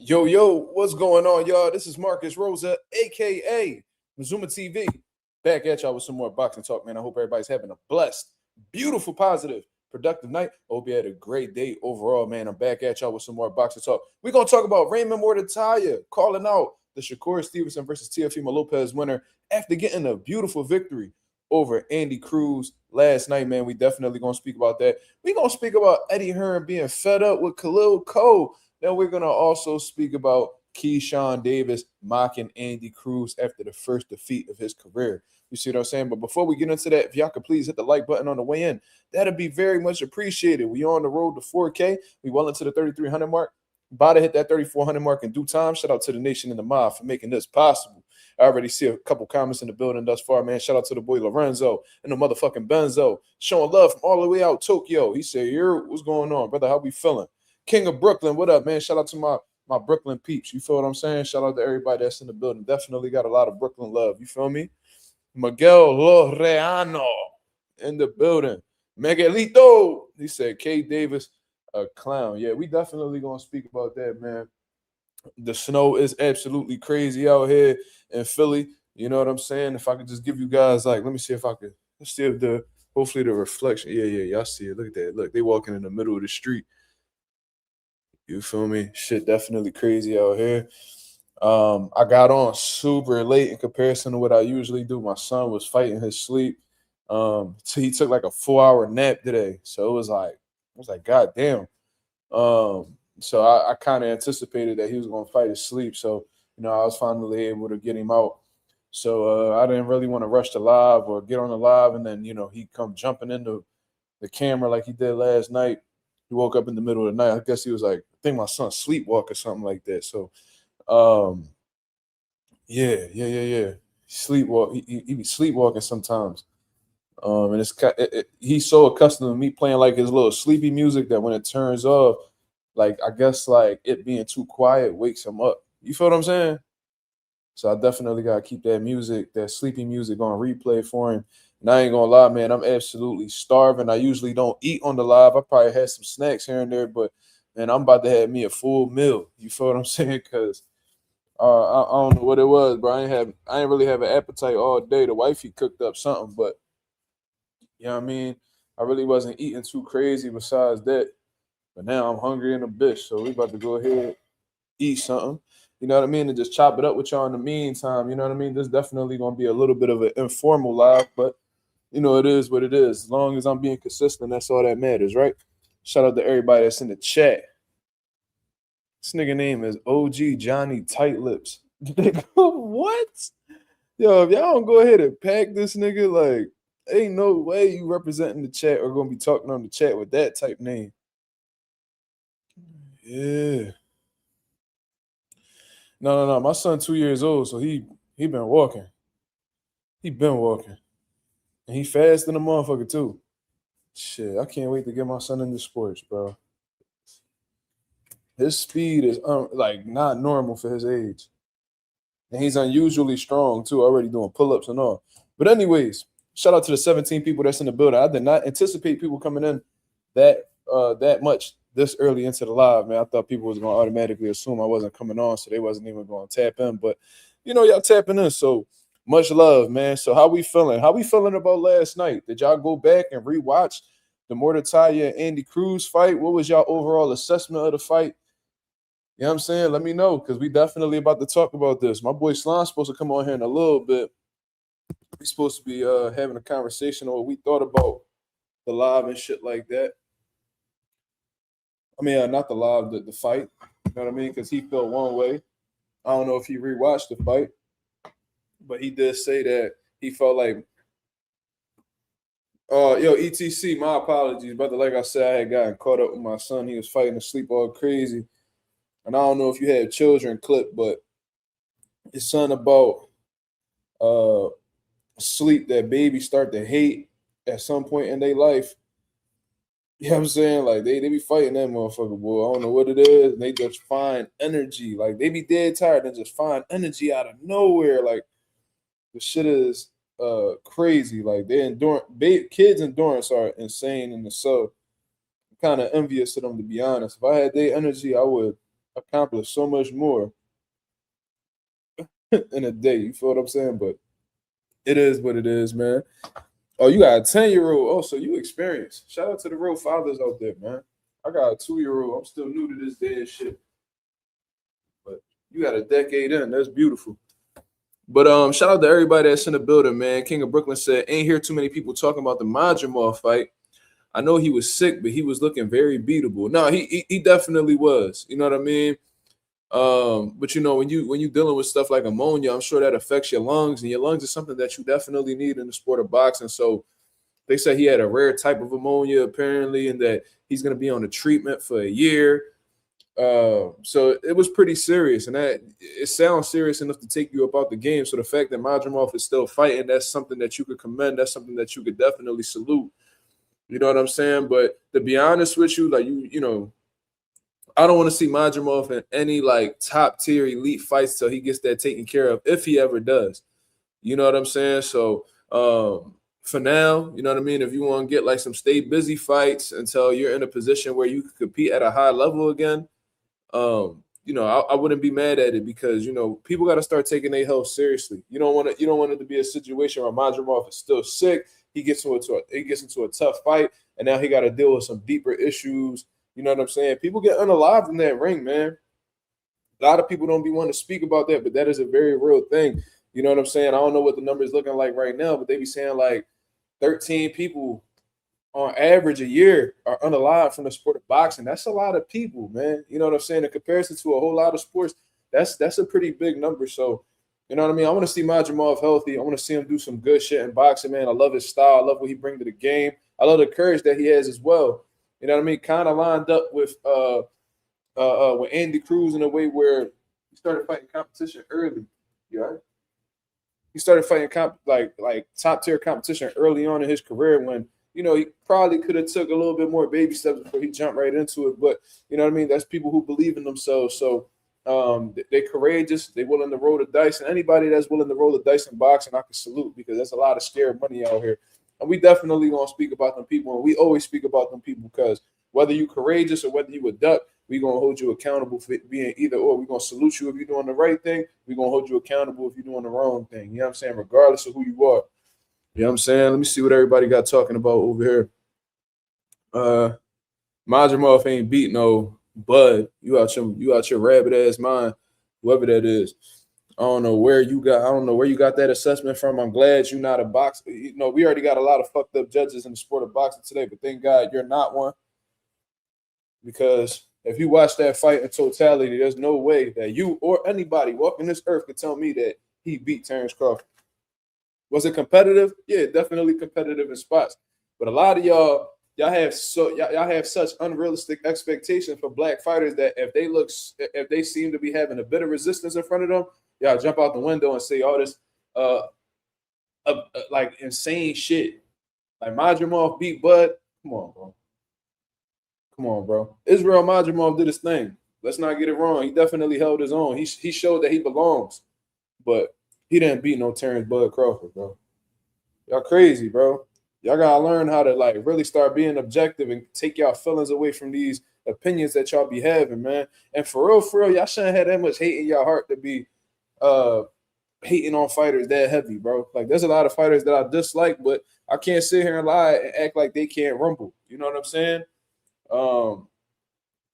Yo, what's going on, y'all? This is Marcus Rosa, aka MAZUMA TV, back at y'all with some more boxing talk, man. I hope everybody's having a blessed, beautiful, positive, productive night. I hope you had a great day overall, man. I'm back at y'all with some more boxing talk. We're gonna talk about Raymond Muratalla calling out the Shakur Stevenson versus Teofimo Lopez winner after getting a beautiful victory over Andy Cruz last night, man. We definitely gonna speak about that. We're gonna speak about Eddie Hearn being fed up with Khalil Cole. Then we're going to also speak about Keyshawn Davis mocking Andy Cruz after the first defeat of his career. You see what I'm saying? But before we get into that, if y'all could please hit the like button on the way in, that'd be very much appreciated. We on the road to 4K. We well into the 3,300 mark. About to hit that 3,400 mark in due time. Shout out to the nation and the mob for making this possible. I already see a couple comments in the building thus far, man. Shout out to the boy Lorenzo and the motherfucking Benzo. Showing love from all the way out Tokyo. He said, what's going on, brother? How we feeling? King of Brooklyn, what up, man? Shout out to my Brooklyn peeps. You feel what I'm saying? Shout out to everybody that's in the building. Definitely got a lot of Brooklyn love. You feel me? Miguel Loreano in the building. Miguelito, he said K. Davis, a clown. Yeah, we definitely gonna speak about that, man. The snow is absolutely crazy out here in Philly. You know what I'm saying? If I could just give you guys let me see if I could. Let's see if hopefully the reflection. Yeah, y'all see it. Look at that. Look, they walking in the middle of the street. You feel me? Shit definitely crazy out here. I got on super late in comparison to what I usually do. My son was fighting his sleep. So he took like a 4-hour nap today. So it was like, God damn. So I kind of anticipated that he was going to fight his sleep. So, I was finally able to get him out. So I didn't really want to rush the live or get on the live. And then, he come jumping into the camera like he did last night. He woke up in the middle of the night. I guess he was like, I think my son sleepwalk or something like that. So, yeah. Sleepwalk. He be sleepwalking sometimes. And he's so accustomed to me playing like his little sleepy music that when it turns off, I guess it being too quiet wakes him up. You feel what I'm saying? So I definitely gotta keep that music, that sleepy music on replay for him. And I ain't gonna lie, man, I'm absolutely starving. I usually don't eat on the live. I probably had some snacks here and there, but man, I'm about to have me a full meal. You feel what I'm saying? Because I don't know what it was, bro. I ain't really have an appetite all day. The wifey cooked up something, but you know what I mean? I really wasn't eating too crazy besides that. But now I'm hungry in a bitch, so we about to go ahead, eat something. You know what I mean? And just chop it up with y'all in the meantime. You know what I mean? This is definitely going to be a little bit of an informal live, but it is what it is. As long as I'm being consistent, that's all that matters, right? Shout out to everybody that's in the chat. This nigga name is OG Johnny Tight Lips. What? Yo, if y'all don't go ahead and pack this nigga, ain't no way you representing the chat or going to be talking on the chat with that type name. Yeah. No. My son 2 years old, so he been walking. He been walking. And he fast in the motherfucker too. Shit, I can't wait to get my son into sports, bro. His speed is not normal for his age. And he's unusually strong too, already doing pull-ups and all. But anyways, shout out to the 17 people that's in the building. I did not anticipate people coming in that much this early into the live, man. I thought people was going to automatically assume I wasn't coming on, so they wasn't even going to tap in. But, y'all tapping in, so much love, man. So how we feeling? How we feeling about last night? Did y'all go back and rewatch the Muratalla and Andy Cruz fight? What was y'all overall assessment of the fight? You know what I'm saying? Let me know, because we definitely about to talk about this. My boy Slon's supposed to come on here in a little bit. We're supposed to be having a conversation on what we thought about the live and shit like that. I mean, not the live, the fight. You know what I mean? Because he felt one way. I don't know if he rewatched the fight, but he did say that he felt like, ETC, my apologies, brother. Like I said, I had gotten caught up with my son. He was fighting to sleep all crazy. And I don't know if you had children clip, but it's something about sleep that babies start to hate at some point in their life. You know what I'm saying? They be fighting that motherfucker, boy. I don't know what it is. And they just find energy. They be dead tired and just find energy out of nowhere. The shit is crazy. Kids' endurance are insane in the so. I'm kind of envious of them, to be honest. If I had their energy, I would accomplish so much more in a day. You feel what I'm saying? But it is what it is, man. Oh, you got a 10-year-old. Oh, so you experienced. Shout out to the real fathers out there, man. I got a 2-year-old. I'm still new to this day and shit. But you got a decade in. That's beautiful. But shout out to everybody that's in the building, man. King of Brooklyn said, ain't hear too many people talking about the MAZUMA fight. I know he was sick, but he was looking very beatable. No, he definitely was. You know what I mean? But you know, when you dealing with stuff like ammonia, I'm sure that affects your lungs, and your lungs is something that you definitely need in the sport of boxing. So they said he had a rare type of ammonia apparently, and that he's going to be on a treatment for a year. So it was pretty serious, and that it sounds serious enough to take you about the game. So the fact that Madrimov is still fighting, that's something that you could commend. That's something that you could definitely salute. You know what I'm saying? But to be honest with you, like you know, I don't want to see Madrimov in any like top tier elite fights till he gets that taken care of, if he ever does. You know what I'm saying? So for now, you know what I mean? If you want to get like some stay busy fights until you're in a position where you can compete at a high level again, you know, I wouldn't be mad at it, because you know people got to start taking their health seriously. You don't want it to be a situation where Madrimov is still sick. He gets into a tough fight, and now he got to deal with some deeper issues. You know what I'm saying? People get unalived in that ring, man. A lot of people don't be wanting to speak about that, but that is a very real thing. You know what I'm saying? I don't know what the number is looking like right now, but they be saying like 13 people on average a year are unalived from the sport of boxing. That's a lot of people, man. You know what I'm saying? In comparison to a whole lot of sports, that's a pretty big number. So, you know what I mean? I want to see Madrimov healthy. I want to see him do some good shit in boxing, man. I love his style. I love what he brings to the game. I love the courage that he has as well. You know what I mean? Kind of lined up with Andy Cruz in a way where he started fighting competition early. You know? He started fighting like top tier competition early on in his career, when you know he probably could have took a little bit more baby steps before he jumped right into it. But you know what I mean? That's people who believe in themselves. So they're courageous. They're willing to roll the dice, and anybody that's willing to roll the dice in boxing, I can salute, because there's a lot of scared money out here. And we definitely gonna speak about them people, and we always speak about them people, because whether you courageous or whether you a duck, we're gonna hold you accountable for being either or. We're gonna salute you if you're doing the right thing. We're gonna hold you accountable if you're doing the wrong thing. You know what I'm saying? Regardless of who you are. You know what I'm saying? Let me see what everybody got talking about over here. Madrimov ain't beat no Bud. You out your rabbit ass mind, whoever that is. I don't know where you got that assessment from. I'm glad you're not a boxer. You know, we already got a lot of fucked up judges in the sport of boxing today, but thank God you're not one. Because if you watch that fight in totality, there's no way that you or anybody walking this earth could tell me that he beat Terrence Crawford. Was it competitive? Yeah, definitely competitive in spots. But a lot of y'all have such unrealistic expectations for black fighters that if they seem to be having a bit of resistance in front of them, y'all jump out the window and say all this like insane shit. Like Madrimov beat Bud. Come on, bro. Come on, bro. Israel Madrimov did his thing. Let's not get it wrong. He definitely held his own. He showed that he belongs. But he didn't beat no Terrence Bud Crawford, bro. Y'all crazy, bro. Y'all gotta learn how to like really start being objective and take y'all feelings away from these opinions that y'all be having, man. And for real, y'all shouldn't have that much hate in your heart to be hating on fighters that heavy, bro. Like there's a lot of fighters that I dislike, but I can't sit here and lie and act like they can't rumble. You know what I'm saying?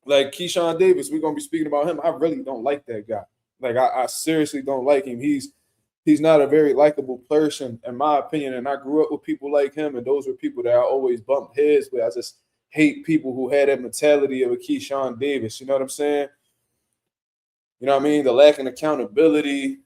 Like Keyshawn Davis, we're gonna be speaking about him. I really don't like that guy. Like I seriously don't like him. He's not a very likable person, in my opinion. And I grew up with people like him, and those were people that I always bumped heads with. I just hate people who had that mentality of a Keyshawn Davis. You know what I'm saying? You know what I mean? The lack of accountability,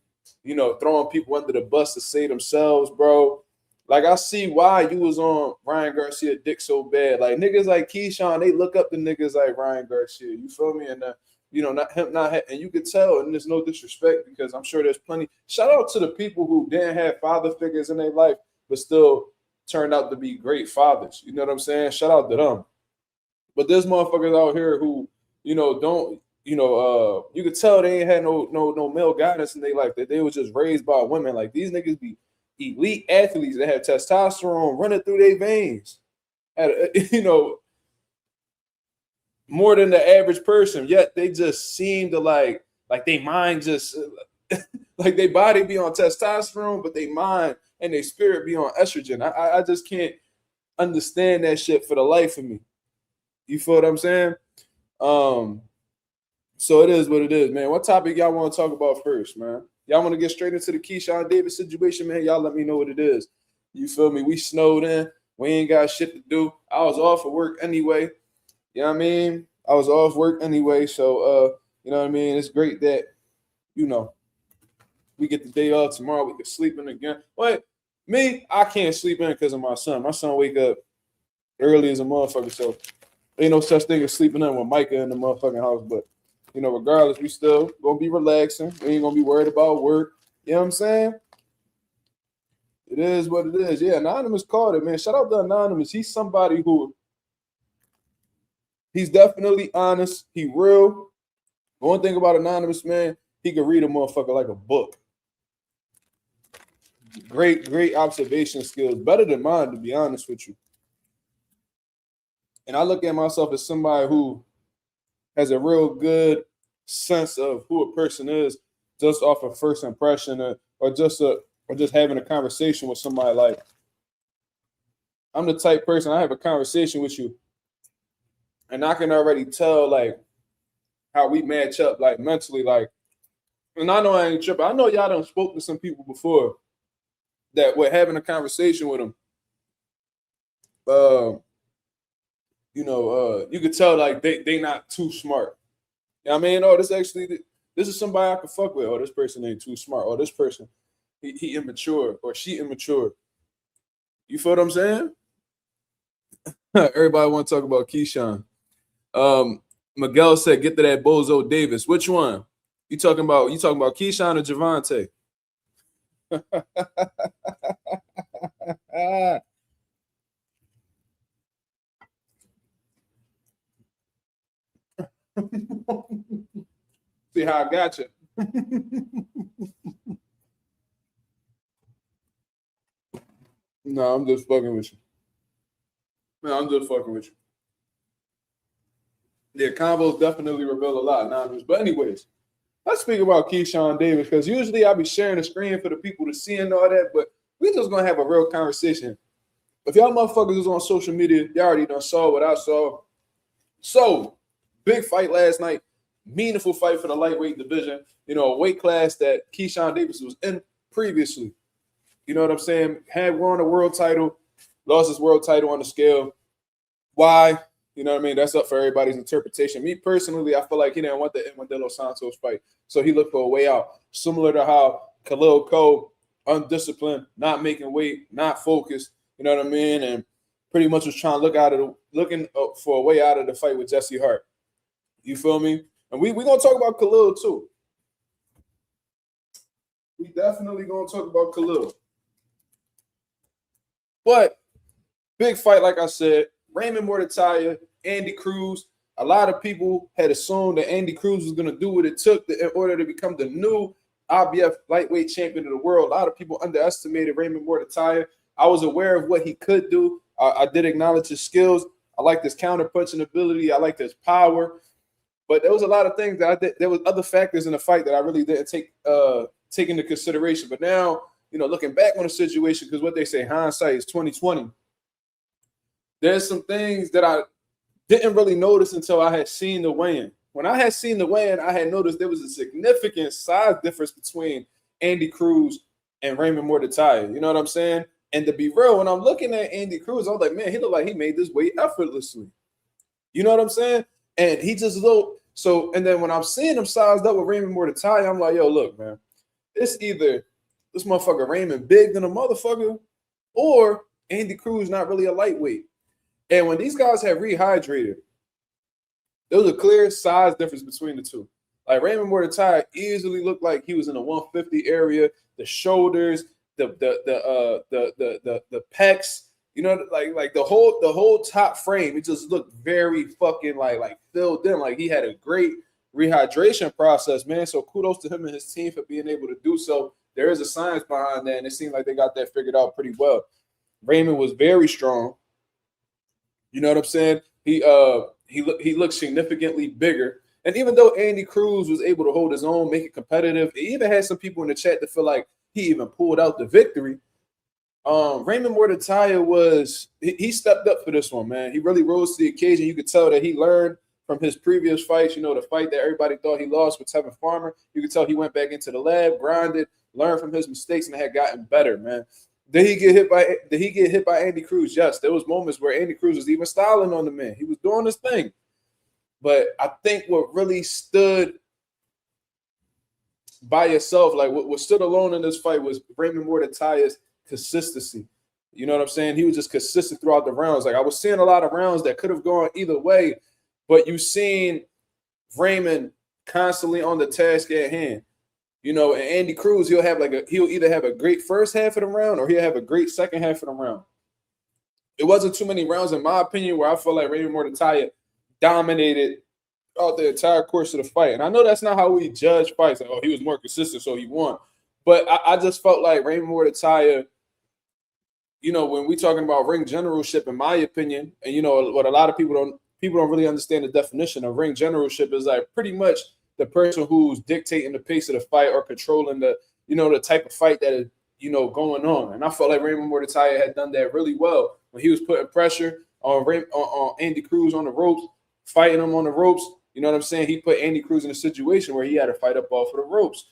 you know, throwing people under the bus to say themselves, bro. Like, I see why you was on Ryan Garcia dick so bad. Like, niggas like Keyshawn, they look up to niggas like Ryan Garcia. You feel me? And, you know, and you could tell, and there's no disrespect, because I'm sure there's plenty. Shout out to the people who didn't have father figures in their life, but still turned out to be great fathers. You know what I'm saying? Shout out to them. But there's motherfuckers out here who, you know, don't, you know, you could tell they ain't had no male guidance in their life, that they was just raised by women. Like, these niggas be elite athletes that have testosterone running through their veins. You know, more than the average person, yet they just seem to like they mind just like their body be on testosterone, but they mind and their spirit be on estrogen. I just can't understand that shit for the life of me. You feel what I'm saying? So it is what it is, man. What topic y'all want to talk about first, man? Y'all want to get straight into the Keyshawn Davis situation, man? Y'all let me know what it is. You feel me? We snowed in. We ain't got shit to do. I was off of work anyway. You know what I mean? I was off work anyway. So, you know what I mean? It's great that, you know, we get the day off tomorrow. We can sleep in again. But me, I can't sleep in because of my son. My son wake up early as a motherfucker. So ain't no such thing as sleeping in with Micah in the motherfucking house. But, you know, regardless, we still going to be relaxing. We ain't going to be worried about work. You know what I'm saying? It is what it is. Yeah, Anonymous called it, man. Shout out to Anonymous. He's somebody who, he's definitely honest. He real. One thing about Anonymous, man, he can read a motherfucker like a book. Great observation skills. Better than mine, to be honest with you. And I look at myself as somebody who has a real good sense of who a person is just off of first impression or just having a conversation with somebody. Like, I'm the type person, I have a conversation with you, and I can already tell, like, how we match up, like, mentally, like, and I know I ain't tripping. I know y'all done spoke to some people before that we're having a conversation with them. You could tell, like, they not too smart. You know what I mean? Oh, this is somebody I can fuck with. Oh, this person ain't too smart. Oh, this person, he immature or she immature. You feel what I'm saying? Everybody want to talk about Keyshawn. Miguel said, "Get to that Bozo Davis." Which one? You talking about Keyshawn or Javante? See how I got you. No, I'm just fucking with you. No, I'm just fucking with you. Yeah, combos definitely reveal a lot, anonymous. But anyways, let's speak about Keyshawn Davis, because usually I'll be sharing the screen for the people to see and all that, but we just gonna have a real conversation. If y'all motherfuckers is on social media, y'all already done saw what I saw. So, big fight last night. Meaningful fight for the lightweight division. You know, a weight class that Keyshawn Davis was in previously. You know what I'm saying? Had won a world title, lost his world title on the scale. Why? You know what I mean? That's up for everybody's interpretation. Me personally, I feel like he didn't want the Modelo Santos fight, so he looked for a way out. Similar to how Khalil Cole, undisciplined, not making weight, not focused. You know what I mean? And pretty much was trying to looking for a way out of the fight with Jesse Hart. You feel me? And we're gonna talk about Khalil too. We definitely gonna talk about Khalil. But big fight, like I said, Raymond Muratalla, Andy Cruz. A lot of people had assumed that Andy Cruz was going to do what it took in order to become the new IBF lightweight champion of the world. A lot of people underestimated Raymond Muratalla. I was aware of what he could do. I did acknowledge his skills. I liked his counter-punching ability. I liked his power. But there was a lot of things that there was other factors in the fight that I really didn't take into consideration. But now, you know, looking back on the situation, because what they say, hindsight is 20/20. There's some things that I didn't really notice until I had seen the weigh-in. When I had seen the weigh-in, I had noticed there was a significant size difference between Andy Cruz and Raymond Muratalla. You know what I'm saying? And to be real, when I'm looking at Andy Cruz, I was like, man, he looked like he made this weight effortlessly. You know what I'm saying? And he just looked so. And then when I'm seeing him sized up with Raymond Muratalla, I'm like, yo, look, man, it's either this motherfucker Raymond big than a motherfucker, or Andy Cruz not really a lightweight. And when these guys have rehydrated, there was a clear size difference between the two. Like Raymond Muratalla easily looked like he was in the 150 area. The shoulders, the pecs, you know, like the whole top frame. It just looked very fucking like filled in. Like he had a great rehydration process, man. So kudos to him and his team for being able to do so. There is a science behind that, and it seemed like they got that figured out pretty well. Raymond was very strong. You know what I'm saying? He he looked significantly bigger. And even though Andy Cruz was able to hold his own, make it competitive, it even had some people in the chat that feel like he even pulled out the victory. Raymond Muratalla he stepped up for this one, man. He really rose to the occasion. You could tell that he learned from his previous fights. You know, the fight that everybody thought he lost with Tevin Farmer. You could tell he went back into the lab, grinded, learned from his mistakes, and had gotten better, man. Did he get hit by Andy Cruz? Yes. There was moments where Andy Cruz was even styling on the man. He was doing his thing. But I think what really stood by itself, like what stood alone in this fight, was Raymond Muirtaya's consistency. You know what I'm saying? He was just consistent throughout the rounds. Like, I was seeing a lot of rounds that could have gone either way, but you've seen Raymond constantly on the task at hand. You know, and Andy Cruz, he'll either have a great first half of the round or he'll have a great second half of the round. It wasn't too many rounds, in my opinion, where I feel like Raymond Muirtaya dominated throughout the entire course of the fight. And I know that's not how we judge fights. Like, oh, he was more consistent, so he won. But I just felt like Raymond Muirtaya, you know, when we talking about ring generalship, in my opinion, and you know what a lot of people don't really understand the definition of ring generalship is like pretty much the person who's dictating the pace of the fight or controlling the, you know, the type of fight that is, you know, going on. And I felt like Raymond Muirtaya had done that really well when he was putting pressure on Andy Cruz on the ropes, fighting him on the ropes. You know what I'm saying? He put Andy Cruz in a situation where he had to fight up off of the ropes.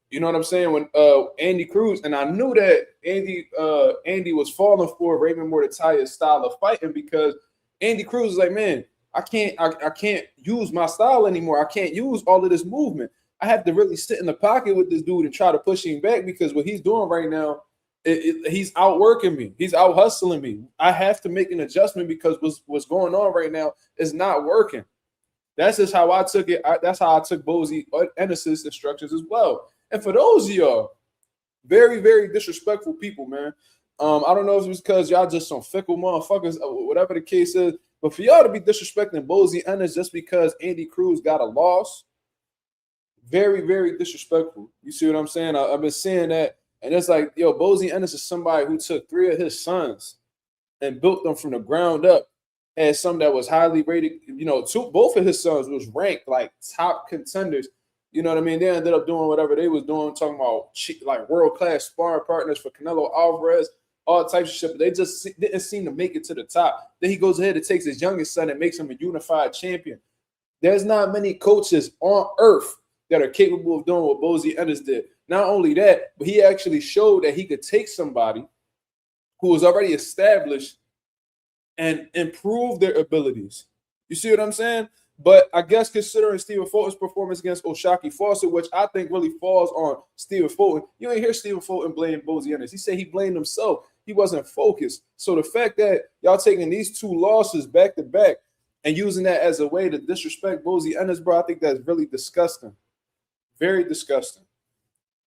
You know what I'm saying? When Andy Cruz, and I knew that Andy was falling for Raymond Muirtaya's style of fighting, because Andy Cruz is like, man, I can't use my style anymore. I can't use all of this movement. I have to really sit in the pocket with this dude and try to push him back, because what he's doing right now, he's outworking me. He's out hustling me. I have to make an adjustment because what's going on right now is not working. That's just how I took it. That's how I took Bozy Ennis's instructions as well. And for those of y'all, very, very disrespectful people, man. I don't know if it's because y'all just some fickle motherfuckers, whatever the case is. But for y'all to be disrespecting Bozy Ennis just because Andy Cruz got a loss, very, very disrespectful. You see what I'm saying? I've been saying that. And it's like, yo, Bozy Ennis is somebody who took 3 of his sons and built them from the ground up. Had some that was highly rated. You know, both of his sons was ranked like top contenders. You know what I mean? They ended up doing whatever they was doing, talking about like world-class sparring partners for Canelo Alvarez, all types of shit. But they just didn't seem to make it to the top. Then he goes ahead and takes his youngest son and makes him a unified champion. There's not many coaches on earth that are capable of doing what Bozy Ennis did. Not only that, but he actually showed that he could take somebody who was already established and improve their abilities. You see what I'm saying? But I guess considering Stephen Fulton's performance against O'Shaquie Fawcett, which I think really falls on Stephen Fulton, you ain't hear Stephen Fulton blame Bozy Ennis. He said he blamed himself. He wasn't focused. So the fact that y'all taking these 2 losses back to back and using that as a way to disrespect Bozy Ennis, bro, I think that's really disgusting. Very disgusting.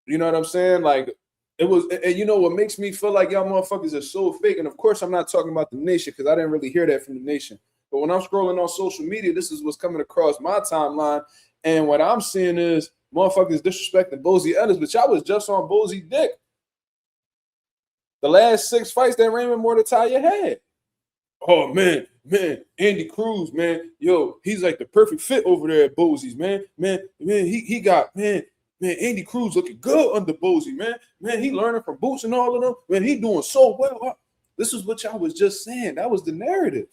You know what I'm saying? Like, it was, and you know what makes me feel like y'all motherfuckers are so fake? And of course, I'm not talking about the nation, because I didn't really hear that from the nation. But when I'm scrolling on social media, this is what's coming across my timeline. And what I'm seeing is motherfuckers disrespecting Bozy Ennis, but y'all was just on Bozy dick the last 6 fights that Raymond Muirtaya had. Oh, man, Andy Cruz, man. Yo, he's like the perfect fit over there at Bozy's, man. He got, Andy Cruz looking good under Bozy, man. Man, he learning from Boots and all of them. Man, he doing so well. This is what y'all was just saying. That was the narrative.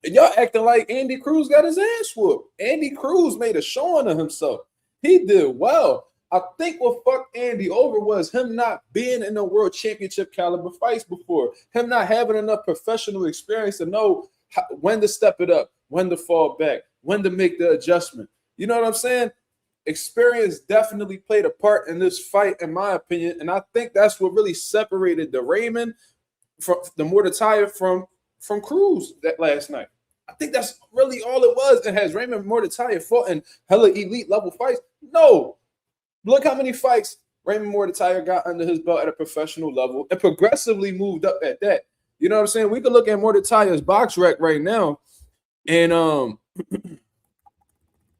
And y'all acting like Andy Cruz got his ass whooped. Andy Cruz made a showing of himself. He did well. I think what fucked Andy over was him not being in the world championship caliber fights before. Him not having enough professional experience to know when to step it up, when to fall back, when to make the adjustment. You know what I'm saying? Experience definitely played a part in this fight, in my opinion. And I think that's what really separated the Raymond from the Muirtaya from Cruz that last night. I think that's really all it was. And has Raymond Muirtaya fought in hella elite level fights? No. Look how many fights Raymond Muirtaya got under his belt at a professional level and progressively moved up at that. You know what I'm saying? We could look at Muirtaya's box rec right now, and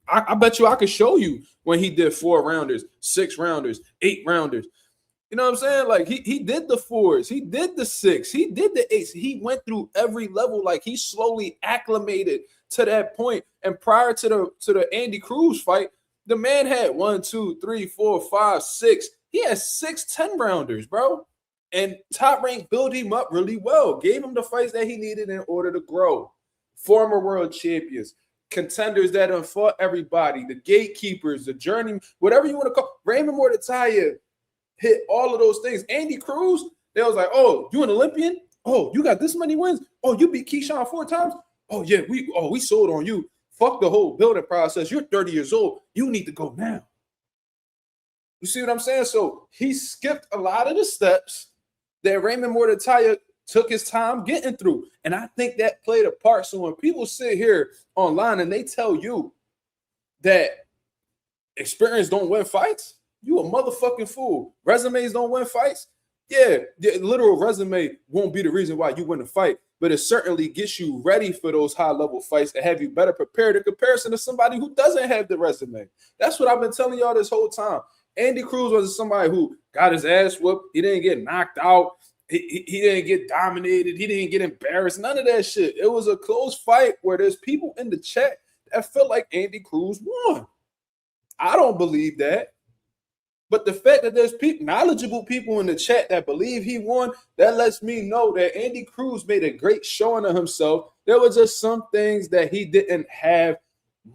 I bet you I could show you when he did 4-rounders, 6-rounders, 8-rounders. You know what I'm saying? Like he did the 4s, he did the 6, he did the 8s. He went through every level. Like he slowly acclimated to that point. And prior to the Andy Cruz fight, the man had 1, 2, 3, 4, 5, 6. He had 6 10-rounders, bro. And Top Rank built him up really well, gave him the fights that he needed in order to grow. Former world champions, contenders that have fought everybody, the gatekeepers, the journey, whatever you want to call. Raymond Muratalla hit all of those things. Andy Cruz, they was like, oh, you an Olympian? Oh, you got this many wins? Oh, you beat Keyshawn 4 times? Oh, yeah, we sold on you. Fuck the whole building process. You're 30 years old. You need to go now. You see what I'm saying? So he skipped a lot of the steps that Raymond Muratalla took his time getting through. And I think that played a part. So when people sit here online and they tell you that experience don't win fights, you a motherfucking fool. Resumes don't win fights. Yeah, the literal resume won't be the reason why you win a fight, but it certainly gets you ready for those high-level fights and have you better prepared in comparison to somebody who doesn't have the resume. That's what I've been telling y'all this whole time. Andy Cruz was somebody who got his ass whooped. He didn't get knocked out. He didn't get dominated. He didn't get embarrassed. None of that shit. It was a close fight where there's people in the chat that felt like Andy Cruz won. I don't believe that. But the fact that there's knowledgeable people in the chat that believe he won, that lets me know that Andy Cruz made a great showing of himself. There were just some things that he didn't have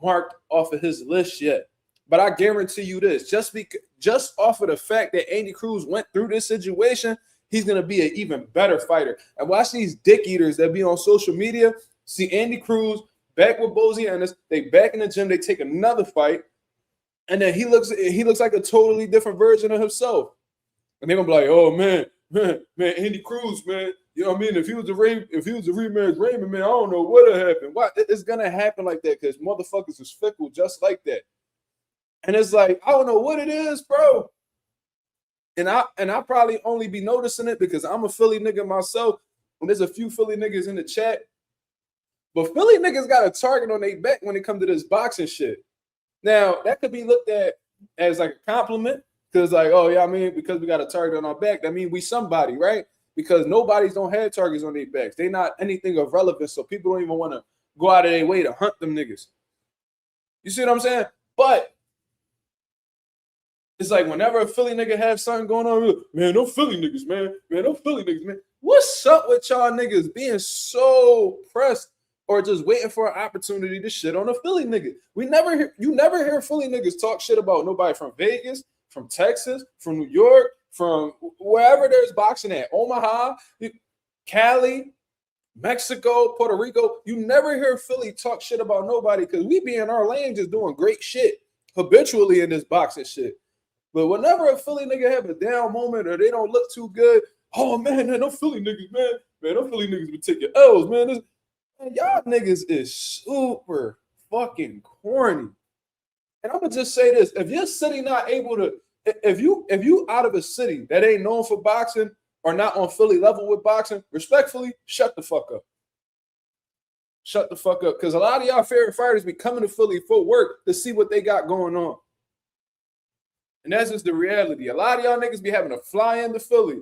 marked off of his list yet. But I guarantee you this, just off of the fact that Andy Cruz went through this situation, he's going to be an even better fighter. And watch these dick eaters that be on social media, see Andy Cruz back with Bozy Ennis, they back in the gym, they take another fight, and then he looks like a totally different version of himself. And they're gonna be like, oh man, Andy Cruz, man. You know what I mean? If he was a rematch Raymond, man, I don't know what would happen. Why? It's gonna happen like that because motherfuckers is fickle just like that. And it's like, I don't know what it is, bro. And I probably only be noticing it because I'm a Philly nigga myself. And there's a few Philly niggas in the chat. But Philly niggas got a target on their back when it comes to this boxing shit. Now, that could be looked at as like a compliment because like, oh, yeah, I mean, because we got a target on our back, that means we somebody, right? Because nobody's don't have targets on their backs. They not anything of relevance, so people don't even want to go out of their way to hunt them niggas. You see what I'm saying? But it's like whenever a Philly nigga have something going on, man, no Philly niggas, man. Man, no Philly niggas, man. What's up with y'all niggas being so pressed or just waiting for an opportunity to shit on a Philly nigga? You never hear Philly niggas talk shit about nobody from Vegas, from Texas, from New York, from wherever there's boxing at, Omaha, Cali, Mexico, Puerto Rico. You never hear Philly talk shit about nobody because we be in our lane just doing great shit habitually in this boxing shit. But whenever a Philly nigga have a down moment or they don't look too good, oh man, no Philly niggas, man, no Philly niggas would take your L's, man. Man, y'all niggas is super fucking corny. And I'm gonna just say this: if your city not able to, if you out of a city that ain't known for boxing or not on Philly level with boxing, respectfully, shut the fuck up. Shut the fuck up, because a lot of y'all favorite fighters be coming to Philly for work to see what they got going on. And that's just the reality. A lot of y'all niggas be having to fly into Philly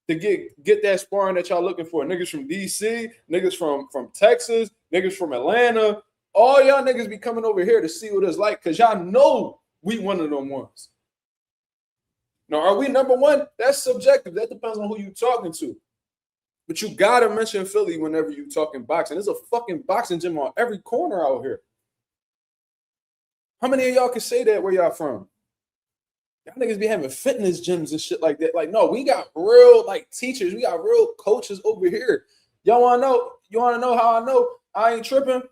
to get that sparring that y'all looking for. Niggas from DC, niggas from Texas, niggas from Atlanta. All y'all niggas be coming over here to see what it's like because y'all know we one of them ones. Now, are we number one? That's subjective. That depends on who you talking to. But you gotta mention Philly whenever you talking boxing. There's a fucking boxing gym on every corner out here. How many of y'all can say that where y'all from? Y'all niggas be having fitness gyms and shit like that. Like, no, we got real like teachers. We got real coaches over here. Y'all want to know? You want to know how I know I ain't tripping?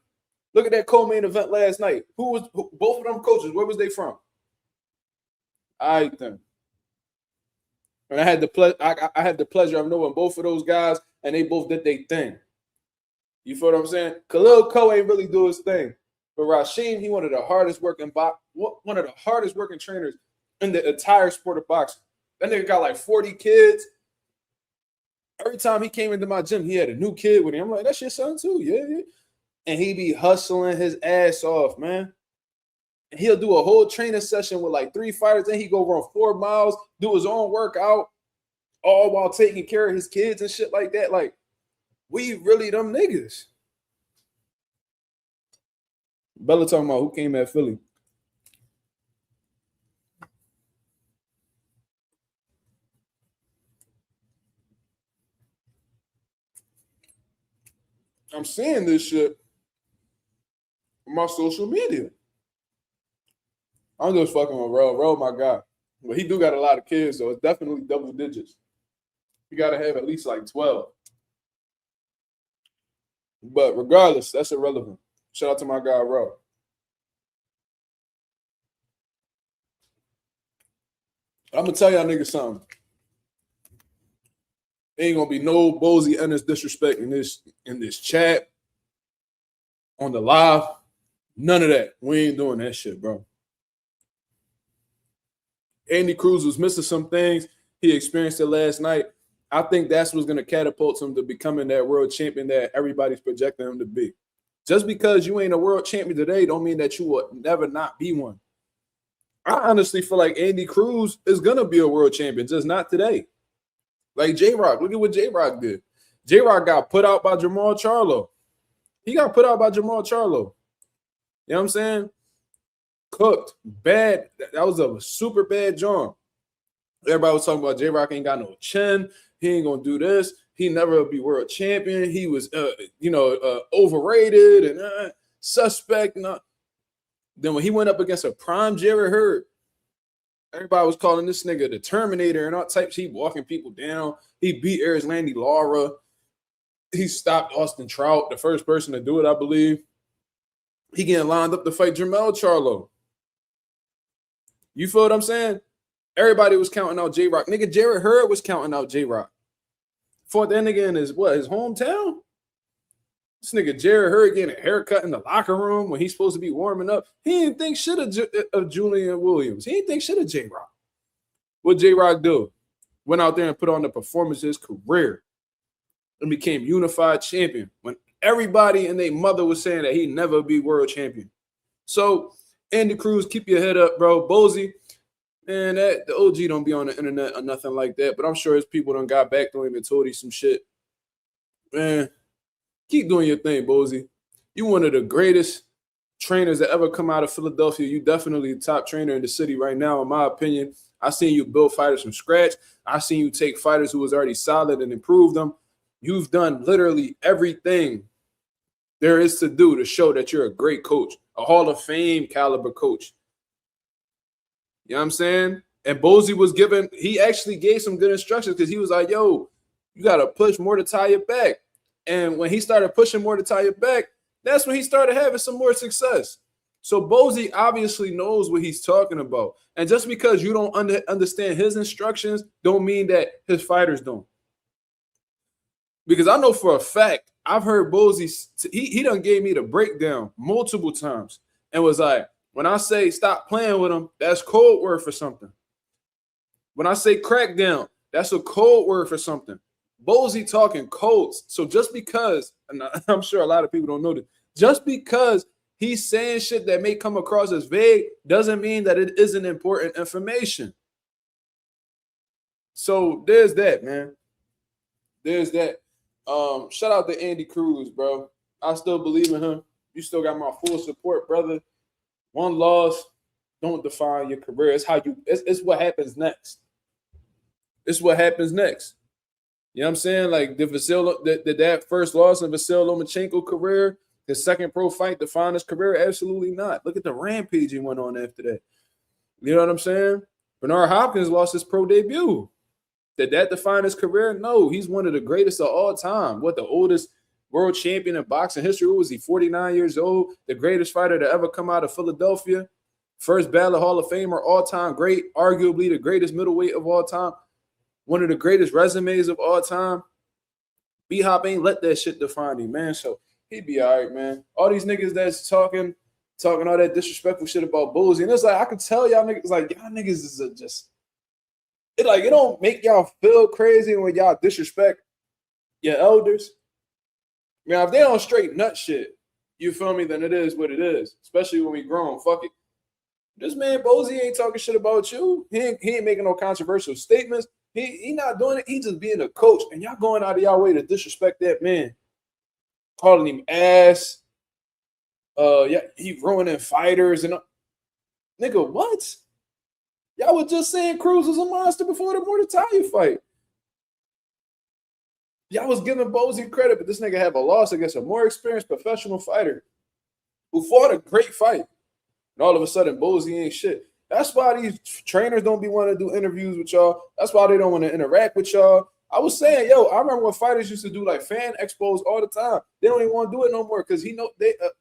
Look at that co-main event last night. Both of them coaches? Where was they from? All right then. And I had the pleasure of knowing both of those guys, and they both did their thing. You feel what I'm saying? Khalil Coe ain't really do his thing, but Rasheem, he one of the hardest working trainers in the entire sport of boxing. That nigga got like 40 kids. Every time he came into my gym, he had a new kid with him. I'm like, that's your son too, yeah. And he be hustling his ass off, man. And he'll do a whole training session with like 3 fighters. Then he go run 4 miles, do his own workout, all while taking care of his kids and shit like that. Like, we really them niggas. Bella talking about who came at Philly. I'm seeing this shit on my social media. I'm just fucking with Ro. Ro, my guy. But he do got a lot of kids, so it's definitely double digits. You got to have at least like 12. But regardless, that's irrelevant. Shout out to my guy, Ro. I'm going to tell y'all niggas something. Ain't going to be no Bozy and this disrespect in this chat, on the live. None of that. We ain't doing that shit, bro. Andy Cruz was missing some things. He experienced it last night. I think that's what's going to catapult him to becoming that world champion that everybody's projecting him to be. Just because you ain't a world champion today don't mean that you will never not be one. I honestly feel like Andy Cruz is going to be a world champion, just not today. Like J-Rock. Look at what J-Rock did. J-Rock got put out by Jamal Charlo. He got put out by Jamal Charlo. You know what I'm saying? Cooked. Bad. That was a super bad joint. Everybody was talking about J-Rock ain't got no chin. He ain't going to do this. He never will be world champion. He was, overrated and suspect. Then when he went up against a prime Jerry Hearn, everybody was calling this nigga the Terminator and all types. He walking people down. He beat Landy Lara. He stopped Austin Trout, the first person to do it, I believe. He getting lined up to fight Jamal Charlo. You feel what I'm saying? Everybody was counting out J-Rock. Nigga, Jerry Hearn was counting out J-Rock. Fought that nigga in his hometown? This nigga Jerry Hearn getting a haircut in the locker room when he's supposed to be warming up. He didn't think shit of Julian Williams. He didn't think shit of J-Rock. What J-Rock do? Went out there and put on the performance of his career and became unified champion when everybody and their mother was saying that he'd never be world champion. So, Andy Cruz, keep your head up, bro. Bozy, man, the OG don't be on the internet or nothing like that, but I'm sure his people done got back to him and told him some shit. Man, keep doing your thing, Bozy. You one of the greatest trainers that ever come out of Philadelphia. You definitely the top trainer in the city right now, in my opinion. I seen you build fighters from scratch. I seen you take fighters who was already solid and improve them. You've done literally everything there is to do to show that you're a great coach, a Hall of Fame caliber coach. You know what I'm saying? And Bozy he actually gave some good instructions because he was like, yo, you got to push more to tie it back. And when he started pushing more to tie it back, that's when he started having some more success. So Bozy obviously knows what he's talking about. And just because you don't understand his instructions don't mean that his fighters don't. Because I know for a fact, I've heard Bozy, he done gave me the breakdown multiple times and was like, when I say stop playing with him, that's code word for something. When I say crackdown, that's a code word for something. Bozy talking codes. So just because, and I'm sure a lot of people don't know this, just because he's saying shit that may come across as vague doesn't mean that it isn't important information. So there's that, man. There's that. Shout out to Andy Cruz, bro. I still believe in him. You still got my full support, brother. One loss don't define your career. It's what happens next. It's what happens next. You know what I'm saying? Like that first loss in Vasyl Lomachenko career, his second pro fight define his career? Absolutely not. Look at the rampage he went on after that. You know what I'm saying? Bernard Hopkins lost his pro debut. Did that define his career? No, he's one of the greatest of all time. What, the oldest world champion in boxing history? What was he, 49 years old? The greatest fighter to ever come out of Philadelphia. First ballot Hall of Famer, all-time great, arguably the greatest middleweight of all time. One of the greatest resumes of all time. B-Hop ain't let that shit define him, man. So he'd be all right, man. All these niggas that's talking all that disrespectful shit about Bozy. And it's like, I could tell y'all niggas, like, y'all niggas is just, it don't make y'all feel crazy when y'all disrespect your elders. Now, if they don't straight nut shit, you feel me, then it is what it is. Especially when we grown. Fuck it. This man Bozy ain't talking shit about you. He ain't making no controversial statements. He not doing it. He just being a coach. And y'all going out of y'all way to disrespect that man. Calling him ass. Yeah, he ruining fighters and nigga, what? Y'all was just saying Cruz was a monster before the Muratalla fight. Y'all was giving Bozy credit, but this nigga have a loss against a more experienced professional fighter who fought a great fight. And all of a sudden, Bozy ain't shit. That's why these trainers don't be wanting to do interviews with y'all. That's why they don't want to interact with y'all. I was saying, yo, I remember when fighters used to do like fan expos all the time. They don't even want to do it no more because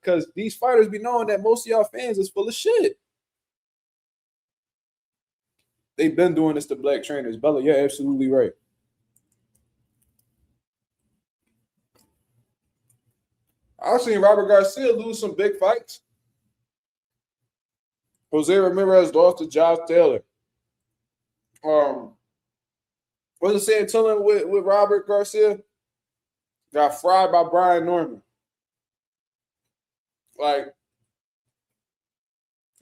because these fighters be knowing that most of y'all fans is full of shit. They've been doing this to black trainers. Bella, you're absolutely right. I've seen Robert Garcia lose some big fights. Jose Ramirez lost to Josh Taylor. Was it saying Tillen with Robert Garcia? Got fried by Brian Norman. Like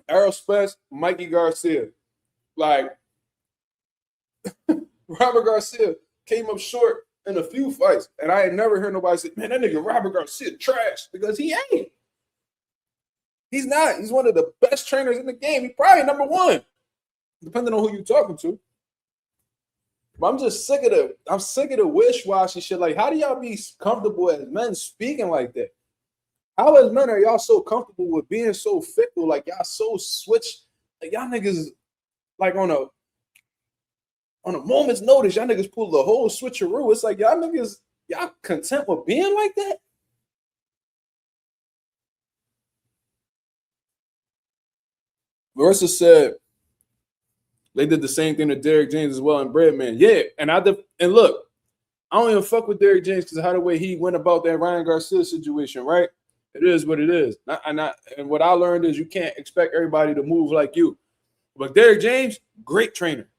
Errol Spence, Mikey Garcia. Like Robert Garcia came up short in a few fights, and I had never heard nobody say, man, that nigga Robert Garcia trash, because he ain't. He's not. He's one of the best trainers in the game. He's probably number one, depending on who you're talking to. But I'm just sick of the wish-washy shit. Like, how do y'all be comfortable as men speaking like that? How as men are y'all so comfortable with being so fickle? Like, y'all so switched. Like, y'all niggas, like, on a moment's notice, y'all niggas pull the whole switcheroo. It's like, y'all niggas, y'all content with being like that? Marissa said they did the same thing to Derrick James as well in Breadman. Yeah, and look, I don't even fuck with Derrick James because of how the way he went about that Ryan Garcia situation, right? It is what it is. And what I learned is you can't expect everybody to move like you. But Derrick James, great trainer.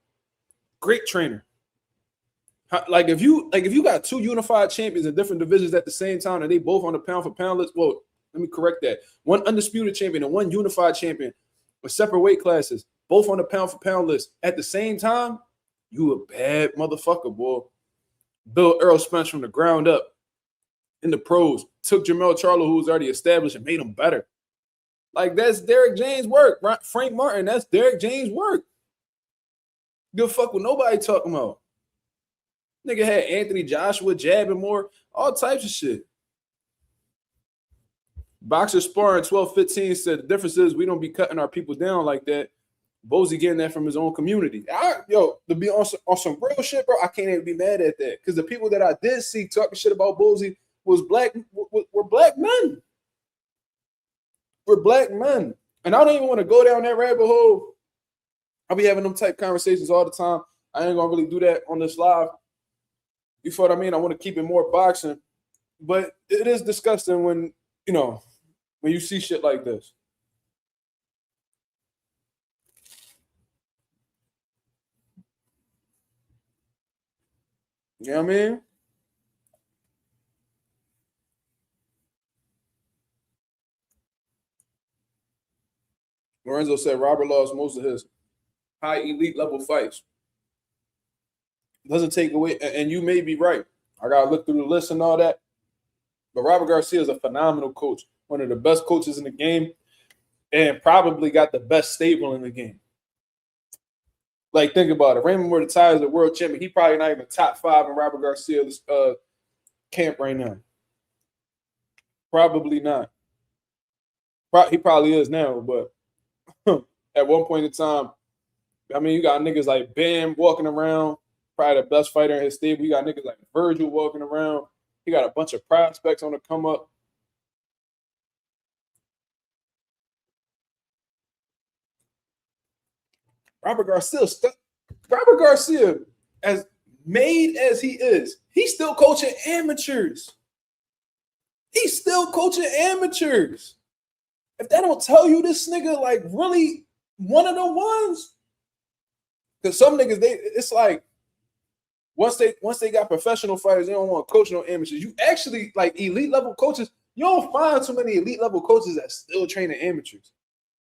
Great trainer. Like if you got two unified champions in different divisions at the same time and they both on the pound for pound list, well, let me correct that. One undisputed champion and one unified champion with separate weight classes, both on the pound for pound list at the same time, you a bad motherfucker, boy. Built Errol Spence from the ground up in the pros, took Jamel Charlo, who was already established, and made him better. Like, that's Derrick James' work. Frank Martin, that's Derrick James' work. Good fuck with nobody talking about. Nigga had Anthony Joshua jabbing more, all types of shit. Boxer Sparring 1215 said the difference is we don't be cutting our people down like that. Bozy getting that from his own community. To be on some real shit, bro, I can't even be mad at that. Because the people that I did see talking shit about Bozy were black men. We're black men. And I don't even want to go down that rabbit hole. I'll be having them type conversations all the time. I ain't gonna really do that on this live. You feel what I mean? I want to keep it more boxing. But it is disgusting when you see shit like this. You know what I mean? Lorenzo said Robert lost most of his high elite level fights. Doesn't take away, and you may be right. I gotta look through the list and all that. But Robert Garcia is a phenomenal coach, one of the best coaches in the game, and probably got the best stable in the game. Like, think about it. Raymond Muratalla is the world champion. He probably not even top 5 in Robert Garcia's camp right now. Probably not. He probably is now, but at one point in time, I mean, you got niggas like Bam walking around, probably the best fighter in his stable. You got niggas like Virgil walking around. He got a bunch of prospects on the come up. Robert Garcia, as made as he is, he's still coaching amateurs. He's still coaching amateurs. If that don't tell you this nigga like really one of the ones, because some niggas it's like once they got professional fighters, they don't want to coach no amateurs. You actually like elite level coaches. You don't find too many elite level coaches that still training amateurs.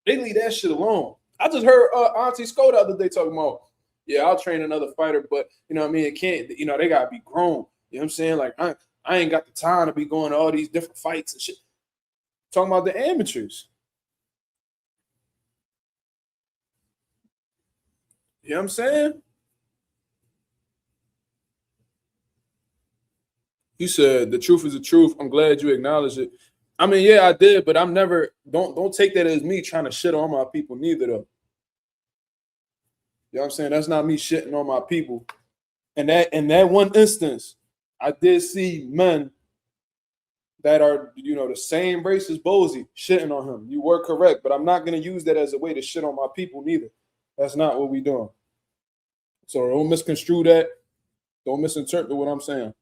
They leave that shit alone. I just heard Auntie Sco the other day talking about, yeah, I'll train another fighter, but you know what I mean? It can't, they gotta be grown. You know what I'm saying? Like I ain't got the time to be going to all these different fights and shit. Talking about the amateurs. You know what I'm saying? You said the truth is the truth. I'm glad you acknowledged it. I mean, yeah, I did, but I'm never don't take that as me trying to shit on my people neither though. You know what I'm saying? That's not me shitting on my people. And that in that one instance, I did see men that are, the same race as Bozy shitting on him. You were correct, but I'm not gonna use that as a way to shit on my people neither. That's not what we doing. So don't misconstrue that. Don't misinterpret what I'm saying.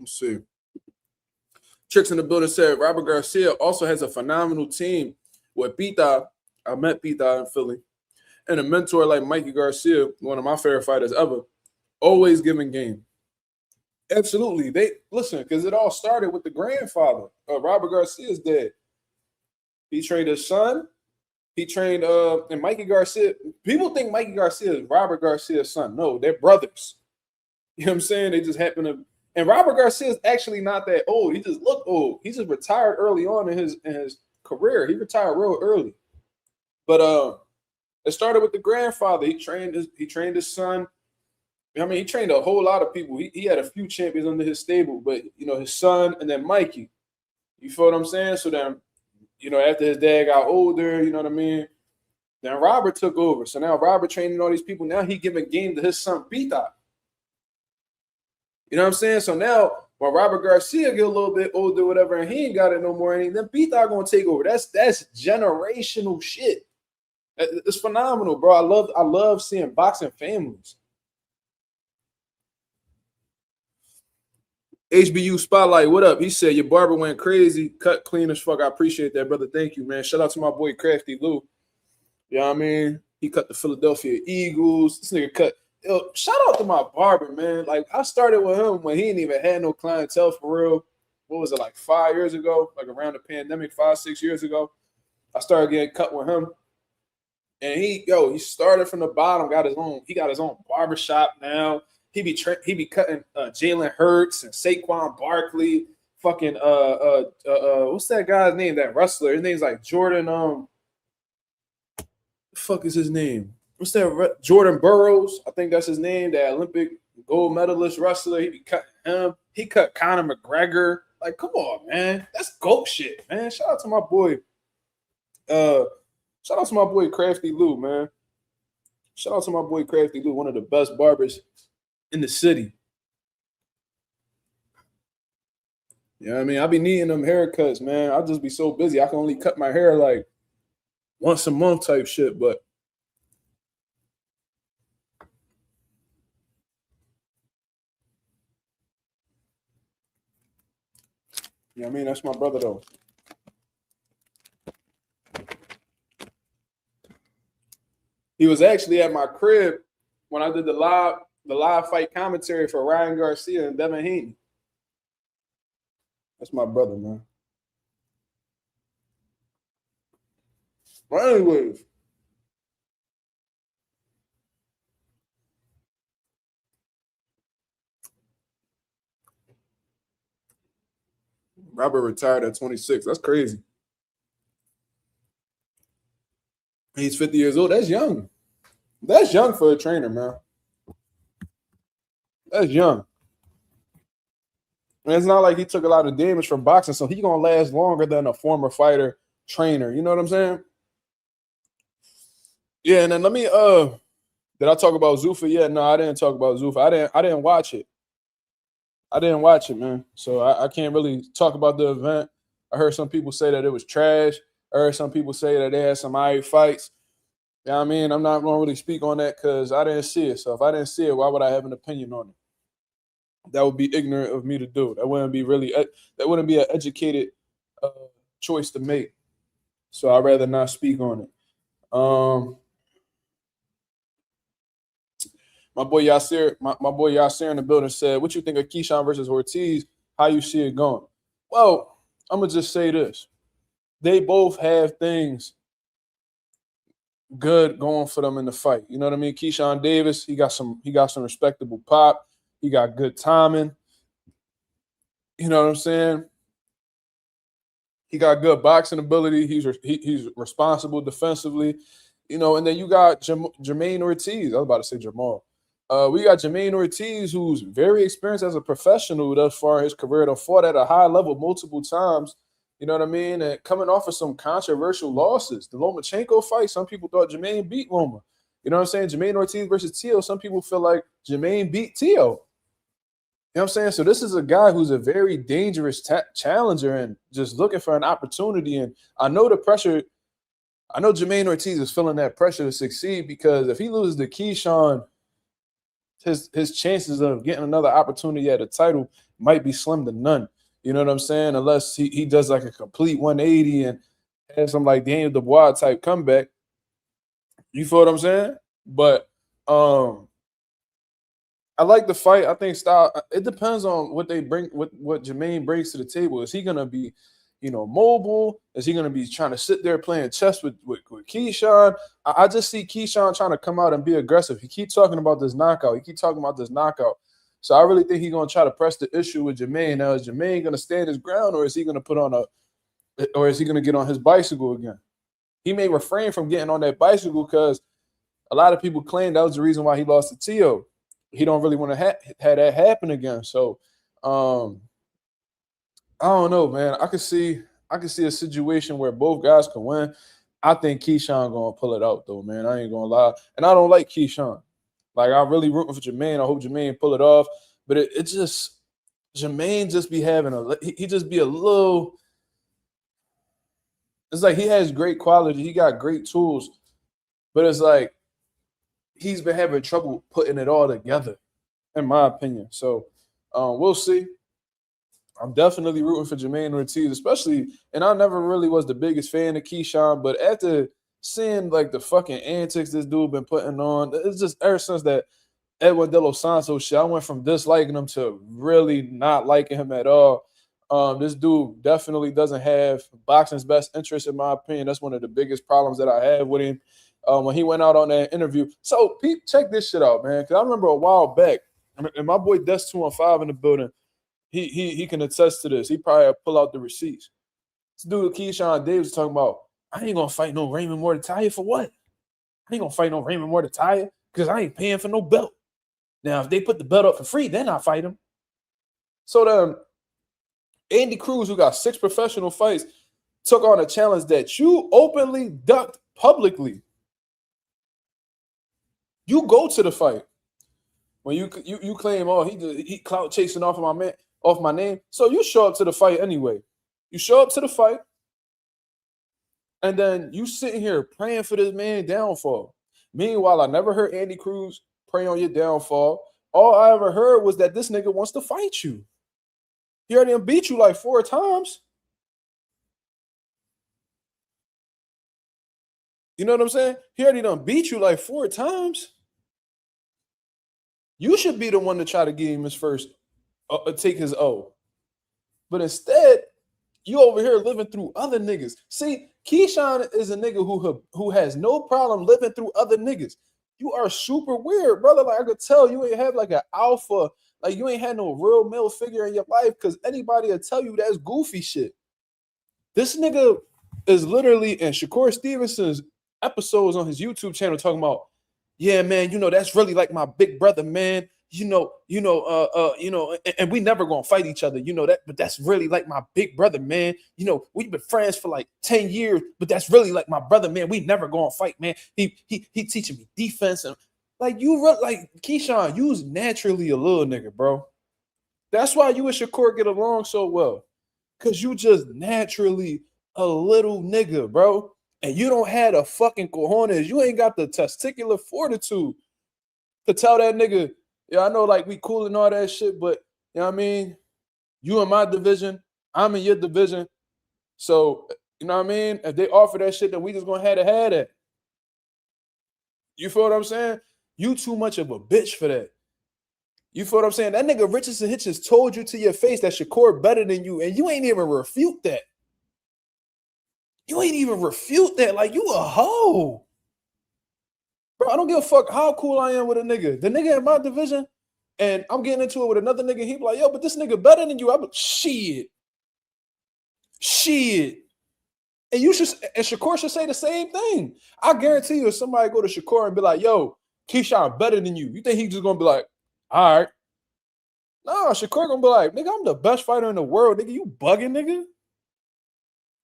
Let's see. Tricks in the building said Robert Garcia also has a phenomenal team with Pita. I met Pita in Philly. And a mentor like Mikey Garcia, one of my favorite fighters ever, always giving game. Absolutely. They listen, because it all started with the grandfather. Robert Garcia's dad. He trained his son. He trained and Mikey Garcia. People think Mikey Garcia is Robert Garcia's son. No, they're brothers. You know what I'm saying? They just happen to. And Robert Garcia is actually not that old. He just looked old. He just retired early on in his career. He retired real early. But it started with the grandfather. He trained his son. I mean, he trained a whole lot of people. He had a few champions under his stable, but his son and then Mikey. You feel what I'm saying? So then, after his dad got older, you know what I mean? Then Robert took over. So now Robert training all these people. Now he giving game to his son Pita. You know what I'm saying? So now when Robert Garcia get a little bit older, whatever, and he ain't got it no more, and then Pita gonna take over. That's generational shit. It's phenomenal, bro. I love seeing boxing families. HBU Spotlight, what up? He said your barber went crazy, cut clean as fuck. I appreciate that, brother. Thank you, man. Shout out to my boy Crafty Lou. You know what I mean? He cut the Philadelphia Eagles. This nigga cut. Yo, shout out to my barber, man. Like, I started with him when he didn't even had no clientele for real. What was it, like 5 years ago? Like around the pandemic, 5-6 years ago. I started getting cut with him. And he started from the bottom, he got his own barbershop now. He be cutting Jalen Hurts and Saquon Barkley. Fucking what's that guy's name? That wrestler. His name's like Jordan. The fuck is his name? What's that? Jordan Burroughs. I think that's his name. That Olympic gold medalist wrestler. He be cutting him. He cut Conor McGregor. Like, come on, man. That's GOAT shit, man. Shout out to my boy. Shout out to my boy Crafty Lou, man. Shout out to my boy Crafty Lou, one of the best barbers in the city. You know what I mean? I be needing them haircuts, man. I'll just be so busy. I can only cut my hair like once a month type shit, but you know what I mean? That's my brother though. He was actually at my crib when I did the live fight commentary for Ryan Garcia and Devin Haney. That's my brother, man. But anyways, Robert retired at 26. That's crazy. He's 50 years old. That's young. That's young for a trainer, man. That's young. And it's not like he took a lot of damage from boxing, so he's gonna last longer than a former fighter trainer. You know what I'm saying? Yeah, and then let me did I talk about Zuffa? Yeah, no, I didn't talk about Zuffa. I didn't watch it. I didn't watch it, man. So I can't really talk about the event. I heard some people say that it was trash. I heard some people say that they had some alright fights. You know what I mean? I'm not gonna really speak on that because I didn't see it. So if I didn't see it, why would I have an opinion on it? That would be ignorant of me to do. That wouldn't be an educated choice to make. So I'd rather not speak on it. My boy Yasir, my boy Yasir in the building said, "What you think of Keyshawn versus Ortiz? How you see it going?" Well, I'm gonna just say this: they both have things good going for them in the fight. You know what I mean? Keyshawn Davis, he got some respectable pop. He got good timing. You know what I'm saying? He got good boxing ability. He's responsible defensively. You know, and then you got Jermaine Ortiz. I was about to say Jamal. We got Jermaine Ortiz, who's very experienced as a professional thus far in his career. Done fought at a high level multiple times. You know what I mean? And coming off of some controversial losses. The Lomachenko fight, some people thought Jermaine beat Loma. You know what I'm saying? Jermaine Ortiz versus Tio. Some people feel like Jermaine beat Tio. You know what I'm saying? So this is a guy who's a very dangerous challenger and just looking for an opportunity. And I know the pressure. I know Jermaine Ortiz is feeling that pressure to succeed, because if he loses to Keyshawn, his chances of getting another opportunity at a title might be slim to none. You know what I'm saying? Unless he does like a complete 180 and has some like Daniel Dubois type comeback. You feel what I'm saying? But I like the fight. I think style. It depends on what they bring, what Jermaine brings to the table. Is he gonna be, mobile? Is he gonna be trying to sit there playing chess with Keyshawn? I just see Keyshawn trying to come out and be aggressive. He keeps talking about this knockout. So I really think he's gonna try to press the issue with Jermaine. Now, is Jermaine gonna stand his ground, or is he gonna is he gonna get on his bicycle again? He may refrain from getting on that bicycle because a lot of people claim that was the reason why he lost to Tio. He don't really want to have that happen again. So I don't know, man. I could see a situation where both guys can win. I think Keyshawn gonna pull it out though, man. I ain't gonna lie. And I don't like Keyshawn. Like, I'm really rooting for Jermaine. I hope Jermaine pull it off. But it just, Jermaine just be having he just be a little, it's like he has great quality. He got great tools. But it's like he's been having trouble putting it all together, in my opinion. So we'll see. I'm definitely rooting for Jermaine Ortiz, especially, and I never really was the biggest fan of Keyshawn, but after seeing like the fucking antics this dude been putting on, it's just ever since that Edwin De Los Santos shit, I went from disliking him to really not liking him at all. This dude definitely doesn't have boxing's best interest, in my opinion. That's one of the biggest problems that I have with him. When he went out on that interview. So, Pete, check this shit out, man, because I remember a while back, and my boy Des215 in the building, he can attest to this. He probably pull out the receipts. This dude, Keyshawn Davis, talking about, I ain't gonna fight no Raymond Muratalla for what? I ain't gonna fight no Raymond Muratalla because I ain't paying for no belt. Now, if they put the belt up for free, then I'll fight him. So then Andy Cruz, who got 6 professional fights, took on a challenge that you openly ducked publicly. You go to the fight when you claim, oh, he clout chasing off my name. So you show up to the fight anyway. You show up to the fight, and then you sitting here praying for this man's downfall. Meanwhile, I never heard Andy Cruz pray on your downfall. All I ever heard was that this nigga wants to fight you. He already beat you like 4 times. You know what I'm saying? He already done beat you like 4 times. You should be the one to try to give him his first, take his O. But instead, you over here living through other niggas. See, Keyshawn is a nigga who has no problem living through other niggas. You are super weird, brother. Like, I could tell you ain't have like an alpha, like you ain't had no real male figure in your life, because anybody will tell you that's goofy shit. This nigga is literally in Shakur Stevenson's episodes on his YouTube channel talking about, yeah, man, that's really like my big brother, man. And we never gonna fight each other, that, but that's really like my big brother, man. We've been friends for like 10 years, but that's really like my brother, man. We never gonna fight, man. He teaching me defense, and like Keyshawn, you's naturally a little nigga, bro. That's why you and Shakur get along so well, because you just naturally a little nigga, bro. And you don't have the fucking cojones. You ain't got the testicular fortitude to tell that nigga, yeah, I know like we cool and all that shit, but you know what I mean? You in my division, I'm in your division. So, you know what I mean? If they offer that shit, then we just gonna have to have that. You feel what I'm saying? You too much of a bitch for that. You feel what I'm saying? That nigga Richardson Hitchens told you to your face that Shakur better than you, and you ain't even refute that. You ain't even refute that. Like, you a hoe. Bro, I don't give a fuck how cool I am with a nigga. The nigga in my division, and I'm getting into it with another nigga, he be like, yo, but this nigga better than you. I'm like, shit. And you should, and Shakur should say the same thing. I guarantee you, if somebody go to Shakur and be like, yo, Keyshawn better than you, you think he just gonna be like, all right. No, Shakur gonna be like, nigga, I'm the best fighter in the world, nigga. You bugging, nigga.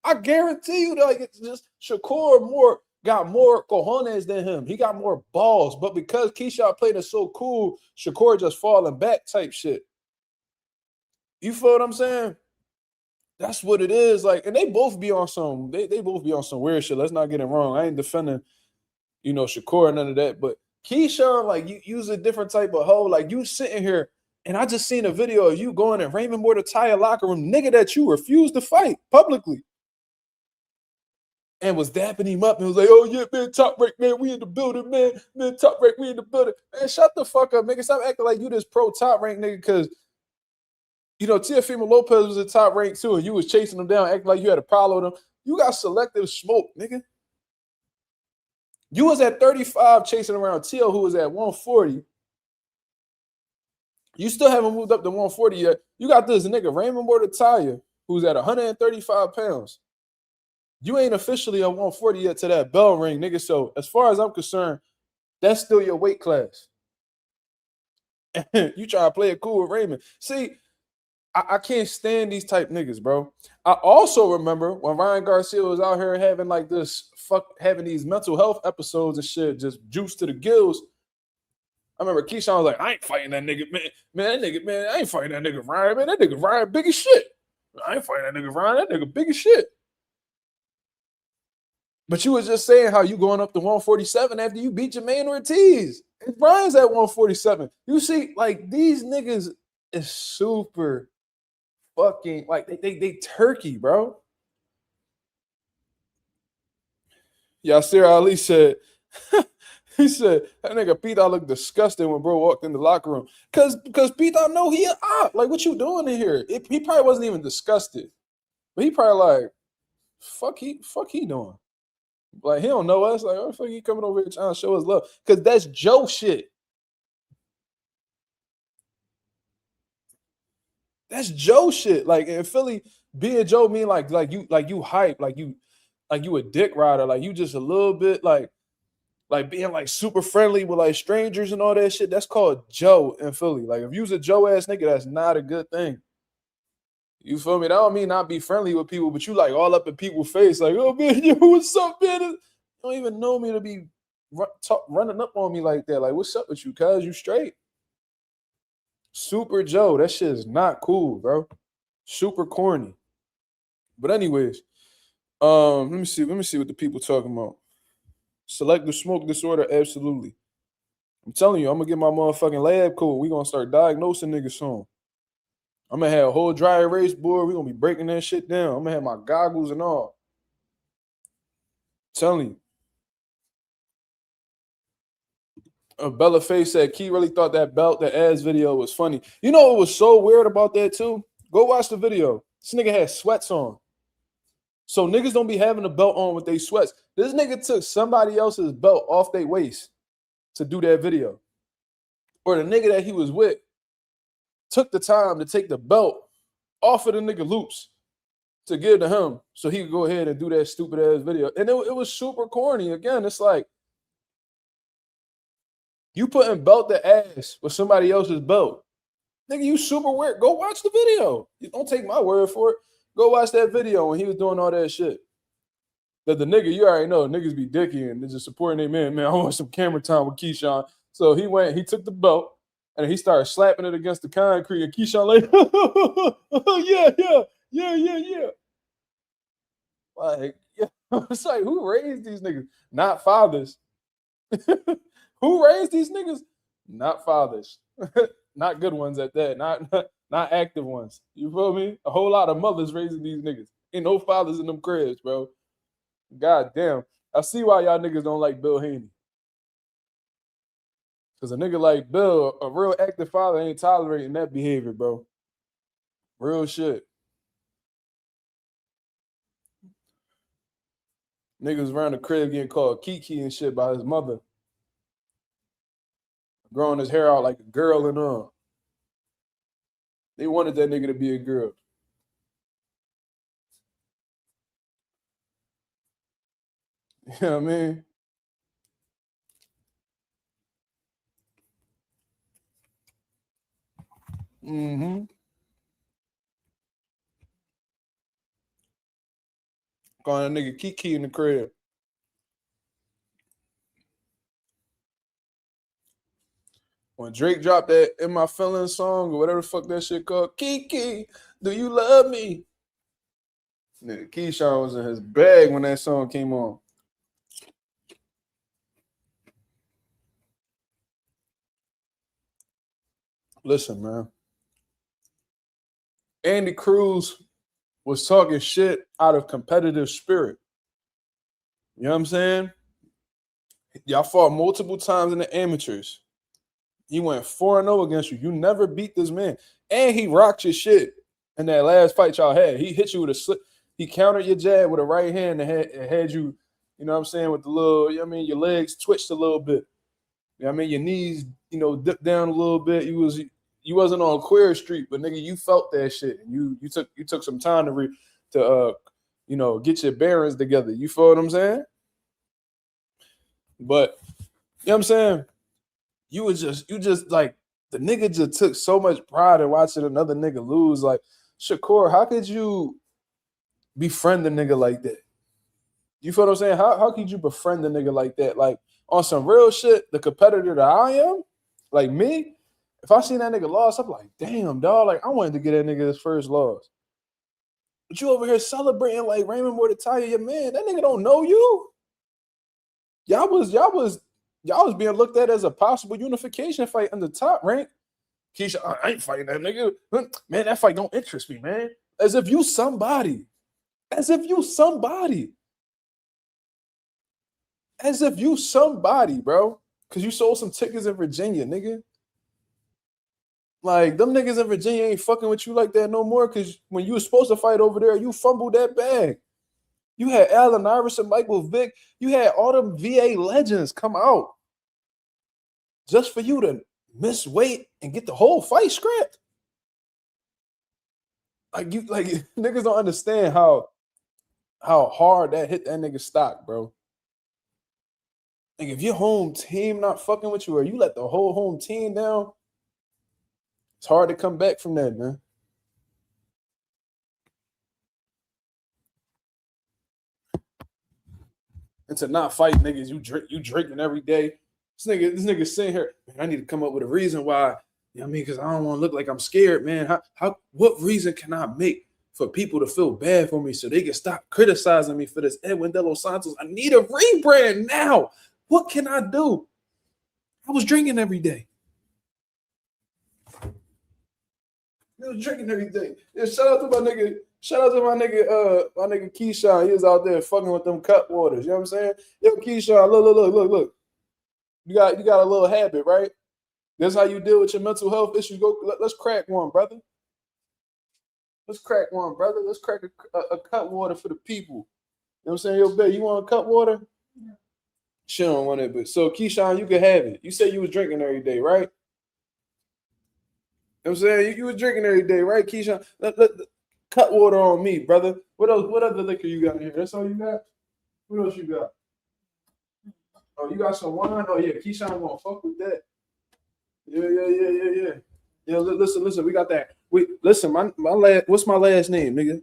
I guarantee you, like, it's just Shakur got more cojones than him. He got more balls, but because Keyshawn played it so cool, Shakur just falling back type shit. You feel what I'm saying? That's what it is. Like, and they both be on some, they both be on some weird shit. Let's not get it wrong. I ain't defending, Shakur, none of that. But Keyshawn, like, you use a different type of hoe. Like, you sitting here, and I just seen a video of you going in Raymond Muratalla locker room, nigga that you refused to fight publicly. And was dapping him up and was like, oh yeah, man, top rank, man, we in the building, man. Man, top rank, we in the building. Man, shut the fuck up, nigga. Stop acting like you this pro top rank nigga, because Teofimo Lopez was a top rank too, and you was chasing him down, acting like you had a problem with him. You got selective smoke, nigga. You was at 35 chasing around Teo, who was at 140. You still haven't moved up to 140 yet. You got this nigga, Raymond Muratalla, who's at 135 pounds. You ain't officially at 140 yet to that bell ring, nigga. So as far as I'm concerned, that's still your weight class. You try to play it cool with Raymond. See, I can't stand these type niggas, bro. I also remember when Ryan Garcia was out here having like this having these mental health episodes and shit, just juice to the gills. I remember Keyshawn was like, I ain't fighting that nigga, man. Man, that nigga, man, I ain't fighting that nigga Ryan, man. That nigga Ryan big as shit. I ain't fighting that nigga Ryan. That nigga big as shit. But you was just saying how you going up to 147 after you beat Jermaine Ortiz. And Brian's at 147. You see, like, these niggas is super fucking, like, they turkey, bro. Yasir Ali said, he said, that nigga Pete looked disgusting when bro walked in the locker room. Because Pete know he an op. Like, what you doing in here? He probably wasn't even disgusted. But he probably like, fuck he doing? Like, he don't know us. Like, what the fuck he coming over here trying to show us love? Because that's Joe shit. That's Joe shit. Like, in Philly, being Joe mean like you hype, like you a dick rider, like you just a little bit like being like super friendly with like strangers and all that shit. That's called Joe in Philly. Like, if you's a Joe ass nigga, that's not a good thing. You feel me? That don't mean not be friendly with people, but you like all up in people's face, like, oh man, yo, what's up, man? You don't even know me to be running up on me like that. Like, what's up with you, cuz? You straight? Super Joe. That shit is not cool, bro. Super corny. But anyways, let me see what the people talking about. Selective smoke disorder, absolutely. I'm telling you, I'm gonna get my motherfucking lab coat. We're gonna start diagnosing niggas soon. I'm gonna have a whole dry erase board. We're gonna be breaking that shit down. I'm gonna have my goggles and all. I'm telling you. Bella Faye said Key really thought that ass video was funny. You know what was so weird about that too? Go watch the video. This nigga had sweats on. So niggas don't be having a belt on with their sweats. This nigga took somebody else's belt off their waist to do that video. Or the nigga that he was with took the time to take the belt off of the nigga loops to give to him so he could go ahead and do that stupid ass video. And it was super corny. Again, it's like, you putting belt to ass with somebody else's belt. Nigga, you super weird. Go watch the video. You don't take my word for it. Go watch that video when he was doing all that shit. That the nigga, you already know, niggas be dicky and they're just supporting their man. Man, I want some camera time with Keyshawn. So he took the belt and he started slapping it against the concrete. And Keyshawn like, yeah. Like, yeah. It's like, who raised these niggas? Not fathers. Who raised these niggas? Not fathers. Not good ones at that. Not active ones. You feel me? A whole lot of mothers raising these niggas. Ain't no fathers in them cribs, bro. God damn. I see why y'all niggas don't like Bill Haney. Because a nigga like Bill, a real active father, ain't tolerating that behavior, bro. Real shit. Niggas around the crib getting called Kiki and shit by his mother. Growing his hair out like a girl and all. They wanted that nigga to be a girl. You know what I mean? Mm-hmm. Calling that nigga Kiki in the crib. When Drake dropped that In My Feelings song or whatever the fuck that shit called, Kiki, do you love me? Nigga, Keyshawn was in his bag when that song came on. Listen, man. Andy Cruz was talking shit out of competitive spirit. You know what I'm saying? Y'all fought multiple times in the amateurs. He went 4-0 against you. You never beat this man. And he rocked your shit in that last fight y'all had. He hit you with a slip. He countered your jab with a right hand and had you, you know what I'm saying, with the little, you know what I mean, your legs twitched a little bit. You know what I mean, your knees, you know, dipped down a little bit. You wasn't on Queer Street, but nigga, you felt that shit. And you took some time to you know, get your bearings together. You feel what I'm saying? But you know what I'm saying? You just like the nigga just took so much pride in watching another nigga lose. Like, Shakur, how could you befriend a nigga like that? You feel what I'm saying? How could you befriend a nigga like that? Like, on some real shit, the competitor that I am, like me, if I seen that nigga lost, I'm like, damn, dog, like I wanted to get that nigga his first loss. But you over here celebrating like Raymond Muratalla, your man, that nigga don't know you. Y'all was being looked at as a possible unification fight in the top rank. Keyshawn, I ain't fighting that nigga. Man, that fight don't interest me, man. As if you somebody. As if you somebody. As if you somebody, bro. Because you sold some tickets in Virginia, nigga. Like, them niggas in Virginia ain't fucking with you like that no more. Because when you were supposed to fight over there, you fumbled that bag. You had Allen Iverson, Michael Vick. You had all them VA legends come out just for you to miss weight and get the whole fight scrapped. Like, niggas don't understand how hard that hit that nigga stock, bro. Like, if your home team not fucking with you or you let the whole home team down, it's hard to come back from that, man. And to not fight niggas, you drinking every day. This nigga sitting here, man, I need to come up with a reason why. You know what I mean? Because I don't want to look like I'm scared, man. What reason can I make for people to feel bad for me so they can stop criticizing me for this Edwin De Los Santos? I need a rebrand now. What can I do? I was drinking every day. I was drinking every day. Yeah, shout out to my nigga Keyshawn. He was out there fucking with them cut waters. You know what I'm saying? Yo, Keyshawn, look. You got a little habit, right? That's how you deal with your mental health issues. Let's crack one, brother. Let's crack one, brother. Let's crack a cut water for the people. You know what I'm saying? Yo, babe, you want a cut water? Yeah. She don't want it, but so Keyshawn, you can have it. You said you was drinking every day, right? You know what I'm saying? You was drinking every day, right, Keyshawn? Let cut water on me, brother. What else? What other liquor you got in here? That's all you got? What else you got? Oh, you got some wine? Oh, yeah, Keyshawn gonna fuck with that. Yeah. Yeah, listen, we got that. Listen, my what's my last name, nigga?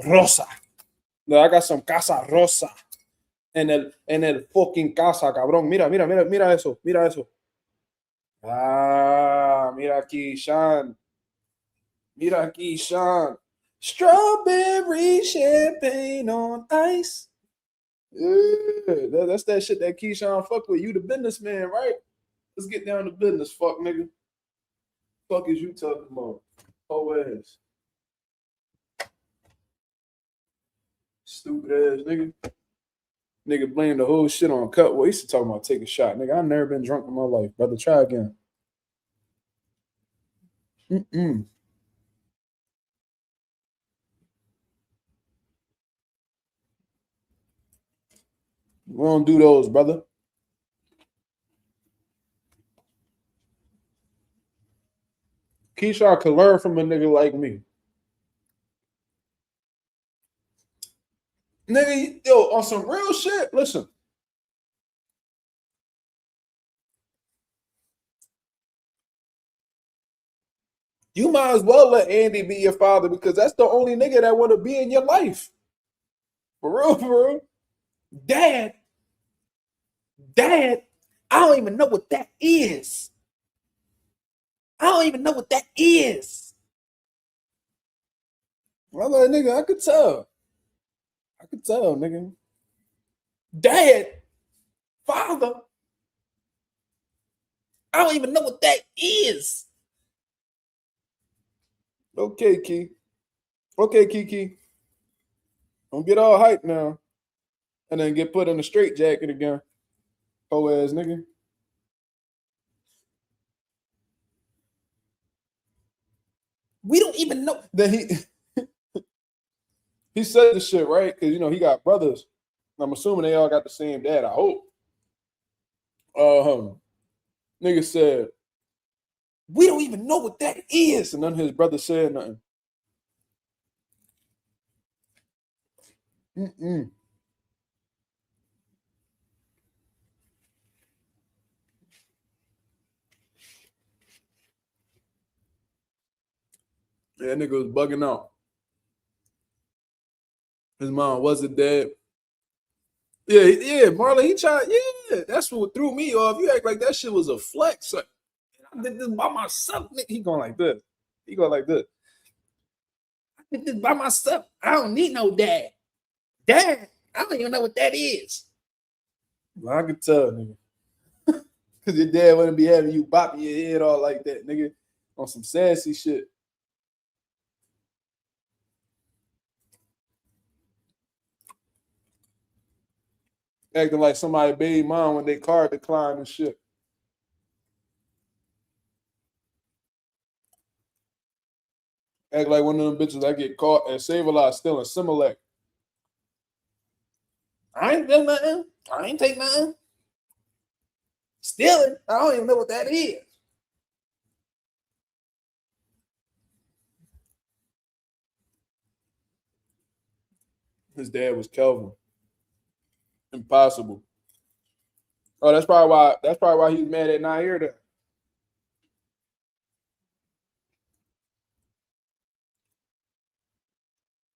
Rosa. No, I got some Casa Rosa. En el fucking casa, cabrón. Mira eso. Ah, mira aquí, Sean. Strawberry champagne on ice. Yeah, that's that shit that Keyshawn fuck with. You the businessman, right? Let's get down to business, fuck nigga. Fuck is you talking about? Oh ass. Stupid ass nigga. Nigga blame the whole shit on cut. Well, he used to talk about take a shot. Nigga, I've never been drunk in my life, brother. Try again. We don't do those, brother. Keyshawn could learn from a nigga like me. Nigga, yo, on some real shit, listen. You might as well let Andy be your father because that's the only nigga that want to be in your life. For real. Dad, I don't even know what that is. I don't even know what that is. I'm like, nigga, I could tell, nigga. Dad, father, I don't even know what that is. Okay, Key. Okay, Kiki. Don't get all hyped now. And then get put in a straight jacket again. Oh ass nigga. We don't even know. Then he said this shit, right? Because you know he got brothers. I'm assuming they all got the same dad. I hope. Nigga said, we don't even know what that is. And none of his brothers said nothing. Yeah, that nigga was bugging out. His mom wasn't dead. Yeah, Marlon, he tried. Yeah, that's what threw me off. You act like that shit was a flex. I did this by myself. He going like this. I did this by myself. I don't need no dad. Dad, I don't even know what that is. Well, I could tell, nigga. Because your dad wouldn't be having you bopping your head all like that, nigga. On some sassy shit. Acting like somebody baby mom when they car declined and shit. Act like one of them bitches that get caught at Save-A-Lot stealing Similac. I ain't steal nothing. I ain't take nothing. Stealing? I don't even know what that is. His dad was Kelvin. Impossible. Oh, that's probably why he was mad at not here. That.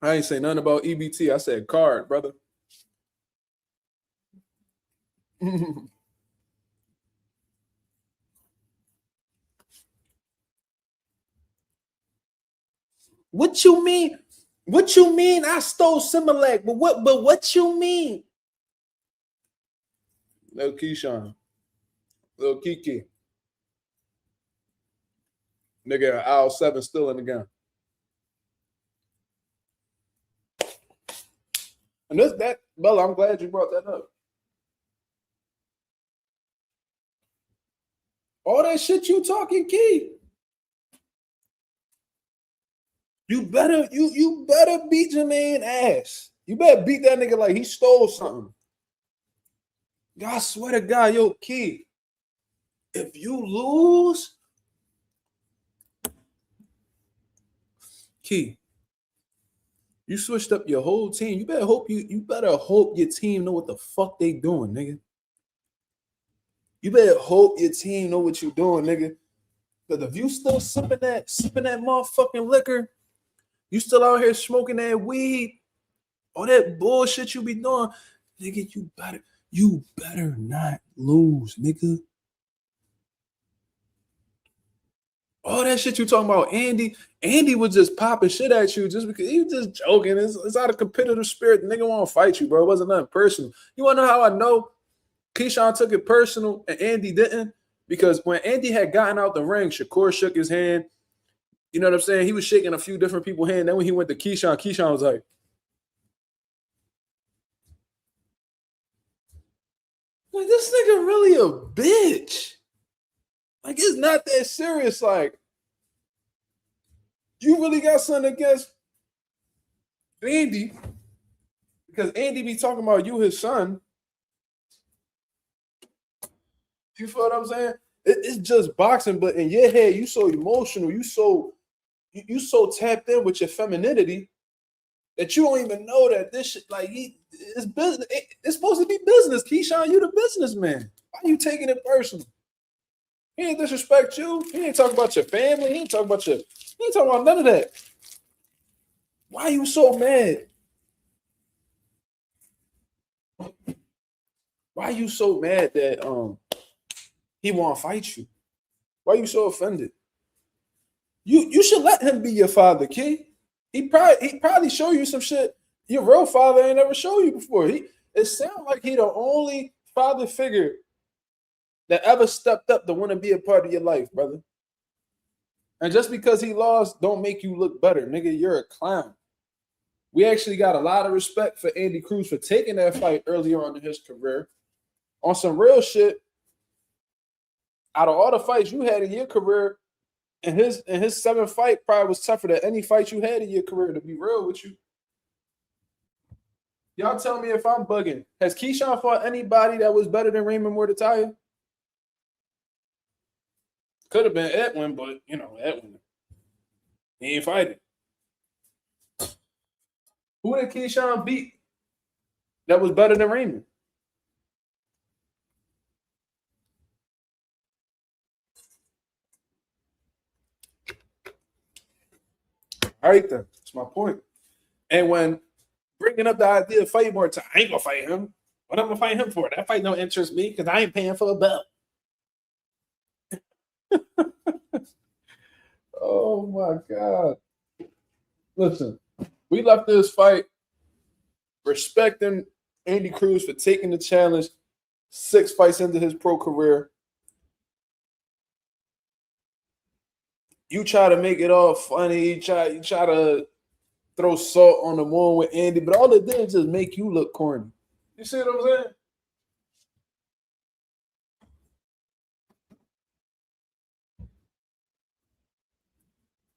I ain't say nothing about EBT. I said card, brother. What you mean? What you mean? I stole Similac, but what you mean? Little Keyshawn, little Kiki, nigga, aisle 7 still in the game. And Bella, I'm glad you brought that up. All that shit you talking, Key. You better beat your man ass. You better beat that nigga like he stole something. God, I swear to God, yo, Key. If you lose, Key, you switched up your whole team. You better hope your team know what the fuck they doing, nigga. You better hope your team know what you doing, nigga. Because if you still sipping that motherfucking liquor, you still out here smoking that weed, all that bullshit you be doing, nigga, you better not lose, nigga. All that shit you talking about, Andy was just popping shit at you just because he was just joking. It's out of competitive spirit. The nigga want to fight you, bro. It wasn't nothing personal. You want to know how I know Keyshawn took it personal and Andy didn't? Because when Andy had gotten out the ring, Shakur shook his hand. You know what I'm saying? He was shaking a few different people's hand. Then when he went to Keyshawn was like, Like, this nigga really a bitch. Like, it's not that serious. Like, you really got something against Andy because Andy be talking about you, his son. You feel what I'm saying? It's just boxing, but in your head, you so emotional, you so tapped in with your femininity that you don't even know that this shit, like, it's business. It's supposed to be business. Keyshawn, you the businessman. Why are you taking it personal? He ain't disrespect you. He ain't talking about your family. He ain't talking about he ain't talking about none of that. Why are you so mad? Why are you so mad that he won't fight you? Why are you so offended? You should let him be your father, Key. He probably show you some shit your real father ain't ever show you before. It sounds like he the only father figure that ever stepped up to want to be a part of your life, brother. And just because he lost, don't make you look better, nigga. You're a clown. We actually got a lot of respect for Andy Cruz for taking that fight earlier on in his career. On some real shit, out of all the fights you had in your career, and his seventh fight probably was tougher than any fight you had in your career, to be real with you. Y'all tell me if I'm bugging. Has Keyshawn fought anybody that was better than Raymond Muratalla? Could have been Edwin, but Edwin, he ain't fighting. Who did Keyshawn beat that was better than Raymond? All right, then. That's my point. And when bringing up the idea of fighting more time, I ain't gonna fight him. What I'm gonna fight him for? That fight don't interest me because I ain't paying for a belt. Oh my God. Listen, we left this fight respecting Andy Cruz for taking the challenge 6 fights into his pro career. You try to make it all funny. You try to throw salt on the wound with Andy, but all it did is just make you look corny. You see what I'm saying?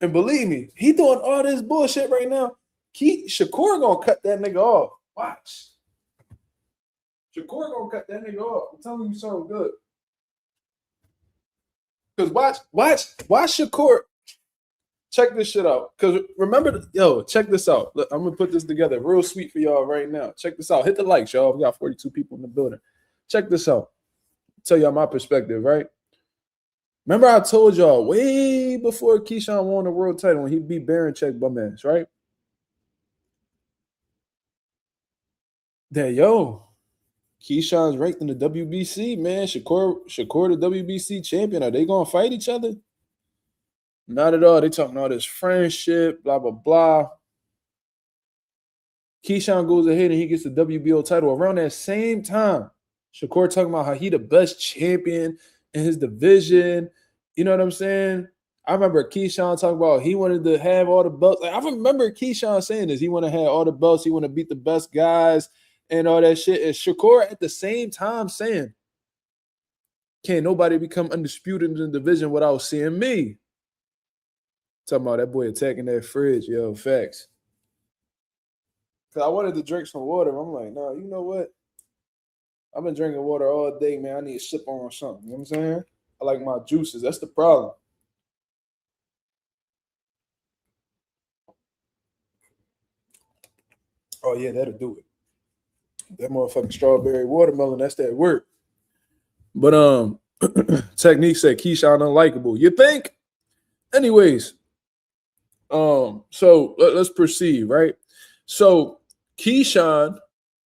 And believe me, he doing all this bullshit right now. Shakur gonna cut that nigga off. Watch. Shakur gonna cut that nigga off. I'm telling you something good. Because watch Shakur. Check this shit out. Because remember, check this out. Look, I'm gonna put this together real sweet for y'all right now. Check this out. Hit the likes, y'all. We got 42 people in the building. Check this out. Tell y'all my perspective, right? Remember I told y'all way before Keyshawn won the world title when he beat Baranchek bum ass, right? That Keyshawn's ranked in the WBC, man. Shakur the WBC champion. Are they gonna fight each other? Not at all. They talking all this friendship, blah, blah, blah. Keyshawn goes ahead and he gets the WBO title. Around that same time, Shakur talking about how he the best champion in his division. You know what I'm saying? I remember Keyshawn talking about he wanted to have all the belts. Like, I remember Keyshawn saying this. He want to have all the belts. He want to beat the best guys and all that shit. And Shakur at the same time saying, can't nobody become undisputed in the division without seeing me. Talking about that boy attacking that fridge, facts. Because I wanted to drink some water. I'm like, no, you know what? I've been drinking water all day, man. I need to sip on something. You know what I'm saying? I like my juices. That's the problem. Oh, yeah, that'll do it. That motherfucking strawberry watermelon, that's that work. But Technique said Keyshawn unlikable. You think? Anyways, so let's proceed, right? So Keyshawn,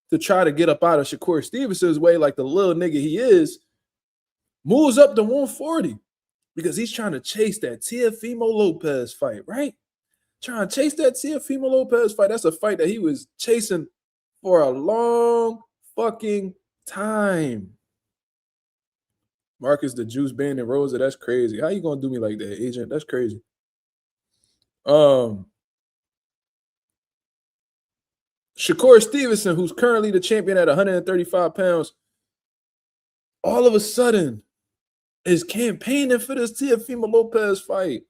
to try to get up out of Shakur Stevenson's way, like the little nigga he is, moves up to 140 because he's trying to chase that Teofimo Lopez fight, right? Trying to chase that Teofimo Lopez fight. That's a fight that he was chasing for a long fucking time. Marcus the Juice Band and Rosa, that's crazy. How you gonna do me like that, agent? That's crazy. Shakur Stevenson, who's currently the champion at 135 pounds, all of a sudden is campaigning for this Teofimo Lopez fight.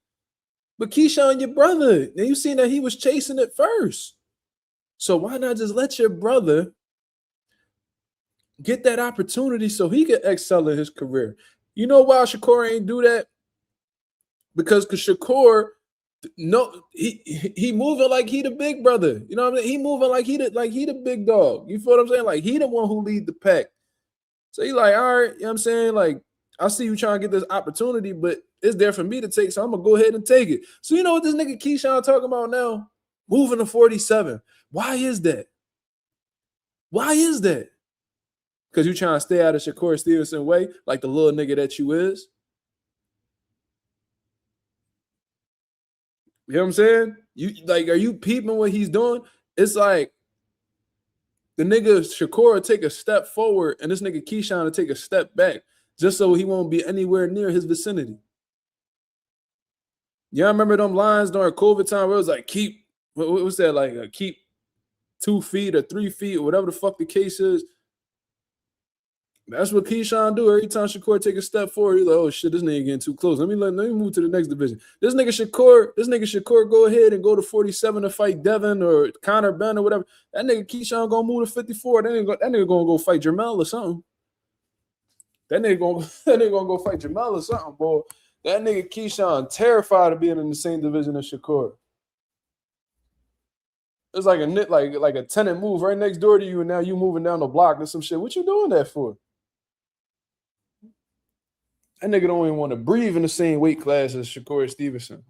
But Keyshawn, your brother, and you seen that he was chasing it first. So why not just let your brother get that opportunity so he can excel in his career? You know why Shakur ain't do that? Because Shakur, no, he moving like he the big brother. You know what I mean? He moving like he the big dog. You feel what I'm saying? Like he the one who lead the pack. So he like, all right, you know what I'm saying? Like, I see you trying to get this opportunity, but it's there for me to take, so I'm gonna go ahead and take it. So you know what this nigga Keyshawn talking about now? Moving to 47. Why is that? Why is that? Because you trying to stay out of Shakur Stevenson way, like the little nigga that you is. You know what I'm saying? You like, are you peeping what he's doing? It's like the nigga Shakur take a step forward and this nigga Keyshawn to take a step back just so he won't be anywhere near his vicinity. Y'all remember them lines during COVID time where it was like, keep, what was that, like, keep 2 feet or 3 feet or whatever the fuck the case is. That's what Keyshawn do. Every time Shakur take a step forward, he's like, oh shit, this nigga getting too close. Let me move to the next division. This nigga Shakur go ahead and go to 47 to fight Devin or Conor Benn or whatever. That nigga Keyshawn gonna move to 54. That nigga gonna go fight Jermell or something. That nigga gonna go fight Jermell or something, boy. That nigga Keyshawn terrified of being in the same division as Shakur. It's like a tenant move right next door to you, and now you moving down the block or some shit. What you doing that for? That nigga don't even want to breathe in the same weight class as Shakur Stevenson.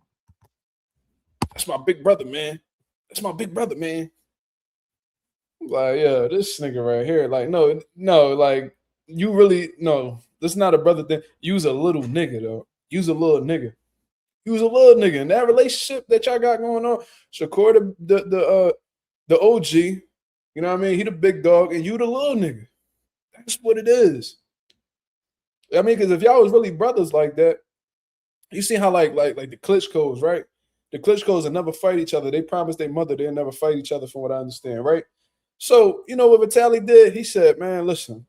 That's my big brother, man. That's my big brother, man. Like, yeah, this nigga right here. Like, no, like, you really, no, that's not a brother thing. You's a little nigga, though. You's a little nigga. He was a little nigga. In that relationship that y'all got going on, Shakur the OG, you know what I mean? He the big dog, and you the little nigga. That's what it is. I mean, because if y'all was really brothers like that, you see how like the Klitschko's, right? The Klitschko's will never fight each other. They promised their mother they'll never fight each other, from what I understand, right? So, you know what Vitaly did? He said, man, listen,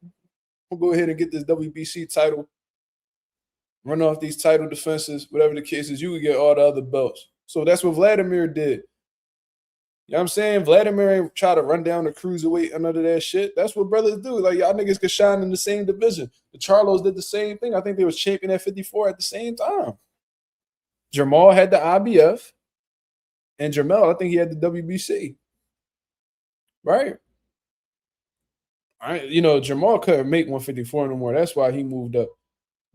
we'll go ahead and get this WBC title, run off these title defenses, whatever the case is, you would get all the other belts. So that's what Vladimir did. You know what I'm saying? Vladimir ain't try to run down the cruiserweight and none of that shit. That's what brothers do. Like, y'all niggas could shine in the same division. The Charlos did the same thing. I think they was champion at 54 at the same time. Jamal had the IBF, and Jermell, I think he had the WBC. Right? You know, Jamal couldn't make 154 no more. That's why he moved up.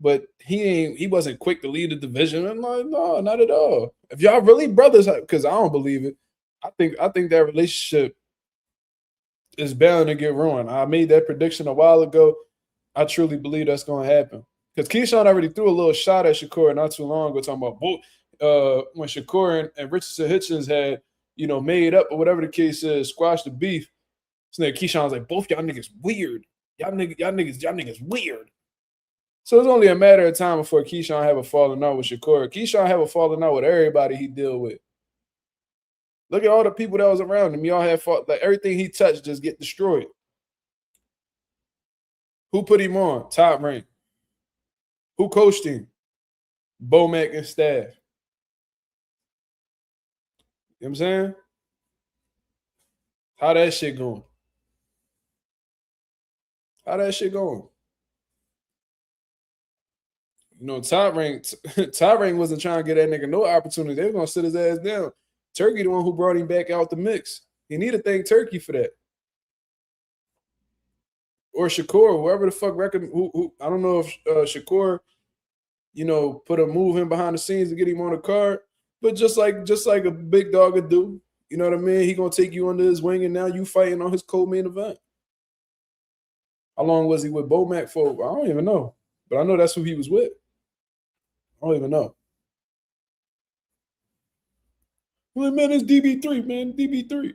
But he wasn't quick to lead the division. I'm like, no, not at all. If y'all really brothers, because I don't believe it, I think that relationship is bound to get ruined. I made that prediction a while ago. I truly believe that's going to happen. Because Keyshawn already threw a little shot at Shakur not too long ago, talking about when Shakur and Richardson Hitchens had, you know, made up or whatever the case is, squashed the beef. So then Keyshawn's like, both y'all niggas weird. Y'all niggas weird. So it's only a matter of time before Keyshawn have a falling out with Shakur. Keyshawn have a falling out with everybody he deal with. Look at all the people that was around him. Y'all had fought, like, everything he touched just get destroyed. Who put him on? Top Rank. Who coached him? Bomac and staff. You know what I'm saying? How that shit going? How that shit going? You know, Top Rank wasn't trying to get that nigga no opportunity. They were gonna sit his ass down. Turkey the one who brought him back out the mix. He need to thank Turkey for that. Or Shakur, whoever the fuck record. Who I don't know if Shakur, you know, put a move in behind the scenes to get him on the card. But just like a big dog would do, you know what I mean? He gonna take you under his wing, and now you fighting on his co-main event. How long was he with Bomac for? I don't even know, but I know that's who he was with. I don't even know. Well, man, it's DB3, man. DB3.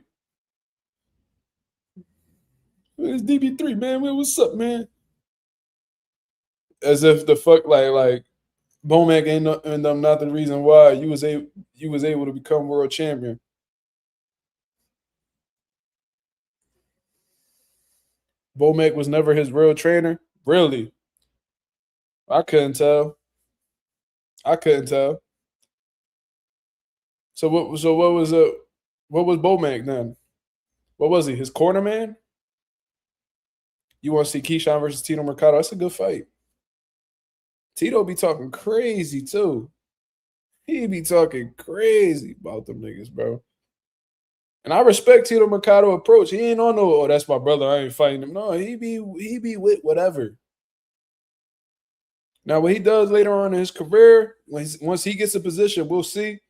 It's DB3, man. What's up, man? As if the fuck like Bomac ain't not the reason why you was able to become world champion. Bomac was never his real trainer. Really? I couldn't tell. I couldn't tell. So what? So what was what was Bomac then? What was he? His corner man? You want to see Keyshawn versus Tito Mercado? That's a good fight. Tito be talking crazy too. He be talking crazy about them niggas, bro. And I respect Tito Mercado approach. He ain't on no, oh, that's my brother. I ain't fighting him. No, he be with whatever. Now, what he does later on in his career, once he gets a position, we'll see.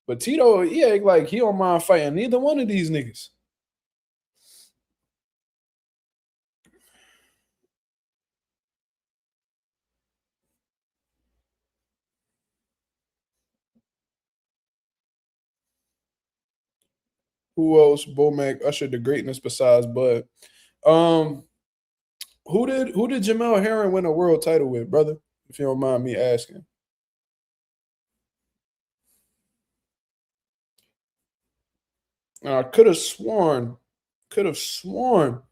But Tito, he act like he don't mind fighting neither one of these niggas. Who else? Bomac ushered the greatness besides Bud. Um, who did Jamel Hearn win a world title with, brother? If you don't mind me asking. I could have sworn. Could have sworn.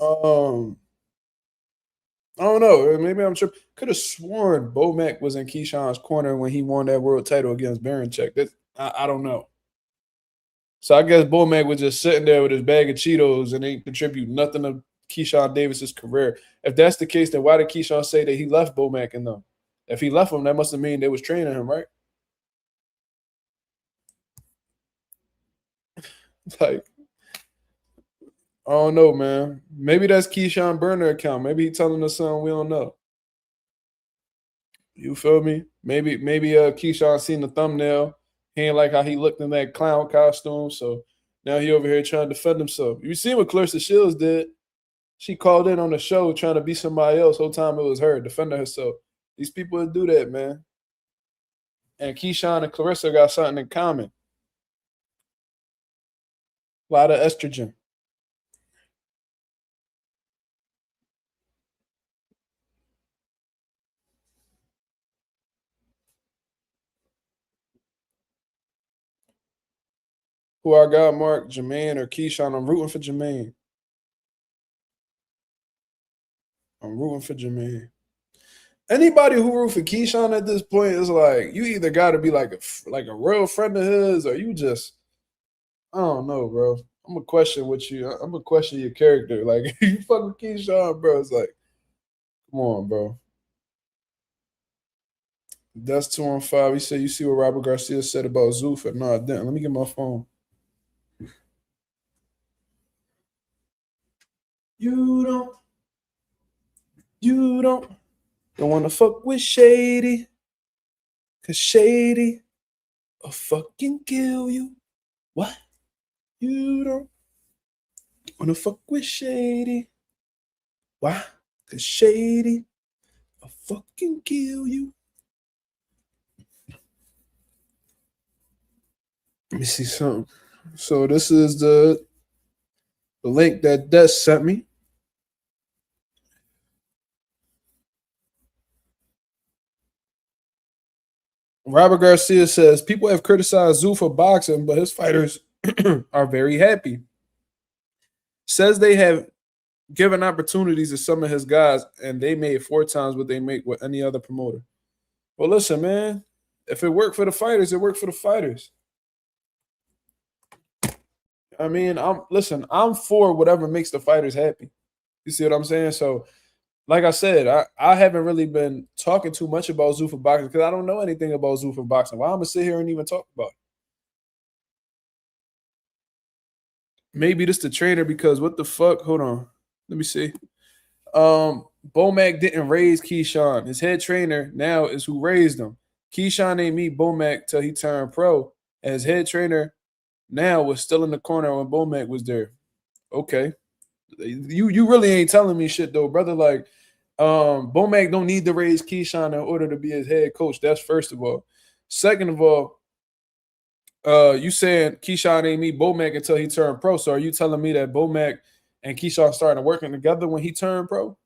Um, I don't know. Maybe I'm tripping. Could have sworn Bomac was in Keyshawn's corner when he won that world title against Baranchek. I don't know. So I guess Bomac was just sitting there with his bag of Cheetos and ain't contribute nothing to Keyshawn Davis's career. If that's the case, then why did Keyshawn say that he left Bomac in them? If he left him, that must have mean they was training him, right? Like, I don't know, man. Maybe that's Keyshawn burner account. Maybe he telling us something we don't know. You feel me? Maybe Keyshawn seen the thumbnail. He ain't like how he looked in that clown costume. So now he over here trying to defend himself. You see what Clarissa Shields did? She called in on the show trying to be somebody else. Whole time it was her defending herself. These people do that, man. And Keyshawn and Clarissa got something in common. A lot of estrogen. Who I got, Mark, Jermaine, or Keyshawn? I'm rooting for Jermaine. I'm rooting for Jermaine. Anybody who root for Keyshawn at this point is like, you either got to be like a real friend of his, or you just, I don't know, bro. I'm gonna question what you. I'm gonna question your character. Like you fuck with Keyshawn, bro. It's like, come on, bro. That's 2-on-5. He said, you see what Robert Garcia said about Zuffa? No, I didn't. Let me get my phone. You don't want to fuck with Shady, cause Shady will fucking kill you. What? You don't want to fuck with Shady. Why? Cause Shady will fucking kill you. Let me see something. So this is the link that Des sent me. Robert Garcia says people have criticized Zoo for boxing, but his fighters are very happy. Says they have given opportunities to some of his guys, and they made 4 times what they make with any other promoter. Well, listen, man. If it worked for the fighters, it worked for the fighters. I mean, I'm for whatever makes the fighters happy. You see what I'm saying? So, like I said, I haven't really been talking too much about Zoo for boxing because I don't know anything about Zoo for boxing. Why I'm gonna sit here and even talk about it? Maybe this the trainer because what the fuck? Hold on. Let me see. Bomac didn't raise Keyshawn. His head trainer now is who raised him. Keyshawn ain't meet Bomac till he turned pro. And his head trainer now was still in the corner when Bomac was there. Okay. You really ain't telling me shit though, brother. Like, Bomac don't need to raise Keyshawn in order to be his head coach. That's first of all. Second of all, you saying Keyshawn ain't meet Bomac until he turned pro. So are you telling me that Bomac and Keyshawn started working together when he turned pro?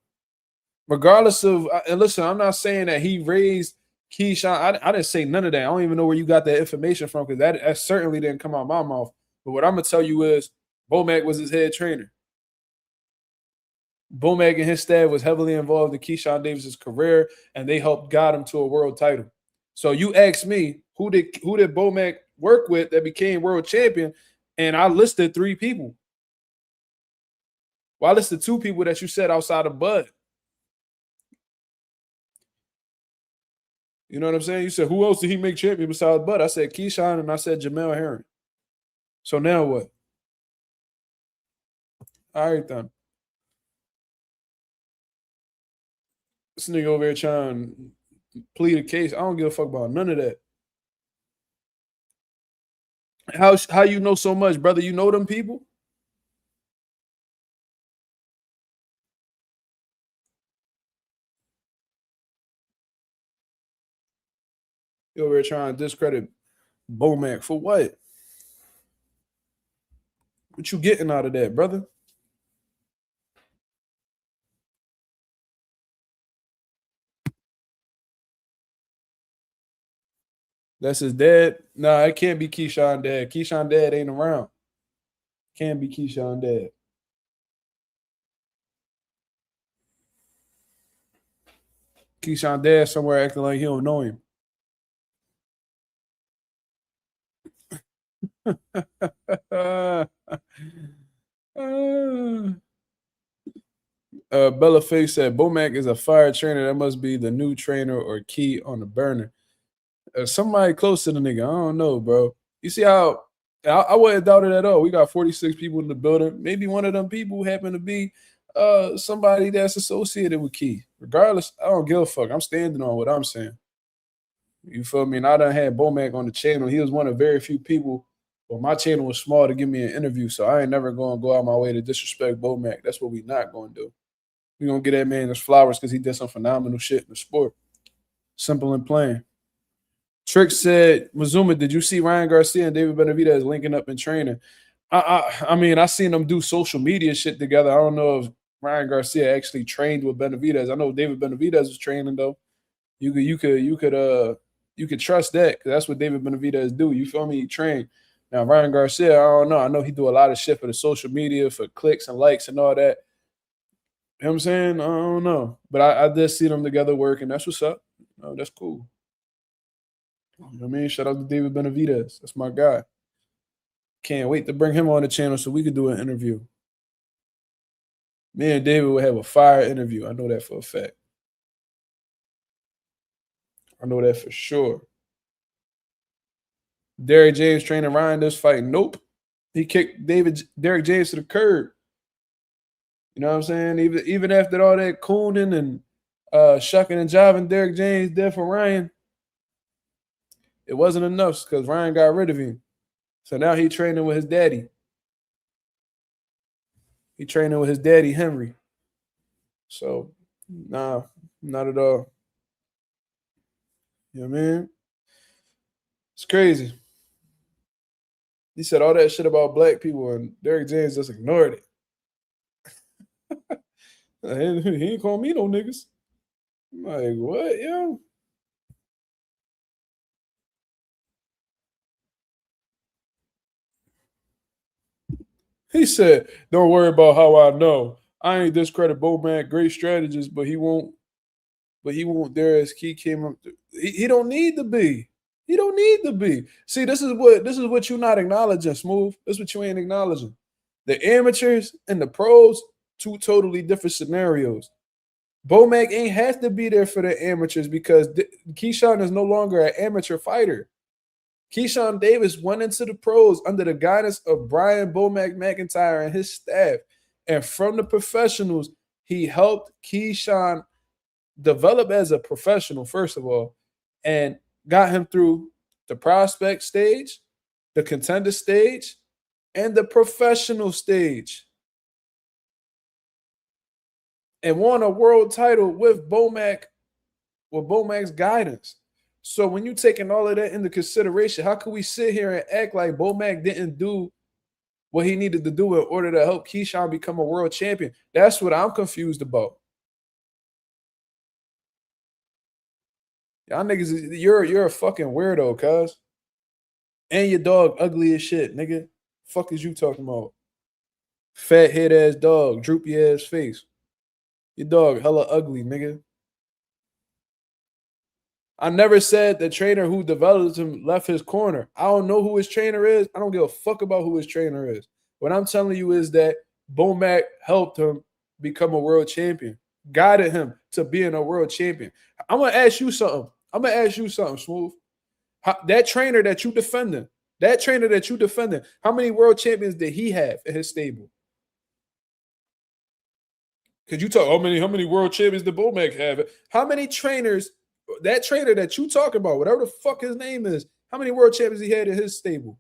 Regardless of, and listen, I'm not saying that he raised Keyshawn. I didn't say none of that. I don't even know where you got that information from because that certainly didn't come out of my mouth. But what I'm gonna tell you is Bomac was his head trainer. Bomac and his staff was heavily involved in Keyshawn Davis's career, and they helped guide him to a world title. So you asked me who did Bomac work with that became world champion, and I listed 3 people. Well, I listed 2 people that you said outside of Bud. You know what I'm saying? You said, who else did he make champion besides Bud? I said Keyshawn, and I said Jamel Hearn. So now what? All right, then. This nigga over here trying to plead a case. I don't give a fuck about none of that. How you know so much, brother? You know them people? You over here trying to discredit Bomac for what? What you getting out of that, brother? That's his dad? Nah, it can't be Keyshawn dad. Keyshawn dad ain't around. Can't be Keyshawn dad. Keyshawn dad somewhere acting like he don't know him. Bella Face said Bomac is a fire trainer. That must be the new trainer or key on the burner. Somebody close to the nigga. I don't know, bro. You see how I wouldn't doubt it at all. We got 46 people in the building. Maybe one of them people happen to be somebody that's associated with Key. Regardless, I don't give a fuck. I'm standing on what I'm saying. You feel me? And I done had Bomac on the channel. He was one of very few people. Well, my channel was small to give me an interview, so I ain't never going to go out my way to disrespect Bomac. That's what we not going to do. We going to get that man his flowers because he did some phenomenal shit in the sport. Simple and plain. Trick said, Mazuma, did you see Ryan Garcia and David Benavidez linking up in training? I mean, I seen them do social media shit together. I don't know if Ryan Garcia actually trained with Benavidez. I know David Benavidez was training though. You could trust that because that's what David Benavidez do. You feel me? He train. Now Ryan Garcia, I don't know. I know he do a lot of shit for the social media for clicks and likes and all that. You know what I'm saying? I don't know. But I did see them together working. That's what's up. Oh, that's cool. You know what I mean? Shout out to David Benavidez. That's my guy. Can't wait to bring him on the channel so we could do an interview. Me and David will have a fire interview. I know that for a fact. I know that for sure. Derrick James training Ryan this fight. Nope. He kicked Derrick James to the curb. You know what I'm saying? Even after all that cooning and shucking and jiving Derrick James did for Ryan, it wasn't enough because Ryan got rid of him. So now he training with his daddy. He training with his daddy, Henry. So, nah, not at all. You know what I mean? It's crazy. He said all that shit about black people, and Derrick James just ignored it. He ain't call me no niggas. I'm like, what, yo? He said, don't worry about how I know. I ain't discredit Bomac, great strategist, but he won't dare as Key came up. He don't need to be. He don't need to be. See, this is what you're not acknowledging, Smooth. This is what you ain't acknowledging. The amateurs and the pros, 2 totally different scenarios. Bomac ain't have to be there for the amateurs because Keyshawn is no longer an amateur fighter. Keyshawn Davis went into the pros under the guidance of Brian Bomac McIntyre and his staff. And from the professionals, he helped Keyshawn develop as a professional, first of all, and got him through the prospect stage, the contender stage, and the professional stage. And won a world title with Bomac's guidance. So when you're taking all of that into consideration, how can we sit here and act like Bomac didn't do what he needed to do in order to help Keyshawn become a world champion? That's what I'm confused about. Y'all niggas, you're a fucking weirdo, cuz. And your dog ugly as shit, nigga. Fuck is you talking about? Fat head ass dog, droopy ass face. Your dog hella ugly, nigga. I never said the trainer who developed him left his corner. I don't know who his trainer is. I don't give a fuck about who his trainer is. What I'm telling you is that Bomac helped him become a world champion, guided him to being a world champion. I'm gonna ask you something. Smooth. That trainer that you defending, how many world champions did he have in his stable? Could you talk how many world champions did Bomac have? How many trainers? That trainer that you talk about, whatever the fuck his name is, how many world champions he had in his stable?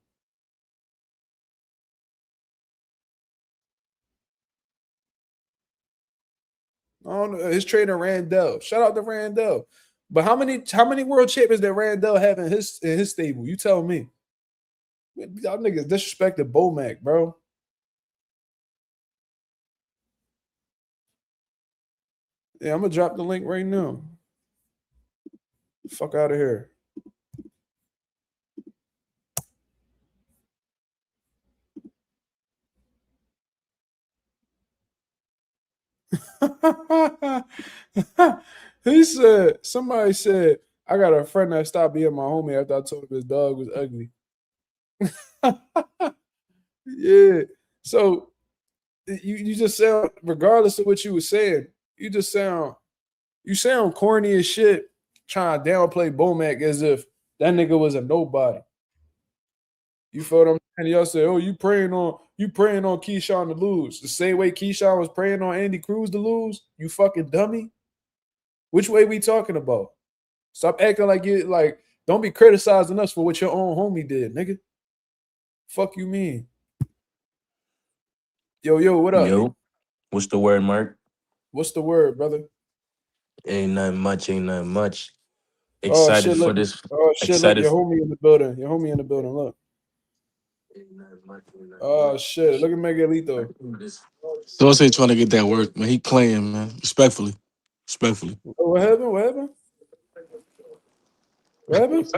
I don't know. His trainer Randall. Shout out to Randall. But how many world champions did Randall have in his stable? You tell me. Y'all niggas disrespected Bomac, bro. Yeah, I'm gonna drop the link right now. Fuck out of here. Somebody said, I got a friend that stopped being my homie after I told him his dog was ugly. Yeah. So you just sound, regardless of what you were saying, you sound corny as shit trying to downplay Bomac as if that nigga was a nobody. You feel what I'm saying? Y'all say, oh, you praying on Keyshawn to lose. The same way Keyshawn was praying on Andy Cruz to lose, you fucking dummy. Which way we talking about? Stop acting like you like, don't be criticizing us for what your own homie did, nigga. Fuck you mean? Yo, what up? Yo, what's the word, Mark? What's the word, brother? Ain't nothing much, ain't nothing much. Oh Excited shit, for look. this. Oh shit, look, Excited. your homie in the building. Look. Ain't nothing much, ain't nothing Oh much. shit, look at Miguelito. Sauce ain't trying to get that work, man. He playing, man. Respectfully. Respectfully. Oh, what happened? What happened? What happened?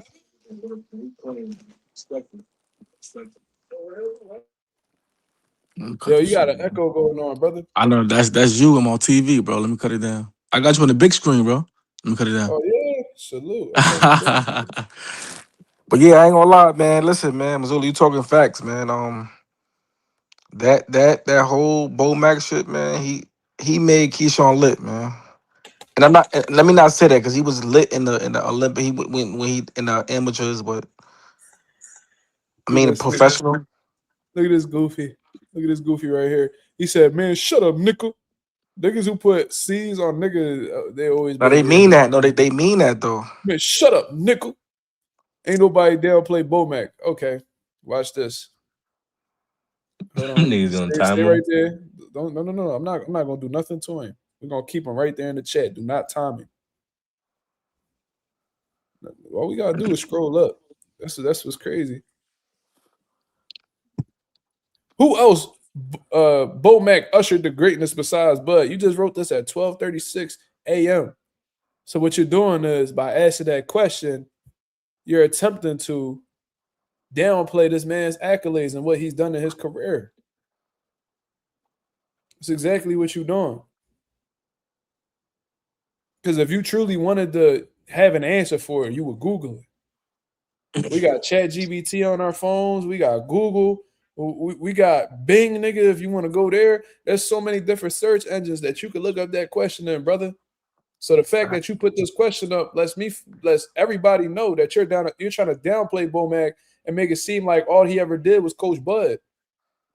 Let me cut Yo, this you got shit an down. echo going on, brother. I know that's you. I'm on TV, bro. Let me cut it down. I got you on the big screen, bro. Let me cut it down. Oh yeah, salute. I thought you did. But yeah, I ain't gonna lie, man. Listen, man, Missoula, you talking facts, man. That whole Bo Mac shit, man. He made Keyshawn lit, man. And I'm not. Let me not say that because he was lit in the Olympic. He when he in the amateurs, but I Look at mean this nigga. professional. Look at this goofy. Look at this goofy right here. He said, "Man, shut up, nickel." Niggas who put C's on niggas, they always Now been they weird. mean that. No, they mean that though. Man, shut up, nickel. Ain't nobody downplay Bomac. Okay, watch this. Hold on. Niggas gonna Stay time right him. there. Don't no. I'm not gonna do nothing to him. We're gonna keep him right there in the chat. Do not time him. All we gotta do is scroll up. That's what's crazy. Who else? Bo Mac ushered the greatness besides Bud. You just wrote this at 12:36 a.m. So what you're doing is by asking that question, you're attempting to downplay this man's accolades and what he's done in his career. It's exactly what you're doing. Because if you truly wanted to have an answer for it, you would Google it. We got Chat GBT on our phones. We got Google. We got Bing, nigga. If you want to go there, there's so many different search engines that you could look up that question in, brother. So the fact that you put this question up lets everybody know that you're trying to downplay Bomac and make it seem like all he ever did was coach Bud,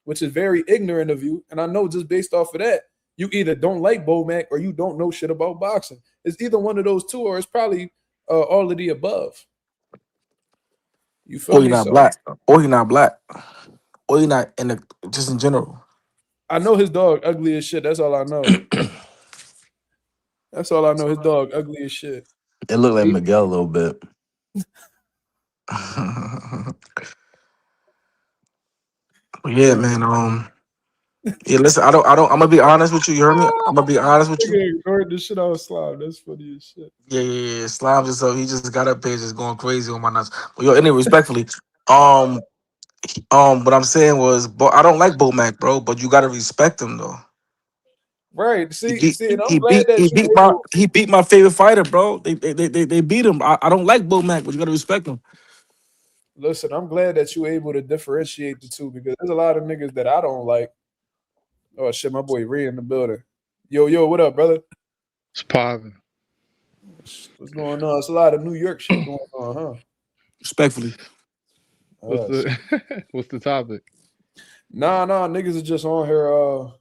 which is very ignorant of you. And I know just based off of that, you either don't like Bomac or you don't know shit about boxing. It's either one of those two, or it's probably all of the above. You feel Or he me? not So black. Or he not black. Or he not in the just in general. I know his dog ugly as shit. That's all I know. It That's all I know. His dog ugly as shit. looked like He, Miguel a little bit. But yeah, man. man. Yeah, listen, I'm gonna be honest with you. You heard me? I'm gonna be honest with you. Nigga ignored the shit out of Slime. That's funny as shit. Yeah. Slime just so he just got up there just going crazy on my nuts. But yo, anyway, respectfully, um, what I'm saying was, but I don't like Bo Mac, bro. But you gotta respect him though. Right. He See, beat and I'm glad that you able. he beat my favorite fighter, bro. They beat him. I don't like Bo Mac, but you gotta respect him. Listen, I'm glad that you able to differentiate the two because there's a lot of niggas that I don't like. Oh shit, my boy Ree in the building. Yo, what up, brother? It's popping. What's going on? It's a lot of New York shit going on, huh? Respectfully. What's the what's the topic? Nah, niggas are just on here.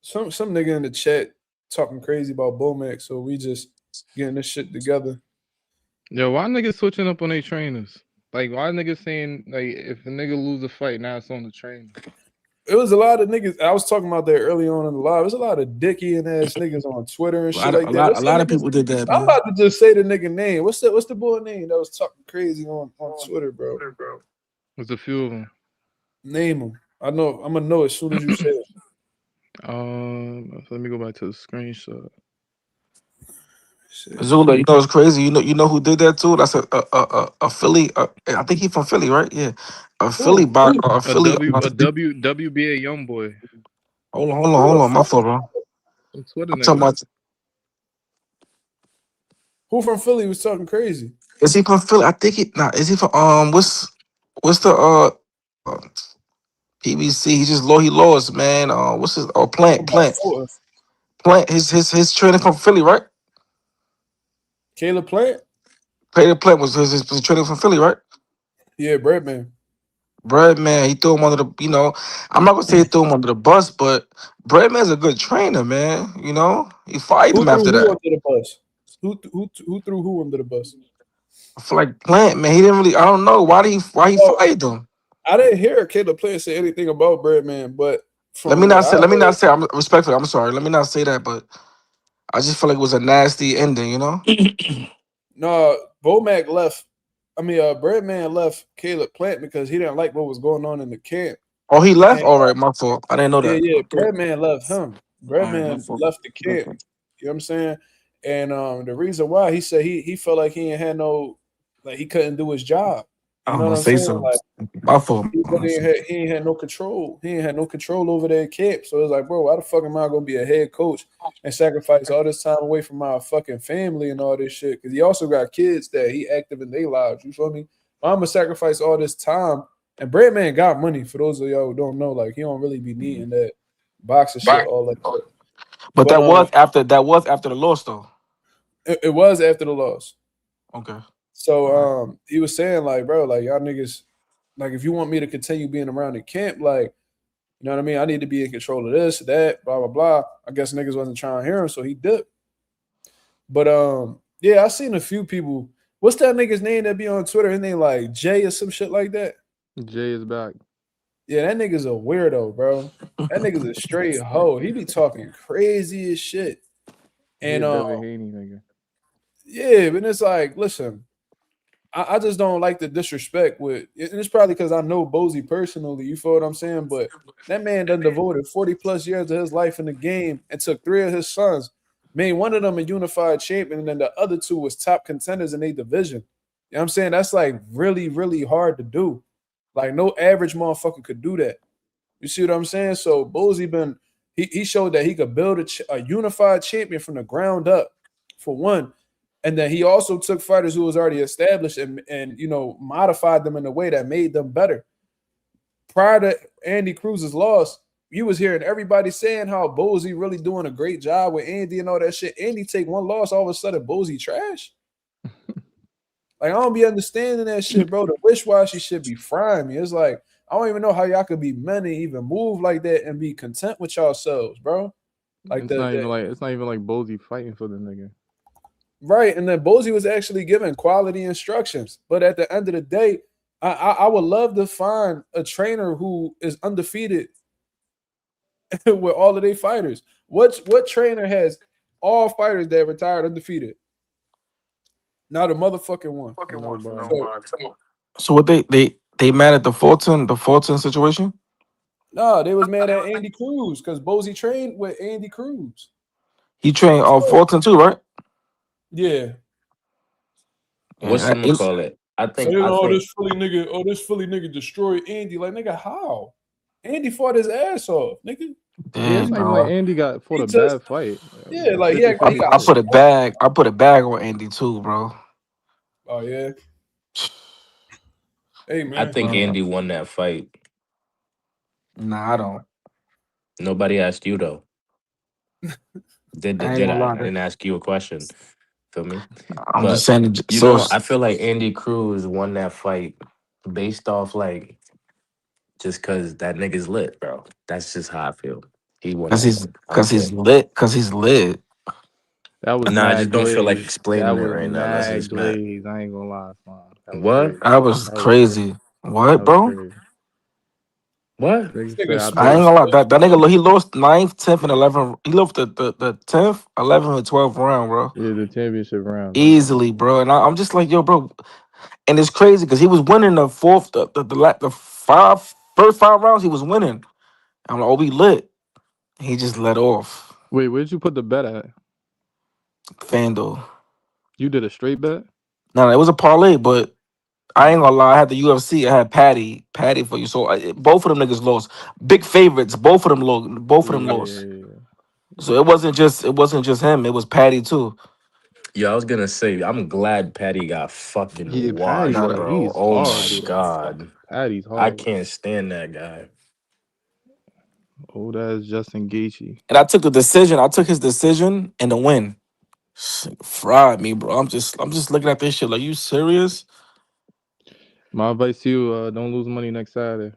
Some nigga in the chat talking crazy about Bomac, so we just getting this shit together. Yo, why niggas switching up on their trainers? Like, why niggas saying like if a nigga lose a fight, now it's on the trainer? It was a lot of niggas. I was talking about that early on in the live. There's a lot of dicky and ass niggas on Twitter and shit like that. A lot of people did that, man. I'm about to just say the nigga name. What's the boy name that was talking crazy on Twitter, bro? There's a few of them. Name him. I know. I'm gonna know as soon as you say it. Let me go back to the screenshot. Zula, you know it's crazy. You know who did that too? That's a Philly. I think he's from Philly, right? Yeah, a Philly box. A WBA young boy. Hold on. My fault, bro. Twitter I'm talking about. Who from Philly was talking crazy? Is he from Philly? I think he. Nah, is he from what's the PBC? He lost, man. What's his? Oh, Plant. His trainer from Philly, right? Caleb Plant? Plant was his trainer from Philly, right? Yeah, Breadman. Breadman, he threw him under the, I'm not gonna say he threw him under the bus, but Breadman's a good trainer, man. He fired him after that. Under the bus? Who threw who under the bus? I feel like Plant, man. He didn't really. I don't know why he fired him. I didn't hear Caleb Plant say anything about Breadman, but let me not say. I'm respectful. I'm sorry. Let me not say that, but I just feel like it was a nasty ending, No, Bomac left. Breadman left Caleb Plant because he didn't like what was going on in the camp. Oh, he left? All right, my fault. I didn't know that. Yeah, Breadman left him. Breadman left the camp. You know what I'm saying? And the reason why he said he felt like he ain't had no, like he couldn't do his job. You know what I'm saying? So. Like, my fault. He ain't had no control. He ain't had no control over that camp. So it's like, bro, why the fuck am I gonna be a head coach and sacrifice all this time away from my fucking family and all this shit? Because he also got kids that he active in their lives. You feel me? I'm gonna sacrifice all this time. And Breadman got money. For those of y'all who don't know, like he don't really be needing that boxing shit all like that. But that was after the loss, though. It was after the loss. Okay. So he was saying, like, bro, like y'all niggas, like if you want me to continue being around the camp, like, you know what I mean? I need to be in control of this, that, blah, blah, blah. I guess niggas wasn't trying to hear him, so he dipped. But yeah, I seen a few people. What's that nigga's name that be on Twitter? His name like Jay or some shit like that. Jay is back. Yeah, that nigga's a weirdo, bro. That nigga's a straight hoe. He be talking crazy as shit. And yeah, but it's like, listen, I just don't like the disrespect with, and it's probably because I know Bozy personally, you feel what I'm saying? But that man done devoted 40 plus years of his life in the game and took 3 of his sons, made one of them a unified champion, and then the other 2 was top contenders in their division. You know what I'm saying? That's like really, really hard to do. Like no average motherfucker could do that. You see what I'm saying? So Bozy he showed that he could build a unified champion from the ground up, for one. And then he also took fighters who was already established and modified them in a way that made them better. Prior to Andy Cruz's loss, you was hearing everybody saying how Bozy really doing a great job with Andy and all that shit. Andy take one loss, all of a sudden Bozy trash. Like, I don't be understanding that shit, bro. The wish-washy shit be frying me. It's like, I don't even know how y'all could be men and even move like that and be content with yourselves, bro. Like it's not even like Bozy fighting for the nigga. Right, and then Bozy was actually giving quality instructions. But at the end of the day, I would love to find a trainer who is undefeated with all of their fighters. What trainer has all fighters that retired undefeated? Not a motherfucking one. So what they mad at the Fulton situation? No, they was mad at Andy Cruz because Bozy trained with Andy Cruz. He trained Fulton too, right? Yeah. What's I'm gonna call it? I think this Philly nigga destroyed Andy. Like, nigga, how? Andy fought his ass off, nigga. Yeah, it's Damn, not even like bro. Andy fought He a just bad fight. yeah, like he 50-50 got I fight. put a smoked. bag. I put a bag on Andy too, bro. Oh yeah. Hey I man. think Andy won that fight. Nah, I don't. Nobody asked you though. I ain't Did gonna I? lie. I didn't ask you a question. Feel me? I'm just But saying. I feel like Andy Cruz won that fight based off like just cause that nigga's lit, bro. That's just how I feel. He won that fight. I don't cause care. he's lit. Cause he's lit. That was Nah, I just mad don't feel like glaze. That explaining it was right now. That's mad just mad. glaze. I ain't gonna lie, son. That was What? crazy. That was That was crazy. crazy. That What, was bro? crazy. What? Nigga This nigga said, I I thought ain't smoked gonna lie. 40 That nigga rounds. he lost 9th, 10th, and 11th. He lost the 10th, 11th, and 12th round, bro. yeah, the championship round. Easily, bro. And I'm just like, yo, bro. And it's crazy because he was winning the fourth, the first 5 rounds. He was winning. I'm like, oh, we lit. He just let off. Wait, where'd you put the bet at? FanDuel. You did a straight bet? No, it was a parlay, but I ain't gonna lie. I had the UFC. I had Patty for you. So both of them niggas lost. Big favorites. Both of them lost. Both of them lost. Yeah. So it wasn't just him. It was Patty too. Yeah, I was gonna say I'm glad Patty got Yeah, fucking Patty, washed, Nah, though, bro. he's Oh my horrible, though. god. Patty's I horrible. can't stand that guy. Oh, that's Justin Gaethje. and I took the decision. I took his decision and the win. Fried me, bro. I'm just looking at this shit like, you serious? My advice to you, don't lose money next Saturday.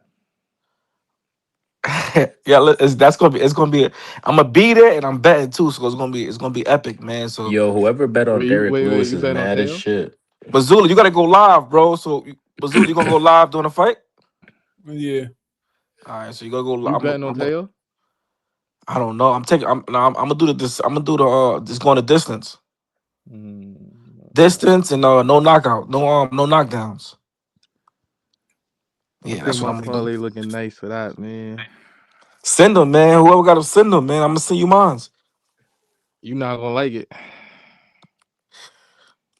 Yeah, it's gonna be. I'm gonna be there and I'm betting too, so it's gonna be epic, man. So, Yo, whoever bet on Derek Wait, Lewis you is betting on mad as tail? shit. Mazula, you gotta go live, bro. So, Mazula, you gonna go live during the fight? Yeah. All right, so you gotta go. You betting on tail? I don't know. I'm gonna do this. I'm gonna do the just going the distance, distance, and no knockout, no knockdowns. I Yeah, think that's what my I'm gonna do. parlay looking nice for that, man. Send them, man. Whoever got to send them, man. I'm gonna send you mines. You not gonna like it.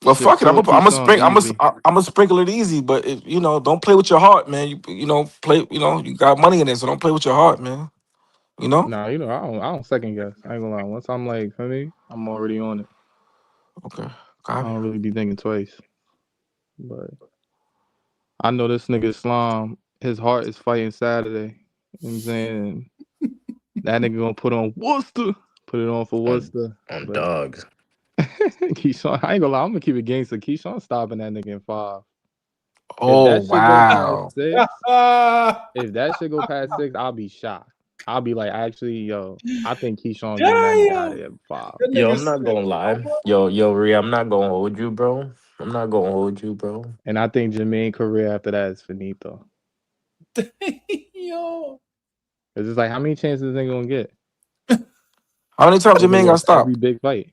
Well, fuck it. I'm Shakur gonna, I'm gonna Keyshawn sprinkle. easily. I'm gonna sprinkle it easy, but don't play with your heart, man. Play. You got money in it, so don't play with your heart, man. You know. Nah, I don't second guess. I ain't gonna lie. Once I'm like, for me, I'm already on it. Okay. I Copy. don't really be thinking twice. But I know this nigga Islam, his heart is fighting Saturday. You know what I'm saying? That nigga gonna put on Worcester. Put it on for On Worcester. But dogs. Keyshawn, I ain't gonna lie, I'm gonna keep it gangster. Keyshawn stopping that nigga in 5. If Oh that shit go past wow. 6, Ah, if that shit go past 6, I'll be shocked. I'll be like, actually, yo, I think Keyshawn getting that nigga out of damn. there 5. That Yo, nigga I'm not said, gonna lie. Yo, Rhea, I'm not gonna hold you, bro. I'm not gonna hold you, bro. And I think Jermaine career after that is finito. yo. It's just like, how many chances they gonna get? How many times That your man nigga got in every stopped? big fight.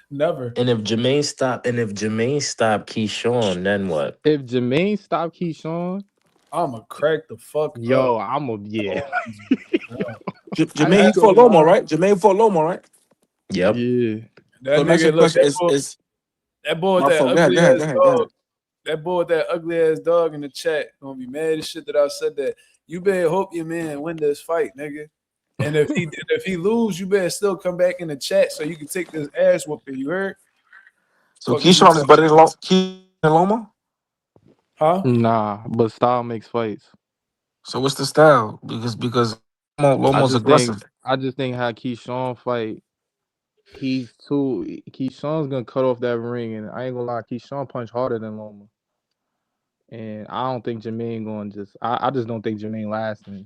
Never. And if Jermaine stopped Keyshawn, then what? If Jermaine stopped Keyshawn, I'ma crack the fuck up. yo, I'm a yeah. I Jermaine I he ain't fought gonna Lomo, lie. right? Jermaine fought Lomo, right? Yep. Yeah. That So next nigga, look, question is that boy with my that fault. Go ahead, ugly go ahead, ass go ahead, go dog. ahead. That boy with that ugly ass dog in the chat gonna be mad as shit that I said that. You better hope your man win this fight, nigga. And if he lose, you better still come back in the chat so you can take this ass whooping. You heard? So Fuck is you Keyshawn is talking better than about? Lomo? Huh? Nah, but style makes fights. So what's the style? Because Lomo's aggressive. I just think how Keyshawn fight, Keyshawn's gonna cut off that ring, and I ain't gonna lie, Keyshawn punch harder than Loma. And I don't think Jermaine going I just don't think Jermaine lasting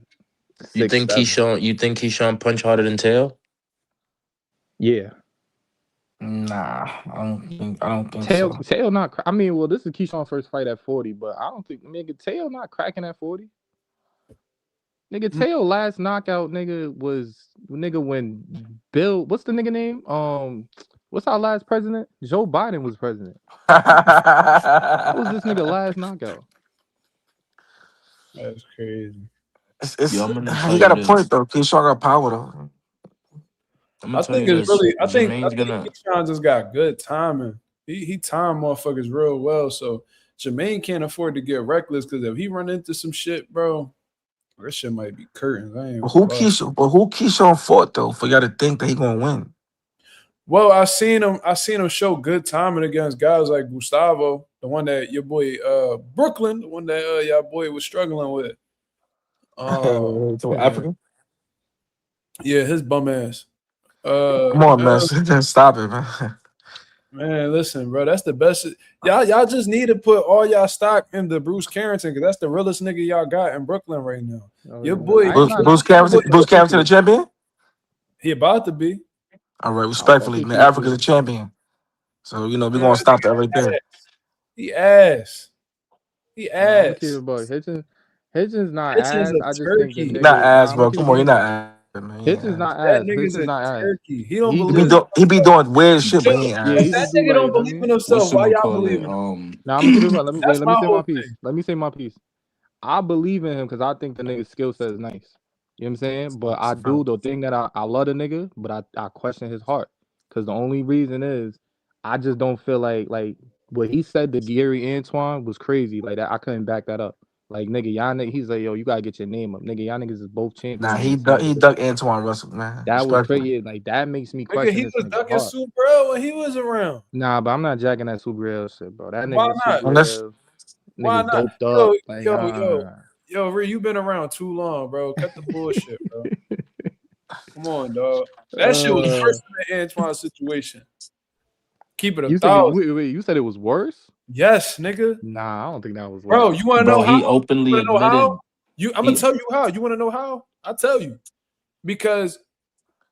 You 6, think 7. Keyshawn punch harder than Tail? Yeah. Nah, I don't think so. Tail not I mean, well, this is Keyshawn's first fight at 40, but I don't think nigga Tail not cracking at 40. Nigga, Tail last knockout, nigga, was when Bill, what's the nigga name? What's our last president? Joe Biden was president. That was this nigga last knockout. That's crazy. It's Yo, I'm gonna he tell got you a point this. though. Keyshawn got power though. I'm gonna I tell think you it's this. really. I Jermaine's think gonna Keyshawn just got good timing. He timed motherfuckers real well. So Jermaine can't afford to get reckless because if he run into some shit, bro, This shit might be curtains. I ain't But gonna lie. who Keyshawn fought though for y'all to think that he gonna win? Well, I seen him show good timing against guys like Gustavo, the one that your boy Brooklyn, the one that y'all boy was struggling with. To Africa? Yeah, his bum ass. Come on, man. Stop it, man. Man, listen, bro, that's the best. Y'all just need to put all y'all stock into Bruce Carrington because that's the realest nigga y'all got in Brooklyn right now. Your boy, Bruce Carrington the champion? He about to be. All right, respectfully, man. Africa's a champion. So, we're going to stop that right there. He ass. He I'm gonna ass. keep it about Hitchens not Hitchens ass. a I just turkey. think the nigga. He's not ass, I'm bro. keep Come it on, you're about. not ass, man. Hitchens not That ass. nigga's Hitchens a not ass. turkey. He don't He believe. He be doing weird shit, but he ain't Yeah, ass. he That just do nigga don't like, believe in What himself. you Why gonna y'all call believe it? in him? Now I'm gonna keep it about. Let me That's say my my whole piece. thing. Let me say my piece. I believe in him because I think the nigga's skill set is nice. You know what I'm saying? But I do the thing that I love the nigga, but I question his heart. Because the only reason is I just don't feel like what he said to Gary Antoine was crazy. Like that, I couldn't back that up. Like nigga, y'all nigga, he's like, yo, you gotta get your name up. Nigga, y'all niggas is both champions. Nah, in he the same ducked Antoine Russell, man. That was Respectfully. crazy. Like that makes me Nigga, question he this was nigga ducking heart. Super L when he was around. Nah, but I'm not jacking that Super Real shit, bro. That Why nigga not? Super Unless Real, Why nigga not? doped up. Like, Yo, Ree, you been around too long, bro. Cut the bullshit, bro. Come on, dog. That shit was worse than the Antoine situation. Keep it a you said thousand. wait, you said it was worse? Yes, nigga. Nah, I don't think that was worse. Bro, you want to know Bro, how? he openly You wanna know admitted. how? I'm gonna tell you how. You want to know how? I'll tell you. Because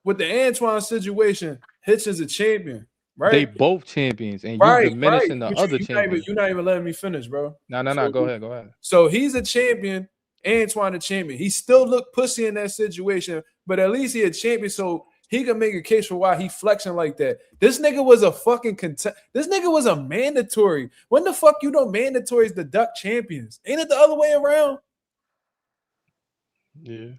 with the Antoine situation, Hitch is a champion, right? They both champions, and you Right. diminishing the But other you're champion. not even letting me finish, bro. No. Go ahead. So he's a champion, Antoine a champion. He still looked pussy in that situation, but at least he a champion, so he can make a case for why he flexing like that. This nigga was a fucking This nigga was a mandatory. When the fuck you know mandatories the duck champions? Ain't it the other way around? Yeah.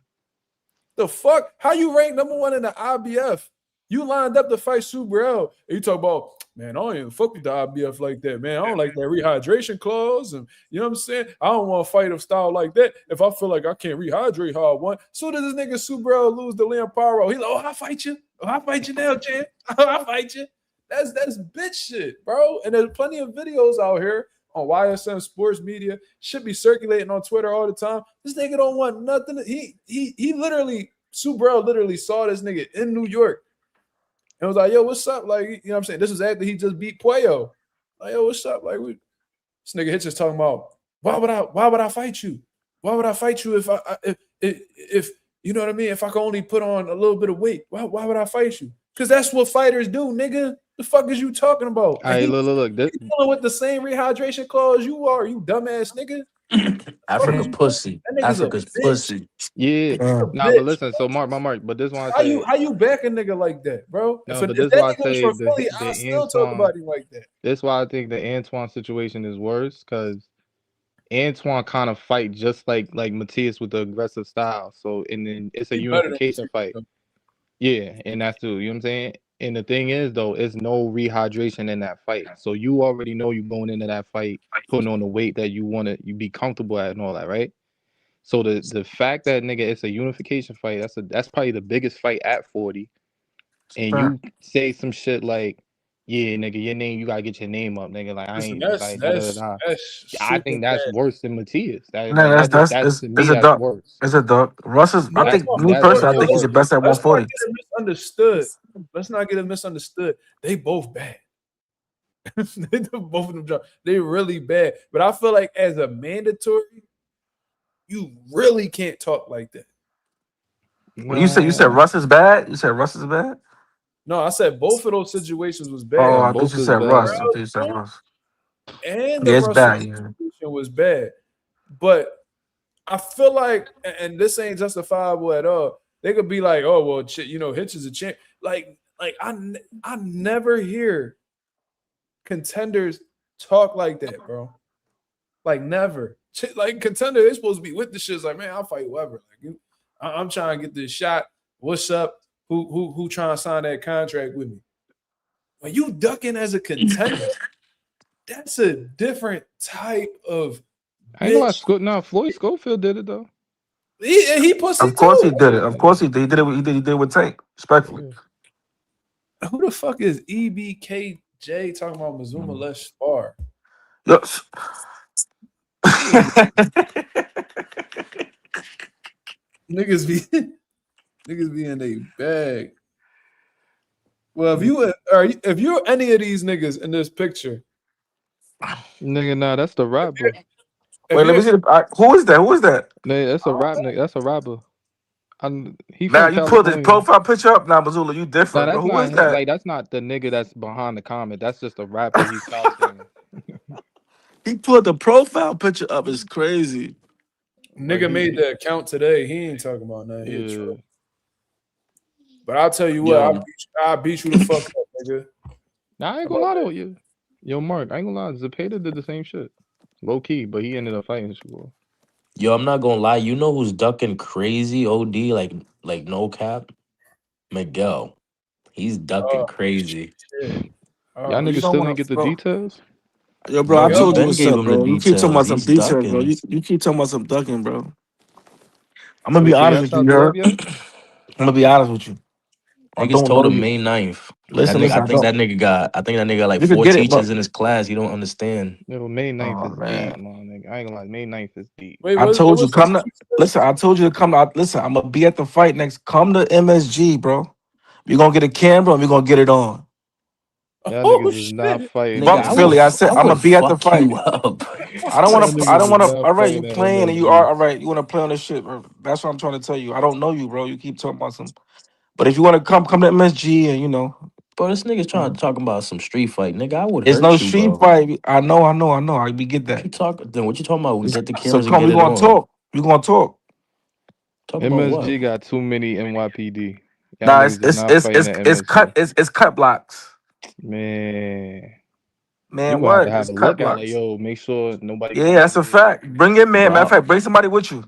The fuck? How you rank number one in the IBF? You lined up to fight Subriel. And you talk about, man, I don't even fuck with the IBF like that, man. I don't like that rehydration clause. And you know what I'm saying? I don't want to fight a style like that if I feel like I can't rehydrate how I want. So does this nigga Subriel lose to Leon Paro? He's like, oh, I'll fight you. Oh, I'll fight you now, champ. I'll fight you. That's bitch shit, bro. And there's plenty of videos out here on YSM Sports Media, should be circulating on Twitter all the time. This nigga don't want nothing. He literally, Subriel literally saw this nigga in New York and was like, yo, what's up? Like, you know what I'm saying? This is after he just beat Puello. Like, yo, what's up? Like, this nigga Hitch is talking about, why would I fight you? Why would I fight you if you know what I mean? If I could only put on a little bit of weight, why would I fight you? Because that's what fighters do, nigga. The fuck is you talking about? All right, look. He's dealing with the same rehydration clause you are, you dumbass nigga. Africa pussy. Africa's pussy. Yeah. Nah, but listen, so Mark, but this one I say how you back a nigga like that, bro? No, if but that this why I nigga was say from the Philly, I still Antoine, talk about him like that. That's why I think the Antoine situation is worse because Antoine kind of fight just like Matias with the aggressive style. So and then it's a unification fight. Yeah, and that's too, you know what I'm saying? And the thing is though, it's no rehydration in that fight. So you already know you going into that fight putting on the weight that you want to you be comfortable at and all that, right? So the fact that nigga it's a unification fight, that's probably the biggest fight at 40. And you say some shit like, yeah, nigga, your name, you gotta get your name up, nigga. Like I ain't like da. I think that's worse than Matias. That's to me, that's worse. It's a duck. Russ is. I think me personally, I think he's the best at 140. Let's not get it misunderstood. They both bad. Both of them, they really bad. But I feel like as a mandatory, you really can't talk like that. Well, you said Russ is bad. You said Russ is bad. No, I said both of those situations was bad. Oh, I thought you said Russ. I thought you said Russ. And the Russell situation was bad. But I feel like, and this ain't justifiable at all. They could be like, oh well, you know, Hitch is a champ. Like I never hear contenders talk like that, bro. Like never. Like contender, they're supposed to be with the shit. It's like, man, I'll fight whoever. Like I'm trying to get this shot. What's up? Who trying to sign that contract with me? When you ducking as a contender, that's a different type of. I know. Floyd Schofield did it though. He pussy Of course he too. did it. Of course he did. He did it. He did it with Tank. Respectfully. Who the fuck is EBKJ talking about Mazuma less spar? Yo, Niggas be in a bag. Well, if you're any of these niggas in this picture, Nigga, nah, that's the rapper. Wait, let me see. Who is that? Who is that? Nigga, that's a rap nigga. That's a rapper. He Now from you pulled his California. profile picture up. Now, Mazula, you Nah, different, bro. that's Who not is that? like that's not the nigga that's behind the comment. That's just a rapper. He's California. He pulled the profile picture up. It's crazy. nigga made the account today. He ain't talking about nothing. He a Yeah. troll. But I'll tell you what, I beat you the fuck up, nigga. Nah, I ain't gonna lie to you. Yo, Mark, I ain't gonna lie. Zepeda did the same shit. Low key, but he ended up fighting Shakur. Yo, I'm not gonna lie. You know who's ducking crazy OD? Like no cap? Miguel. He's ducking crazy. Shit. Y'all niggas still ain't get the details? Yo, bro, No, I we told you been what's gave up, him the bro. You keep talking about details. some He's details, bro. ducking. You keep talking about some ducking, bro. I'm gonna be Wait, so honest y'all with shot you, the girl. love yet? I'm gonna be honest with you. I Niggas don't told know him you. May 9th. That Listen, nigga, listen. I don't. I think that nigga got like You could 4 get it, but teachers in his class. You don't understand. Yo, May 9th oh is deep, man, man. Nigga. I ain't gonna lie. May 9th is deep. Wait, I what told you was this? come to. Listen, I told you to come out. Listen, I'm gonna be at the fight next. Come to MSG, bro. We're gonna get a camera and we're gonna get it on. Y'all Oh niggas is not shit. fighting Nigga, Fuck MSG. Philly. I said I I'm would gonna be at the fuck fight. you up. I don't Y'all want to. I niggas don't is want to. not All right, you fighting at playing and you MSG. are all right. You want to play on this shit, bro. That's what I'm trying to tell you. I don't know you, bro. You keep talking about some. But if you want to come to MSG and Bro, this nigga's trying to talk about some street fight. Nigga, I would it's no hurt you, street bro. fight. I know. We get What that. you talk then what you talking about? We get the So cameras and come. get We it gonna on. talk. We gonna talk. Talk about what? MSG got too many NYPD. Y'all Nah, niggas is not fighting at it's cut. MSG. It's cut blocks. Man. You Man, gonna have to what? have It's a cut lookout. Like, blocks. yo, make sure nobody Yeah, come that's over a here. fact. Bring your man. Matter of Bro, fact, bring somebody with you.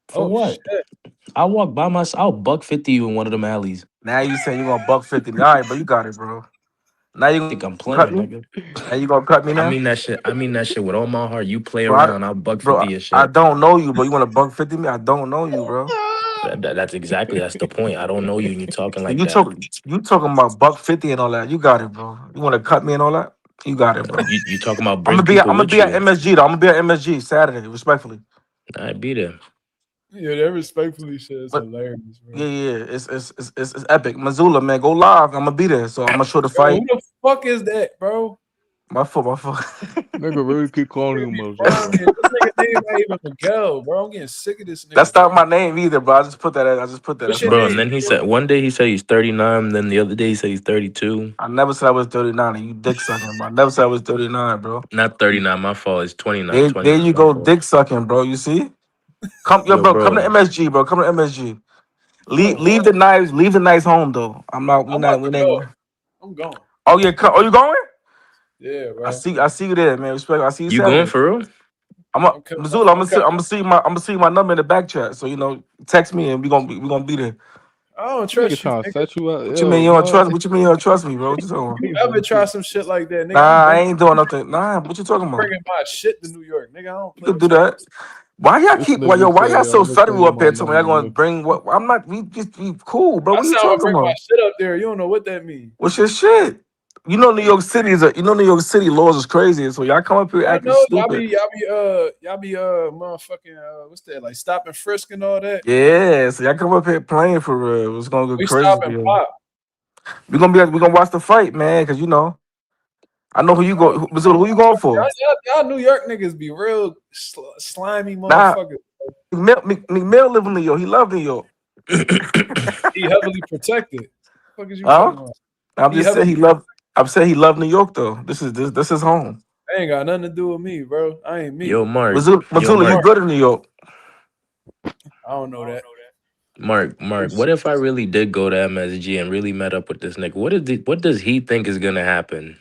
for Oh what? shit. I walk by myself. I'll buck 50 you in one of them alleys. Now you saying you gonna buck 50. All right, bro, you got it, bro. Now you Think I'm gonna cut playing, me. nigga. Now you gonna cut me I now, mean that shit. I mean that shit with all my heart. You play bro. around, I'll buck Bro, 50 your I shit. don't know you, bro. You want to buck 50 me? I don't know you, bro. That's the point. I don't know you and you talking So like that. you talking about buck 50 and all that. You got it, bro. You want to cut me and all that? You got it, bro. You talking about I'm bring gonna be people with at you. MSG though. I'm gonna be at MSG Saturday, respectfully. I'd be there. Yeah, that respectfully shit is But hilarious, bro. yeah, it's epic. Missoula, man, go live. I'm gonna be there, so I'm gonna show the Yo, fight. who the fuck is that, bro? My fault, my fault. Nigga really keep calling you Nigga be Mazuma. frying me. This nigga name not even Miguel, bro. I'm getting sick of this nigga, That's not bro. my name either, bro. I just put that. What's That's your my Bro, name? and name. then he said one day he said he's 39, then the other day he said he's 32. I never said I was 39. And you dick sucking, bro. I never said I was 39, bro. Not 39, my fault. It's 29. There 29, you my go, fault. dick sucking, bro. You see? Come, yo, Yo, bro. Come to bro. MSG, bro. Come to MSG. Bro, Leave what? the knives. Leave the knives home, though. I'm not. I'm about We to ain't go. going. I'm going. Oh yeah. Oh, you going? Yeah, I bro. see. I see you there, man. Respect. I see you You going Saturday. for real? I'm a I'm coming. Missoula. I'm coming. I'm gonna see my. I'm gonna see my number in the back chat. So text me and we gonna be there. I don't Nigga trust you, trying to nigga. set you up. What you mean Yo, you don't Mark. trust? What you mean you don't trust me, bro? What you talking about? You ever try some shit like that, nigga? Nah, I ain't doing nothing. Nah, what you talking I'm about? bringing my shit to New York, nigga. I don't You play could do with y'all. that. Why y'all This keep? Why nigga Why y'all say, so I'm gonna send federal you up my here? To me, y'all number, gonna nigga. bring what? I'm not. We cool, bro. I What are you said I'm gonna talking bring my about? shit up there. You don't know what that means. What's your shit? New York City New York City laws is crazy. So y'all come up here I acting know stupid. y'all be motherfucking what's that, like stop and frisk and all that. Yeah, so y'all come up here playing for real. It's gonna go We crazy stop for and you. pop. We gonna watch the fight, man, because I know who you go. Oh, Who you going for? y'all New York niggas be real slimy Nah, motherfuckers. McMill live in New York. He love New York. He heavily protected. What the fuck is you Huh? talking about? I'm He just saying heavily. he love. I'm saying he love New York though. This is home. That ain't got nothing to do with me, bro. I ain't me. Yo, Mark. Yo, Missoula, you Mark. good in New York? I don't know that. Mark, what if I really did go to MSG and really met up with this nigga? What does he think is gonna happen?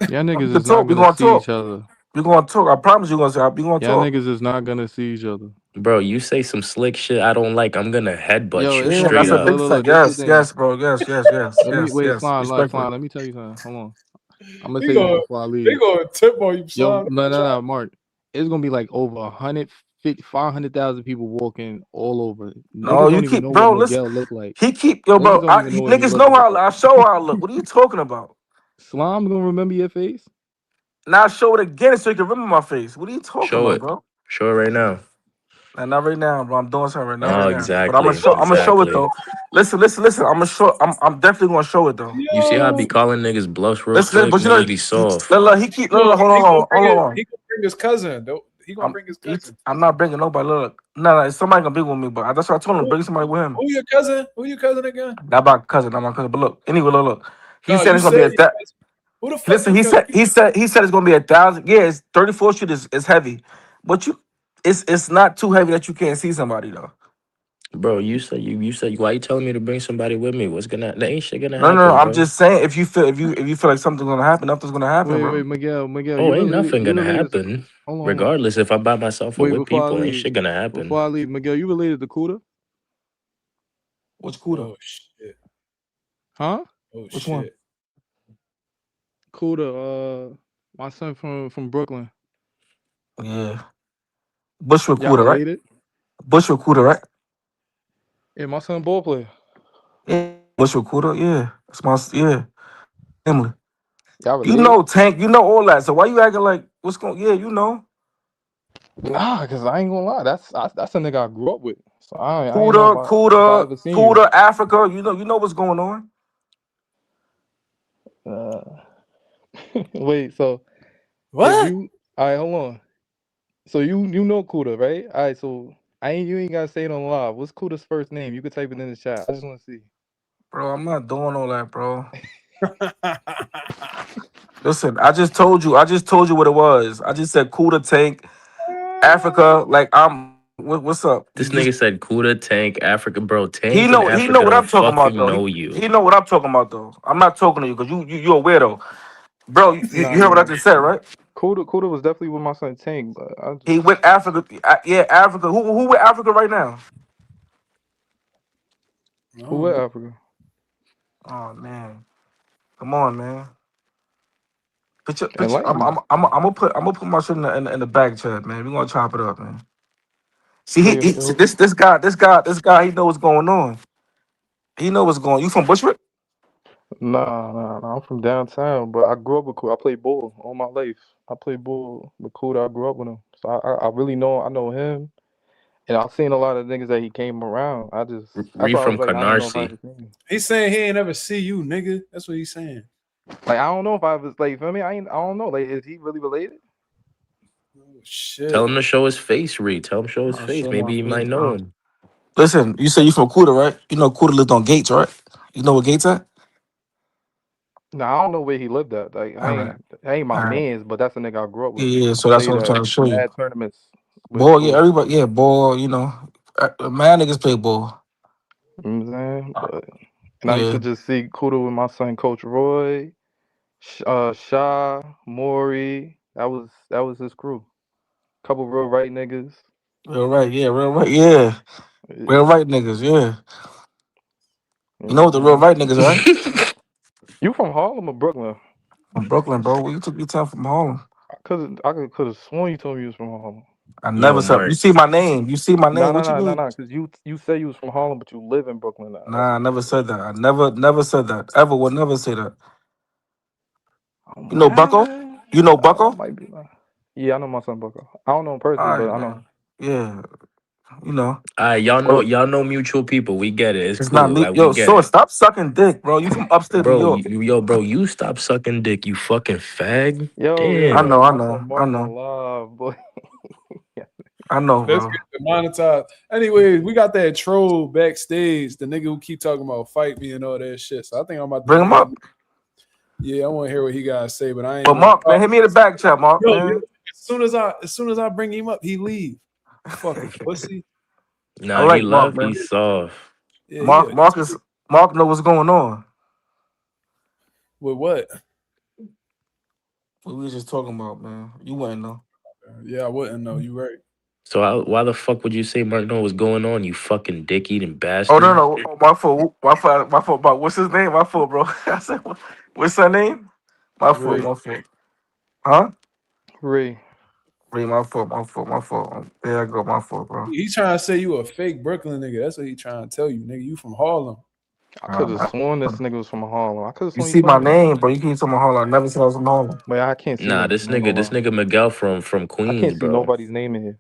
Y'all We niggas can is not talk. We gonna gonna see talk. each other. We gonna talk. I promise you we gonna Y'all talk. niggas is not gonna see each other. Bro, you say some slick shit I don't like. I'm gonna headbutt Yo, you it's Yeah, gonna straight that's be a up. big look, fact. this the Yes, thing. yes, bro. Yes, Let me wait, yes. slime. Respectfully. Let me tell you something. Hold on. I'm gonna He say this gonna before I they leave. gonna tip on you, Yo, son. no, Mark. It's gonna be like over 150 500,000 people walking all over. No, Niggas you don't even keep, know what bro. Listen, Miguel look like. he keep yo, Niggas bro. don't even know what he Niggas look know how like. I show how I look. What are you talking about? Slime gonna remember your face? Now show it again so you can remember my face. What are you talking Show about, it. bro? Show it right now. Nah, not right now, bro. I'm doing something right now, Oh, right now. But I'm gonna exactly. show. I'm gonna show it Exactly. though. Listen. I'm gonna show. I'm definitely gonna show it though. You see how I be Yo, calling niggas bluffs real Listen, quick? but you know, Niggas be soft. he keep. Look, hold he gonna on, bring hold it. on. He gonna bring his cousin. Though. He gonna bring his cousin. I'm not bringing nobody. Look, no, somebody gonna be with me, but that's what I told him. Who, Bring somebody with him. who your cousin? Who your cousin again? Not my cousin, not my cousin. But look, anyway, look. He No, said you it's gonna be said a that. who the fuck Listen, your cousin? he said it's gonna be 1,000. Yeah, it's 34 Street is heavy, but it's not too heavy that you can't see somebody though. Bro, you said why you telling me to bring somebody with me? What's gonna that ain't shit gonna No, happen, I'm bro. just saying if you feel like something's gonna happen, nothing's gonna happen, Wait, bro. Miguel, Oh, you ain't related? nothing You gonna related? happen. Hold on. Regardless if I'm by myself or Wait, with before I people, ain't leave, shit gonna happen. Miguel, you related to Kuda? What's Cuda? Oh shit. Huh? Oh Which one? shit. Kuda, my son from Brooklyn. Yeah, Bushwick Y'all Cuda, right? related? Bushwick Cuda, right? Yeah, my son ball player. Yeah, Bushwick Cuda. Yeah, that's my family. Y'all You related? know Tank, you know all that. So why you acting like what's going? Yeah, you know Nah, cause I ain't gonna lie, that's a nigga I grew up with. So I ain't know if I Cuda, ever seen you. Africa. You know what's going on. Uh, wait, so if What? you, all right, hold on. So you know Kuda, right? All right, so you ain't gotta say it on live. What's Kuda's first name? You could type it in the chat. I just want to see. Bro, I'm not doing all that, bro. Listen, I just told you what it was. I just said Cuda Tank, Africa. Like what's up? This nigga said Kuda, Tank, Africa, bro. He Tank in know Africa what don't I'm talking about fucking though. know you. He know what I'm talking about though. I'm not talking to you because you're a weirdo, bro. You heard what I Nah. just said, right? Kuda was definitely with my son Tank, but I just He went Africa. Yeah, Africa. Who with Africa right now? who with Africa? Oh man, come on, man. Picture. Enlighten me. I'm gonna put my shit in the back chat, man. We gonna chop it up, man. See, Wait, see, this guy. He know what's going on. He know what's going. You from Bushwick? nah. I'm from downtown, but I grew up with Kuda. I played ball all my life. I played ball with Kuda. I grew up with him, so I really know. I know him, and I've seen a lot of niggas that he came around. That's Re why I from was like, I ain't know if I Canarsie. ever seen him. He's saying he ain't ever see you, nigga. That's what he's saying. Like I don't know if I was like, you feel me? I don't know. Like, is he really related? Oh shit. Tell him to show his face, Reed. Tell him to show his Oh, face. show my Maybe he face, might know bro. him. Listen, you say you from Cuda, right? You know Cuda lived on Gates, right? You know where Gates at? Nah, I don't know where he lived at. Like, All right, I ain't my all right. man's, but that's a nigga I grew up with. Yeah. I So that's played what I'm at trying to show you. mad tournaments with Ball, yeah, Kuda. everybody, yeah, ball. You know, man, niggas play ball. You know what I'm saying? And I used Yeah, to just see Kuda with my son, Coach Roy, Shah, Maury. That was his crew. Couple real right niggas. real right, yeah, real right, yeah, real You right niggas, yeah. know You what know I'm what the real saying? right niggas, right? You from Harlem or Brooklyn? From Brooklyn, bro. Well, you took your time from Harlem. I could have sworn you told me you was from Harlem. I Yo, never said. You Mark. see my name. You see my No, name. no, What you no, no, mean? no. Because you say you was from Harlem, but you live in Brooklyn now. That's Nah, I never said that. I never said that. Ever would never say that. oh You know Bucko? my. You know I Bucko? might be lying. Yeah, I know my son Bucko. I don't know him All personally, but right, I know. man. Yeah, you know. Alright, Well, y'all know mutual people. We get it. It's it's not cool. me. Like we Yo, get so it. stop sucking dick, bro. You from upstate New Bro, York? bro, you stop sucking dick, you fucking fag. I Damn. know, I My son know, I Mark on know, live, boy. I know, Let's bro. get demonetized. Anyways, we got that troll backstage, the nigga who keep talking about fight me and all that shit. So I think I'm about to Bring him bring up. him. Yeah, I want to hear what he gotta say, but I ain't But gonna. Mark, man, hit me in the back chat, Mark, Yo, man. as soon as I bring him up, he leave. Fucking pussy. I Nah, he like Mark, left. man. He's soft. Yeah, yeah. Mark know what's going on. With what? What we was just talking about, man. You wouldn't know. Yeah, I wouldn't know. You right. So why the fuck would you say Mark know what's going on, you fucking dick eating Oh no, bastard? no, oh, my fault, my fault. About what's his name? My fault, bro. I said, what's her name? My fault, Ray. my fault. Huh? Ray. Ray, my fault. There I go, my fault, bro. He trying to say you a fake Brooklyn nigga. That's what he trying to tell you, nigga. You from Harlem. I could have Nah, sworn this nigga was from Harlem. I could have you sworn he see my told me. name, bro. You keep talking about Harlem. I never said I was from Harlem. But I can't see Nah, him. I ain't gonna this lie. nigga Miguel from I Queens, can't see bro. nobody's name in here.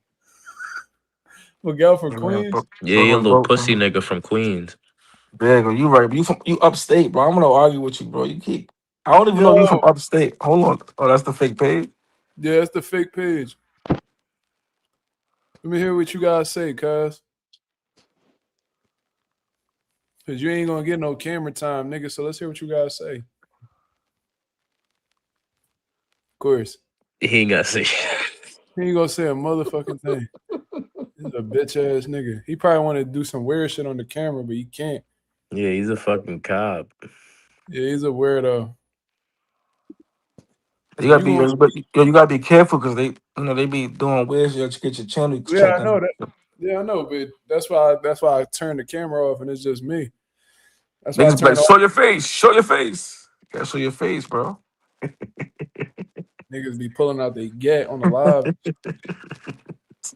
Miguel from Yeah, man, Queens. Yeah, you a Brooklyn little broke, pussy man. nigga from Queens. There you go. You right. You upstate, bro. I'm gonna argue with you, bro. You keep. I don't even know you from Yo, upstate. Hold on. Oh, that's the fake page. yeah, that's the fake page. Let me hear what you guys say, cuz. Cause you ain't gonna get no camera time, nigga. So let's hear what you guys say. Of course. He ain't got to say. He ain't gonna say a motherfucking thing. He's a bitch ass nigga. He probably want to do some weird shit on the camera, but he can't. Yeah, he's a fucking cop. Yeah, he's a weirdo. You You gotta be gonna? you gotta be careful because they be doing weird shit to get your channel Yeah, shut I know down. that. Yeah, I know, but that's why I turned the camera off and it's just me. That's why I Niggas be like, turned off. show your face, show your face. You gotta show your face, bro. Niggas be pulling out they get on the live.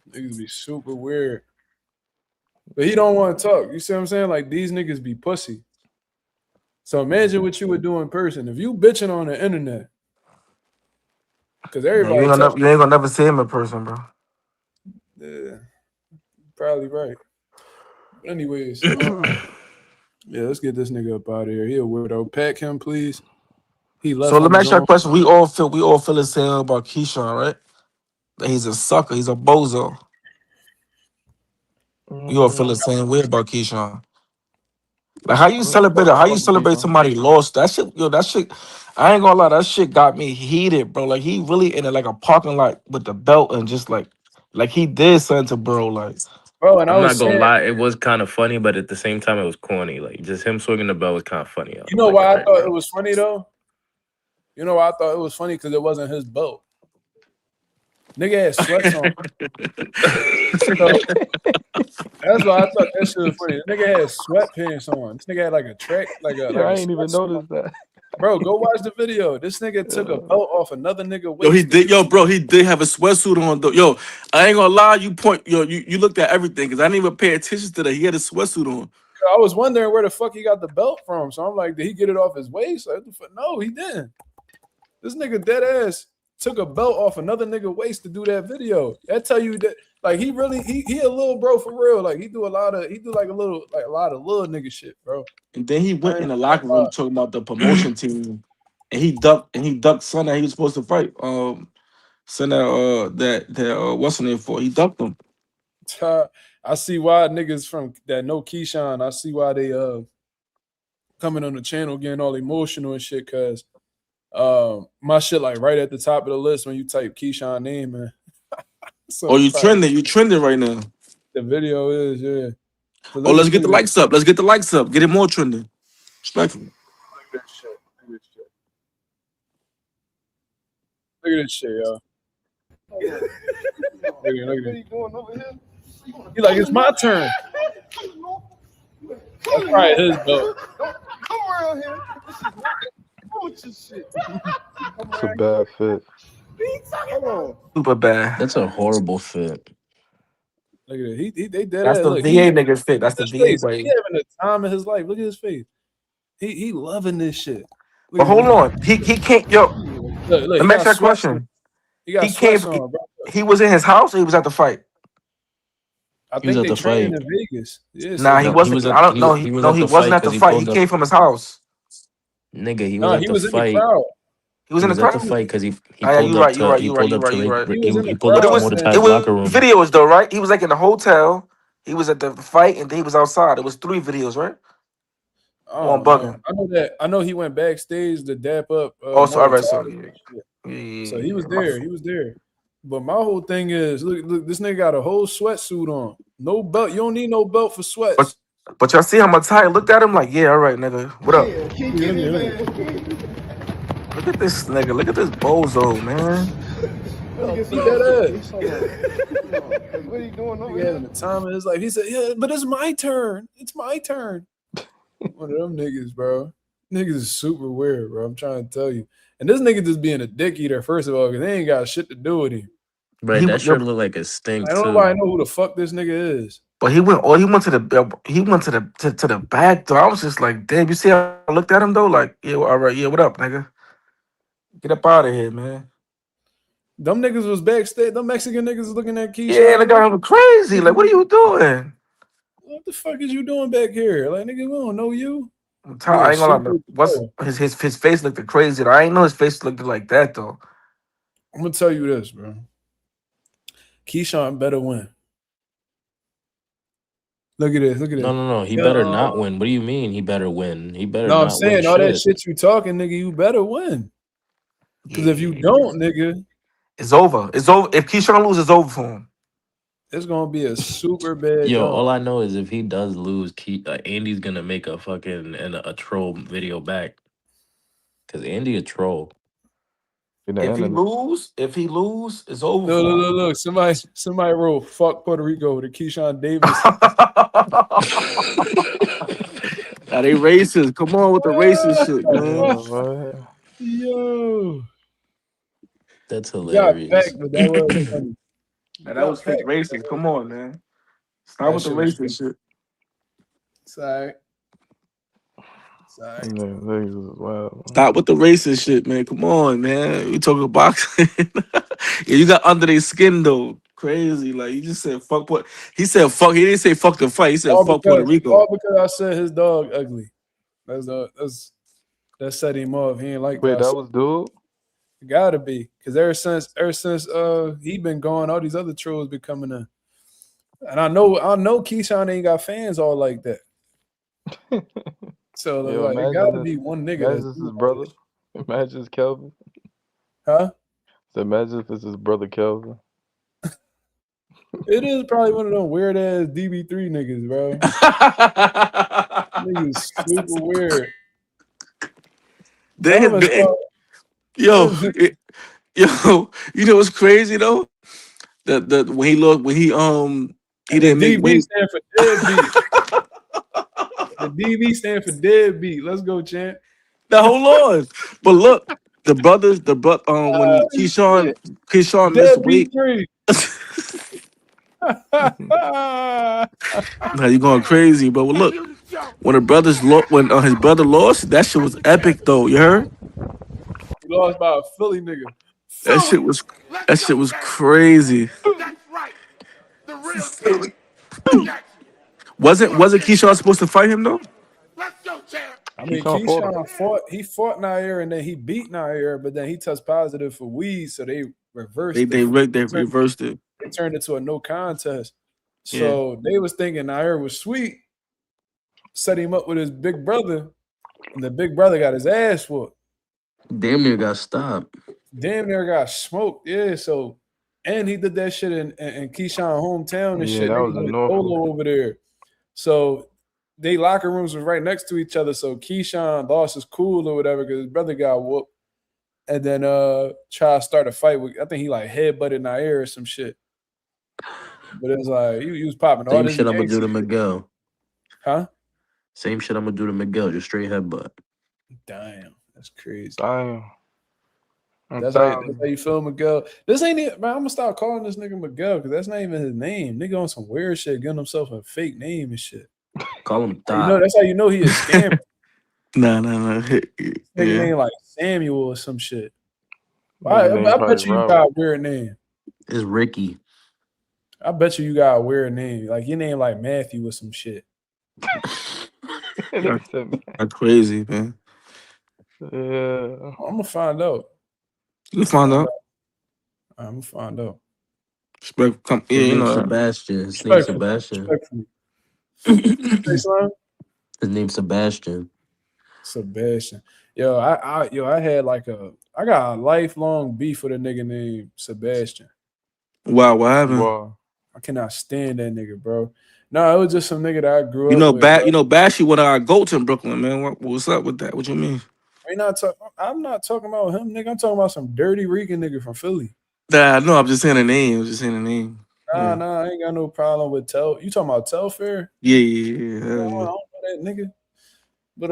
Niggas be super weird. But he don't want to talk. You see what I'm saying? Like these niggas be pussy. So imagine what you would do in person. If you bitching on the internet, because Yeah, everybody touch. you ain't gonna never see him in person, bro. Yeah, probably right. But anyways, yeah, let's get this nigga up out of here. He a weirdo. Pack him, please. He So left let on me his ask you a own. question. We all feel the same about Keyshawn, right? That he's a sucker, he's a bozo. We all feel the same way about Keyshawn. Like how you celebrate somebody lost? That shit, that shit. I ain't gonna lie, that shit got me heated, bro. Like he really in like a parking lot with the belt and just like he did something to bro. Like Bro, and I I'm not was gonna saying, lie, it was kind of funny, but at the same time, it was corny. Like just him swinging the bell was kind of funny. I you was know like, all why I right, thought bro. it was funny though? You know why I thought it was funny? Because it wasn't his belt. Nigga had sweats on. So that's why I thought that shit was funny. The nigga had sweatpants on. This nigga had like a track, like Yeah, I a ain't even sweatsuit. noticed that. Bro, go watch the video. This nigga took a Yeah. belt off another nigga yo, he waist. did, yo, bro, he did have a sweatsuit on. Though. Yo, I ain't gonna lie, you looked at everything because I didn't even pay attention to that. He had a sweatsuit on. I was wondering where the fuck he got the belt from. So I'm like, did he get it off his waist? Like, no, he didn't. This nigga dead ass took a belt off another nigga waist to do that video. That tell you that like he really he a little bro for real. Like he do like a lot of little nigga shit, bro. And then he I went ain't in the locker room talking about the promotion team, and he ducked son that he was supposed to fight. Son that what's the name for? He ducked him. I see why niggas from that know Keyshawn. I see why they coming on the channel getting all emotional and shit. Cause my shit like right at the top of the list when you type Keyshawn name, man. So Oh, it's you probably trending? You trending right now? the video is So Oh, let me let's see get the this. likes up. Let's get the likes up. Get it more trending. Respectfully. Look at this shit. Look at this shit, y'all. Look at this. He's like, it's my turn. That's probably his belt. Come around here. This is shit. It's a bad fit. Super bad. That's a horrible fit. Look at it. They dead That's ass. the Look, VA niggas fit. That's the his VA face. way. He having the time of his life. Look at his face. He loving this shit. But hold on, he can't. Yo, Look, let he me ask got you a sweats on. question. He got He came. sweats on, bro. He was in his house or he was at the fight? I He was think at they the training fight. in Vegas. Yeah, so Nah, he No, wasn't. I don't know. he was No, at he the wasn't fight at the because he fight. He pulled up. came from his house. Nigga, he was no, at he the was in the fight. crowd. He was He in the was at the crowd. fight because he Ah, yeah, pulled you up right. You to right. You right. You right. You right. He was in the he pulled up But to crowd, it and Mordecai's was locker room. videos though, right? He was like in the hotel. He was at the fight and then he was outside. It was 3 videos, right? I Or I'm don't know. bugging. I know he went backstage to dap up Also, all right. So Muratalla. yeah, So he was my there. He was there. But my whole thing is, look, this nigga got a whole sweatsuit on. No belt. You don't need no belt for But sweats. but y'all see how Muratalla looked at him like, yeah, all right, nigga. What up? Look at this nigga. Look at this bozo, man. He dead ass. What are you doing over Nigga having the time of his life. He said, yeah, but it's my turn. It's my turn. One of them niggas, bro. Niggas is super weird, bro. I'm trying to tell you. And this nigga just being a dick eater, first of all, because they ain't got shit to do with him. But that shirt look like a stink I don't too. nobody know who the fuck this nigga is. But he went to the back though. I was just like, damn, you see how I looked at him though? Like, yeah, all right, yeah, what up, nigga? Get up out of here, man. Them niggas was backstage. Them Mexican niggas was looking at Keyshawn. Yeah, the guy was crazy. Like, what are you doing? What the fuck is you doing back here? Like, nigga, we don't know you. I ain't gonna lie. What's his face looked crazy though. I ain't know his face looked like that though. I'm gonna tell you this, bro. Keyshawn better win. Look at this. Look at this. No. He better not win. What do you mean? He better win. He better. No, I'm not saying win all shit. that shit you talking, nigga. You better win. Because if you don't, nigga, it's over. It's over. If Keyshawn loses, it's over for him. It's gonna be a super bad. Yo, jump. all I know is if he does lose, Andy's gonna make a fucking a troll video back. Cause Andy a troll. If he lose, it's over. For him. Look. Somebody wrote "fuck Puerto Rico" to Keyshawn Davis. Now they racist. Come on with the racist shit, man. Yo, That's hilarious. But that was funny. That was fake racist. Come on, man. Stop with the racist shit. Sorry. Stop with the racist shit, man. Come on, man. We talking boxing. Yeah, you got under their skin though. Crazy. Like you just said fuck what he said fuck. He didn't say fuck the fight. He said fuck Puerto Rico. All because I said his dog ugly. That set him off. He ain't like Wait, that was dude? It gotta be. Because ever since he been gone, all these other trolls been coming in. And I know Keyshawn ain't got fans all like that. So it gotta be one nigga. Imagine this his brother. Imagine it's Kelvin. Huh? So imagine if it's his brother Kelvin. It is probably one of them weird ass DB3 niggas, bro. Niggas super weird. Yo, you know what's crazy though? That when he didn't make DB stand for deadbeat. The DB stand for deadbeat. Let's go, champ. Now hold on, but look, when Keyshawn missed weight. Now you going crazy, but look, when his brother lost, that shit was epic though. You heard? He lost by a Philly nigga. That shit was crazy. That's right. The real Wasn't Keyshawn supposed to fight him though? Let's go, champ. I mean, Keyshawn fought Nair and then he beat Nair, but then he tested positive for weed, so they reversed it. They reversed it. They turned it to a no contest. So they was thinking Nair was sweet, set him up with his big brother, and the big brother got his ass whooped. Damn near got stopped. Damn near got smoked. Yeah, so and he did that shit in Keyshawn hometown and shit. That was in Polo over there. So they locker rooms were right next to each other. So Keyshawn lost his cool or whatever because his brother got whooped. And then tried to start a fight with, I think he like headbutted Nair or some shit. But it was like he was popping all Same this shit I'm gonna do to Miguel. Huh? Same shit I'm gonna do to Miguel, just straight headbutt. Damn, that's crazy. Damn. That's how you feel, Miguel. This ain't it, man. I'm gonna start calling this nigga Miguel because that's not even his name. Nigga on some weird shit, giving himself a fake name and shit. Call him Thot. You know, that's how you know he a scammer. No. Nigga name like Samuel or some shit. I bet you got a weird name. It's Ricky. I bet you got a weird name. Like your name like Matthew or some shit. That's crazy, man. Yeah. I'm gonna find out. You find out. I'm gonna find out. Sebastian. His name's Sebastian. His name's Sebastian. Sebastian. Yo, I had I got a lifelong beef with a nigga named Sebastian. Wow, what happened? Wow. I cannot stand that nigga, bro. No, it was just some nigga that I grew up with. Bashy, one of our goats in Brooklyn, man. What's up with that? What you mean? I'm not talking about him, nigga. I'm talking about some dirty Rican nigga from Philly. Nah, no, I'm just saying the name. Nah, I ain't got no problem with You talking about Telfair? Yeah. I don't know that nigga. But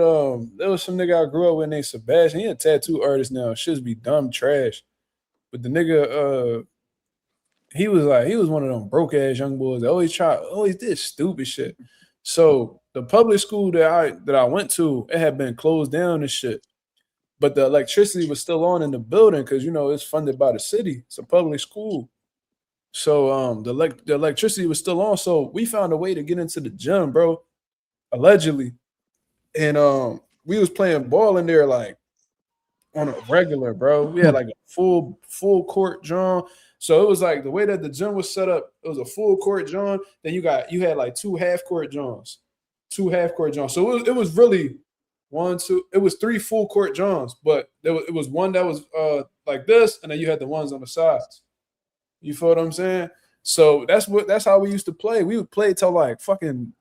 there was some nigga I grew up with named Sebastian. He a tattoo artist now. Shit's be dumb trash. But the nigga he was one of them broke ass young boys that always did stupid shit. So the public school that I went to, it had been closed down and shit. But the electricity was still on in the building because it's funded by the city. It's a public school. So the electricity was still on. So we found a way to get into the gym, bro, allegedly. And we was playing ball in there like on a regular, bro. We had like a full court John. So it was like the way that the gym was set up, it was a full court John. Then you had like 2 half court Johns. 2 half court Johns. So it was really 1, 2. It was 3 full court Johns, but it was one that was like this, and then you had the ones on the sides. You feel what I'm saying? So that's how we used to play. We would play till like fucking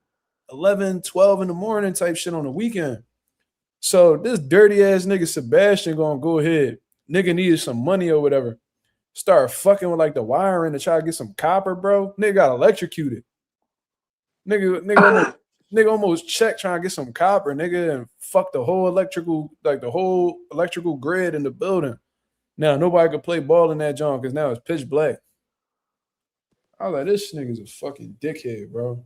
11, 12 in the morning type shit on the weekend. So this dirty ass nigga Sebastian gonna go ahead. Nigga needed some money or whatever. Start fucking with like the wiring to try to get some copper, bro. Nigga got electrocuted. Nigga almost checked trying to get some copper, nigga, and fuck the whole electrical grid in the building. Now nobody could play ball in that joint because now it's pitch black. I was like, this nigga's a fucking dickhead, bro.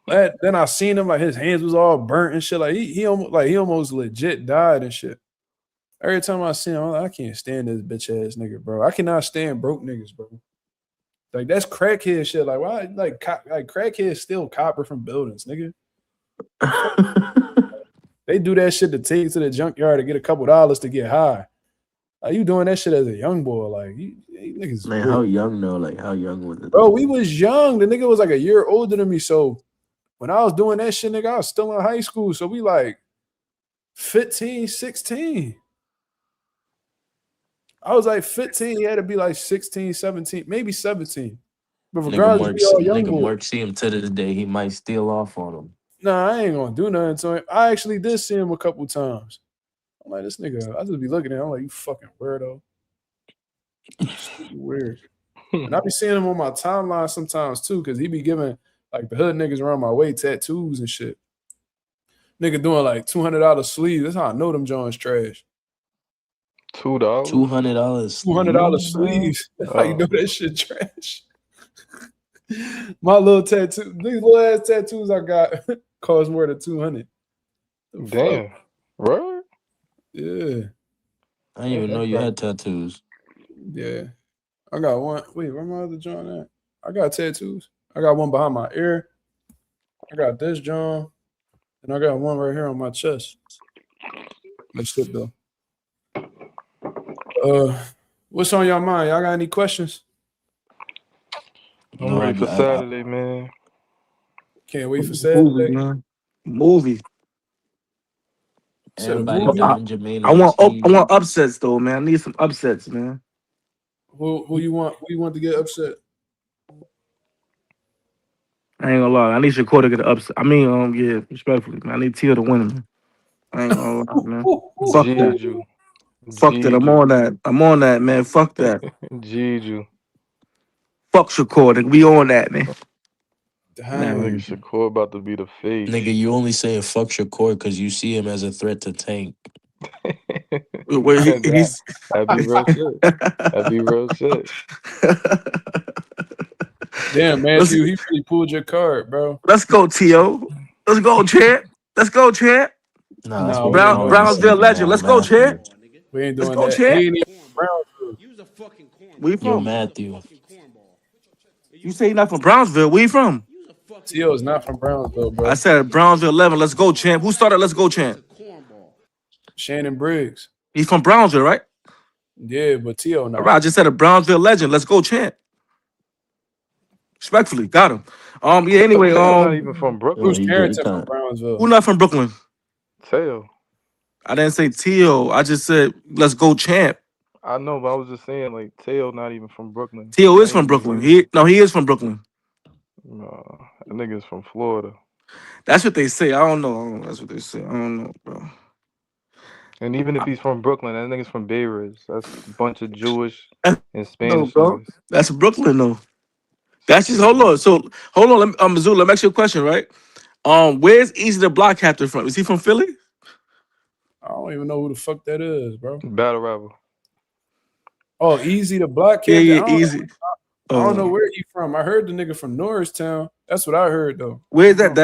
Then I seen him like his hands was all burnt and shit. Like he almost legit died and shit. Every time I see him, I'm like, I can't stand this bitch ass nigga, bro. I cannot stand broke niggas, bro. Like that's crackhead shit. Like why? Like crackheads steal copper from buildings, nigga. They do that shit to take it to the junkyard to get a couple dollars to get high. Like you doing that shit as a young boy? Like you niggas. Man, weird. how young though? Like how young was it? Bro, we was young. The nigga was like a year older than me. So when I was doing that shit, nigga, I was still in high school. So we like 15, 16. I was like 15. He had to be like 16, 17, maybe 17. But regardless, we all young boys. Mark see him to this day. He might steal off on him. Nah, I ain't gonna do nothing to him. I actually did see him a couple times. I'm like, this nigga, I just be looking at him. I'm like, you fucking weirdo. Weird. And I be seeing him on my timeline sometimes too, because he be giving like the hood niggas around my way tattoos and shit. Nigga doing like $200 sleeves. That's how I know them joints trash. $2. $200 sleeves. How you know that shit trash? My little tattoo, these little ass tattoos I got cost more than $200. Damn, right? Yeah. I didn't even know you had tattoos. Yeah. I got one. Wait, where my other John at? I got tattoos. I got one behind my ear. I got this John. And I got one right here on my chest. Let's flip though. What's on y'all mind? Y'all got any questions? I'm ready for Saturday, man. Can't wait for Saturday. Movie. Everybody movie? doing Jermaine. I want upsets though, man. I need some upsets, man. Who you want? Who you want to get upset? I ain't gonna lie. I need Shakur to get upset. I mean, yeah, respectfully, man. I need Tia to win, man. I ain't gonna lie, man. Fuck that. Fuck that. I'm on that, man. Fuck that. Juju. Fuck Shakur. Nigga. We on that, man. Nigga, Shakur about to be the face. Nigga, you only saying fuck Shakur because you see him as a threat to Tank. That'd be real shit. That'd be real shit. Damn, Matthew, he really pulled your card, bro. Let's go, T.O. Let's go, champ. Let's go, champ. No, Brownsville legend. Let's go, champ. We ain't doing Let's go, that. champ. Where you from? Yo, Matthew. You say you're not from Brownsville. Where you from? T.O. is not from Brownsville, bro. I said Brownsville 11. Let's go, champ. Who started Let's Go, champ? Shannon Briggs. He's from Brownsville, right? Yeah, but T.O. not. All right, I just said a Brownsville legend. Let's go, champ. Respectfully, got him. Yeah. Anyway, not even from Brooklyn. Who's Carrington from Brownsville? Who not from Brooklyn? Teo. I didn't say Teo. I just said let's go, champ. I know, but I was just saying like Teo not even from Brooklyn. Teo is from Brooklyn. He is from Brooklyn. No, that nigga's from Florida. That's what they say. I don't know. That's what they say. I don't know, bro. And even if he's from Brooklyn, that nigga's from Bay Ridge. That's a bunch of Jewish and Spanish. No, bro. That's Brooklyn, though. That's just hold on. So hold on. Mazula, let me ask you a question, right? Where's Easy the Block Captain from? Is he from Philly? I don't even know who the fuck that is, bro. Battle rapper. Oh, Easy the Block Yeah, Captain. yeah, easy. I don't know where he from. I heard the nigga from Norristown. That's what I heard though. Where's I that? don't know.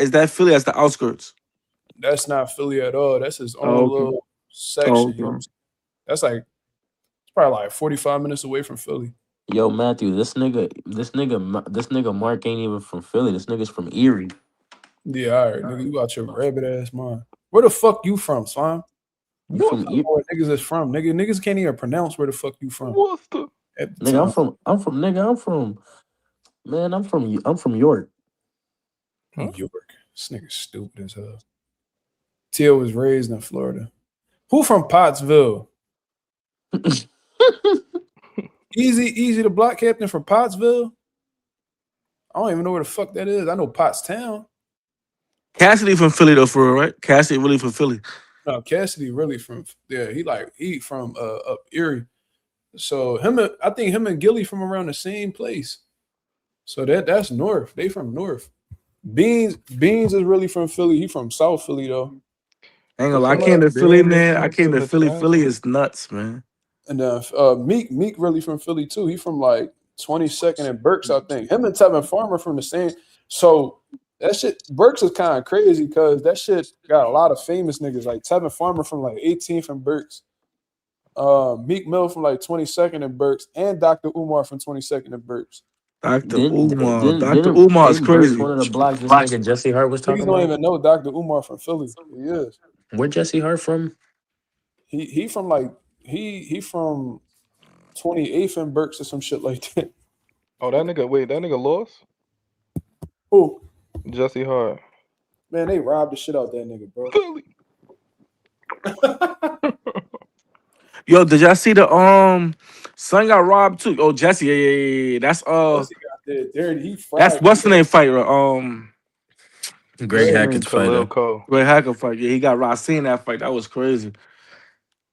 Is that Philly? That's the outskirts. That's not Philly at all. That's his Oh, own okay. little Oh, section. You know what I'm okay. saying? That's like it's probably like 45 minutes away from Philly. Yo, Matthew, this nigga Mark ain't even from Philly. This nigga's from Erie. Yeah, all right, nigga. You got your rabbit ass mind. Where the fuck you from, Slime? You I from don't know Erie? where niggas is from, nigga. Niggas can't even pronounce where the fuck you from What's the at the Nigga, time. I'm from York. Huh? York. This nigga stupid as hell. Teal was raised in Florida. Who from Pottsville? Easy the Block Captain from Pottsville. I don't even know where the fuck that is. I know Pottstown. Cassidy from Philly though, for real, right? Cassidy really from Philly. No, Cassidy really from he from up Erie. So I think him and Gilly from around the same place. So that's north. They from north. Beans is really from Philly. He from South Philly though. I ain't gonna lie. I Isn't came that to Philly, man. I Binghamton came in to the Philly. Philly Chancellor? is nuts, man. And Meek really from Philly too. He from like 22nd and Berks, I think. Him and Tevin Farmer from the same. So that shit, Berks is kind of crazy because that shit got a lot of famous niggas like Tevin Farmer from like 18th and Berks, Meek Mill from like 22nd and Berks, and Dr. Umar from 22nd and Berks. Dr. Didn't Umar. didn't Dr. didn't Umar is ain't Burks crazy. one of the blocks this nigga Jesse Hart was Niggas talking don't about? even know Dr. Umar from Philly. He is. Where Jesse Hart from? He from like he from 28th and Berks or some shit like that. Oh, that nigga lost? Who? Jesse Hart. Man, they robbed the shit out that nigga, bro. Philly. Yo, did y'all see the son got robbed too? Oh, Jesse, yeah. That's Jesse got that dirty. He fried. that's what's the name fight, right? Greg What's the Hackett's name? Khalil fighter. Cole. Ray Hacker fight. Yeah, he got robbed. Seeing that fight, that was crazy.